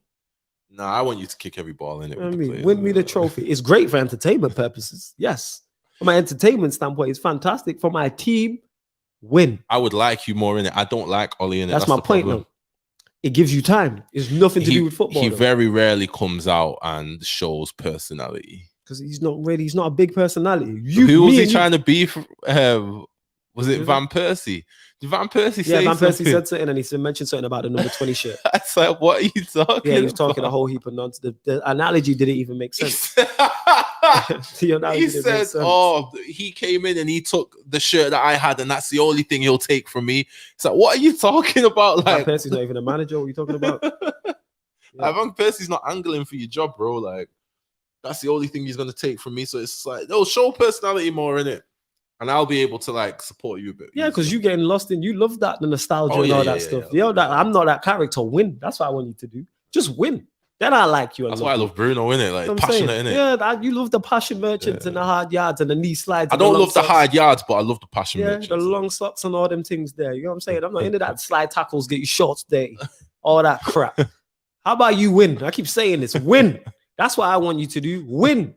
Nah, I want you to kick every ball in it.
Win me the trophy. It's great for entertainment purposes. Yes. From my entertainment standpoint, it's fantastic. For my team, win.
I would like you more in it. I don't like Ollie in it.
That's my point, though. It gives you time. It's nothing to do with football.
He very rarely comes out and shows personality.
Because he's not a big personality.
Who was he trying to be? Was it Van Persie? Did Van Persie say
Van
something?
Persie said something, and he mentioned something about the number 20 shirt.
I said, what are you talking
Yeah, he was talking a whole heap of nonsense. The analogy didn't even make sense.
He said, oh, he came in and he took the shirt that I had, and that's the only thing he'll take from me. So what are you talking about? Like,
Van Persie's not even a manager. What are you talking about?
Van Persie's not angling for your job, bro. Like, that's the only thing he's going to take from me. So it's like, no, show personality more in it. And I'll be able to like support you a bit.
Yeah, because you're getting lost in, you love that, the nostalgia and all that stuff. Yeah. You know, that I'm not that character. Win. That's what I want you to do. Just win. Then I like you.
That's why I love Bruno, innit? Like, passionate, innit?
Yeah, you love the passion merchants and the hard yards and the knee slides.
I don't love the hard yards, but I love the passion merchants.
The long socks and all them things there. You know what I'm saying? I'm not into that slide tackles, get you shorts day, all that crap. How about you win? I keep saying this. Win. That's what I want you to do. Win.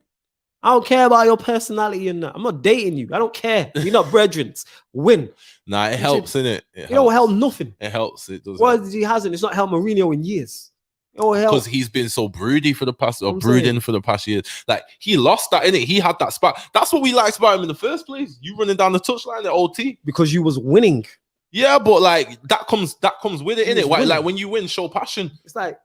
I don't care about your personality and that. I'm not dating you. I don't care. We're not brethren. Win.
It helps, innit?
It don't help nothing.
It helps. It does.
Well, he hasn't. It's not helped Mourinho in years.
Because he's been so broody for the past, or brooding for the past years. Like, he lost that, innit? He had that spot. That's what we liked about him in the first place. You running down the touchline at OT.
Because you was winning.
Yeah, but like, that comes with it, innit? Like, when you win, show passion.
It's like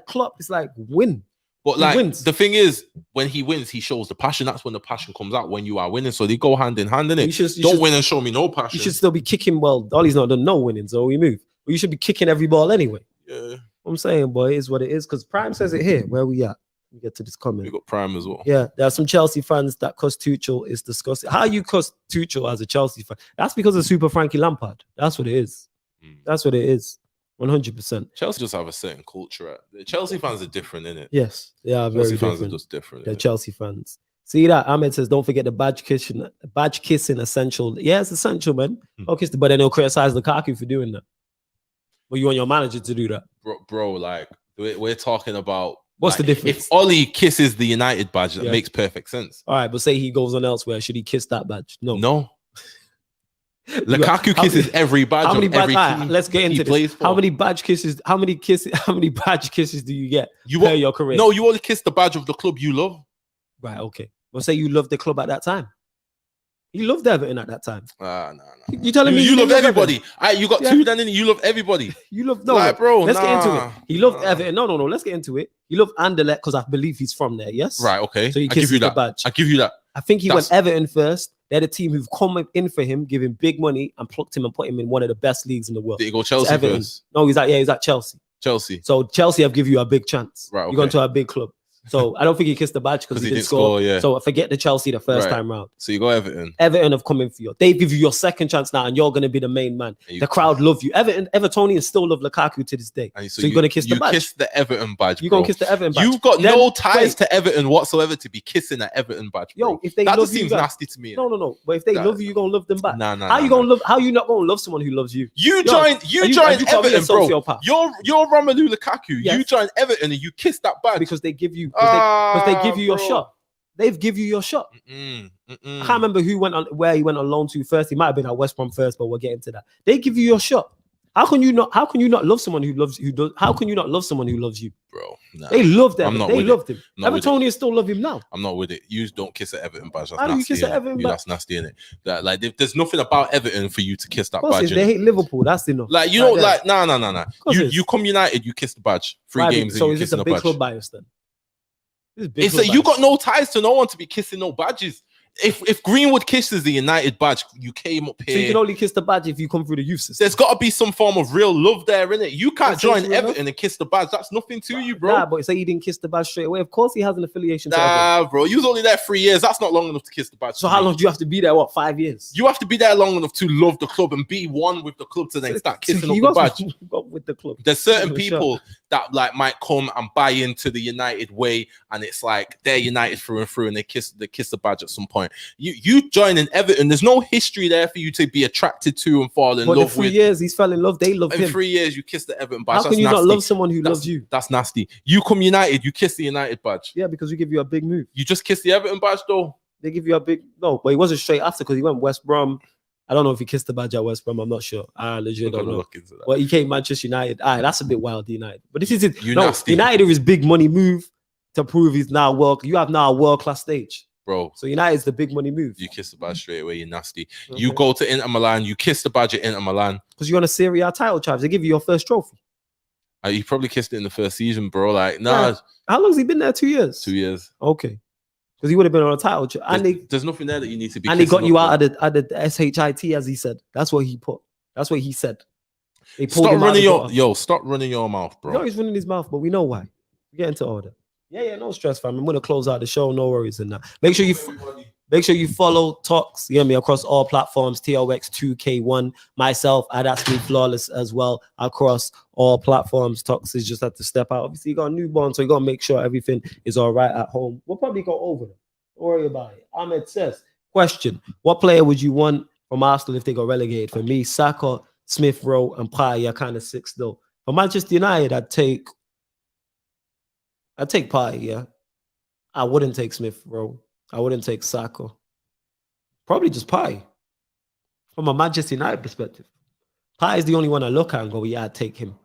Klopp. It's like win.
But like, the thing is, when he wins, he shows the passion. That's when the passion comes out, when you are winning. So they go hand in hand, innit? Don't win and show me no passion.
You should still be kicking. Well, Ollie's not done no winning, so we move. But you should be kicking every ball anyway.
Yeah.
I'm saying, boy, it is what it is. Because Prime says it here. Where we at? We get to this comment.
We got Prime as well.
Yeah, there are some Chelsea fans that cuss Tuchel is disgusting. How you cuss Tuchel as a Chelsea fan? That's because of Super Frankie Lampard. That's what it is. That's what it is. 100%.
Chelsea just have a certain culture. The Chelsea fans are different, innit?
Yes, they are very
Chelsea fans
different.
are just different.
They're
innit?
Chelsea fans. See that? Ahmed says, don't forget the badge kissing essential. Yeah, it's essential, man. Okay, but then they'll criticize Lukaku for doing that. But you want your manager to do that.
Bro, like, we're talking about.
What's
like,
the difference?
If Ollie kisses the United badge, that makes perfect sense.
All right, but say he goes on elsewhere. Should he kiss that badge? No.
Lukaku kisses every badge.
How many
of every
badge?
team
Let's get into
plays
this.
for.
How many badge kisses? How many badge kisses do you get per your career?
No, you only kiss the badge of the club you love.
Right. Okay. Well, say you loved the club at that time. You loved Everton at that time.
No.
You telling me
you love everybody?
Everton?
You got two. Then you love everybody.
You love
like, bro.
Let's get into it. He loved Everton. No. Let's get into it. He loved Anderlecht because I believe he's from there. Yes.
Right. Okay.
So he
I give
kisses
you
the
that.
badge.
I give you that.
I think he went Everton first. They're the team who've come in for him, give him big money, and plucked him and put him in one of the best leagues in the world.
Did he go Chelsea first?
No, he's at Chelsea.
Chelsea.
So Chelsea have give you a big chance.
Right. Okay.
You're going to a big club. So I don't think he kissed the badge because he didn't score.
Yeah.
So forget the Chelsea the first time round.
So you go Everton.
Everton have come in for you. They give you your second chance now, and you're going to be the main man. The crowd love you. Evertonians still love Lukaku to this day. So you're going to kiss the badge.
You kiss the Everton badge.
You're going to kiss the Everton badge.
You've got no ties to Everton whatsoever to be kissing an Everton badge. Bro.
Yo, if they
that
love
just
you,
seems nasty to me.
No. But if they love you, you're going to love them back.
Nah.
How you going to love? How you not going to love someone who loves you?
You join Everton, bro. You're Romelu Lukaku.
Yes.
You join Everton and you kiss that badge
because they give you. They give you your shot. They've give you your shot. I can't remember where he went on loan to first. He might have been at West Brom first, but we'll get into that. They give you your shot. How can you not love someone who loves you? How can you not love someone who loves you,
bro? Nah,
they loved him. They loved him.
Evertonians
still love him now.
I'm not with it. You don't kiss an Everton badge. That's
How do you
nasty,
kiss an Everton badge?
That's nasty, innit? That, like, there's nothing about Everton for you to kiss that badge.
They hate Liverpool. That's enough.
Like, you know, like, nah. You come United, you kiss the badge. 3 games.
So
and
is
you
this a
the
big
badge.
club bias then?
You got no ties to no one to be kissing no badges. If Greenwood kisses the United badge, you came up here.
So you can only kiss the badge if you come through the youth system.
There's got to be some form of real love there, innit? You can't join Everton and kiss the badge. That's nothing to you, bro.
Nah, but say he didn't kiss the badge straight away. Of course he has an affiliation.
Nah, bro. You was only there 3 years. That's not long enough to kiss the badge.
So how long do you have to be there? What, 5 years?
You have to be there long enough to love the club and be one with the club to then start kissing up the badge.
With the club.
There's certain people that like might come and buy into the United way, and it's like they're United through and through, and they kiss the badge at some point. You joining Everton, there's no history there for you to be attracted to and fall in love with.
3 years, he's fell in love. They love him.
In 3 years, you kiss the Everton badge.
How can you not love someone who loves you?
That's nasty. You come United, you kiss the United badge.
Yeah, because we give you a big move.
You just kiss the Everton badge, though.
They give you a big but he wasn't straight after because he went West Brom. I don't know if he kissed the badge at West Brom. I'm not sure. I legit don't know. But he came Manchester United. That's a bit wild, United. But this is it. United is his big money move to prove he's now you have now a world-class stage.
Bro.
So United's the big money move.
You kiss the badge straight away, you're nasty. Okay. You go to Inter Milan, you kiss the badge at Inter Milan.
Because you're on a Serie A title charge. They give you your first trophy.
You probably kissed it in the first season, bro. Like, nah.
Yeah. How long has he been there? 2 years?
2 years.
Okay. Because he would have been on a title charge.
There's nothing there that you need to be.
And he got you out of the SHIT, as he said. That's what he put. That's what he said.
Stop running your mouth, bro.
No, he's running his mouth, but we know why. We get into order. Yeah, no stress, fam. I'm gonna close out the show. No worries in that. Make sure you follow Tox, you know me, across all platforms. TOX2K1. Myself, Adatsme Flawless as well across all platforms. Tox is just had to step out. Obviously, you got a newborn, so you gotta make sure everything is all right at home. We'll probably go over them. Don't worry about it. Ahmed says, question: what player would you want from Arsenal if they got relegated? For me, Saka, Smith Rowe, and Partey are kind of six though. For Manchester United, I'd take Partey, yeah. I wouldn't take Smith Rowe. I wouldn't take Saka. Probably just Partey. From a Manchester United perspective. Partey is the only one I look at and go, yeah, I'd take him.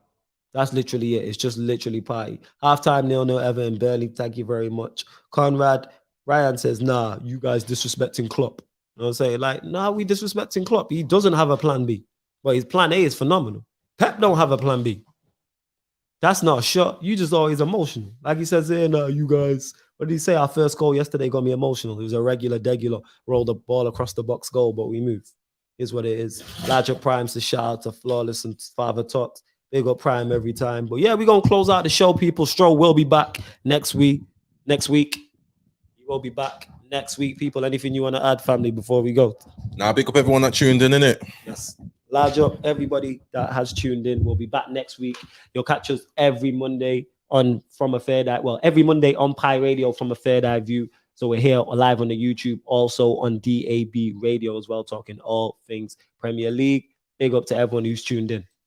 That's literally it. It's just literally Partey. Halftime 0-0 Everton, Burnley, thank you very much. Conrad, Ryan says, nah, you guys disrespecting Klopp. You know what I'm saying? Like, nah, we disrespecting Klopp. He doesn't have a plan B. But his plan A is phenomenal. Pep don't have a plan B. That's not a shot. You just always emotional. Like he says there, you guys, what did he say? Our first goal yesterday got me emotional. It was a degular, roll the ball across the box goal, but we moved. Here's what it is. Larger Primes to shout out to Flawless and Father Talks. They got Prime every time. But yeah, we're going to close out the show, people. Stroll will be back next week. next week. We will be back next week, people. Anything you want to add, family, before we go?
Now, big up everyone that tuned in, innit?
Yes. Large up everybody that has tuned in. We'll be back next week. You'll catch us every Monday on From a Third Eye. Well, every Monday on Pi Radio from a Third Eye View. So we're here live on the YouTube, also on DAB Radio as well, talking all things Premier League. Big up to everyone who's tuned in.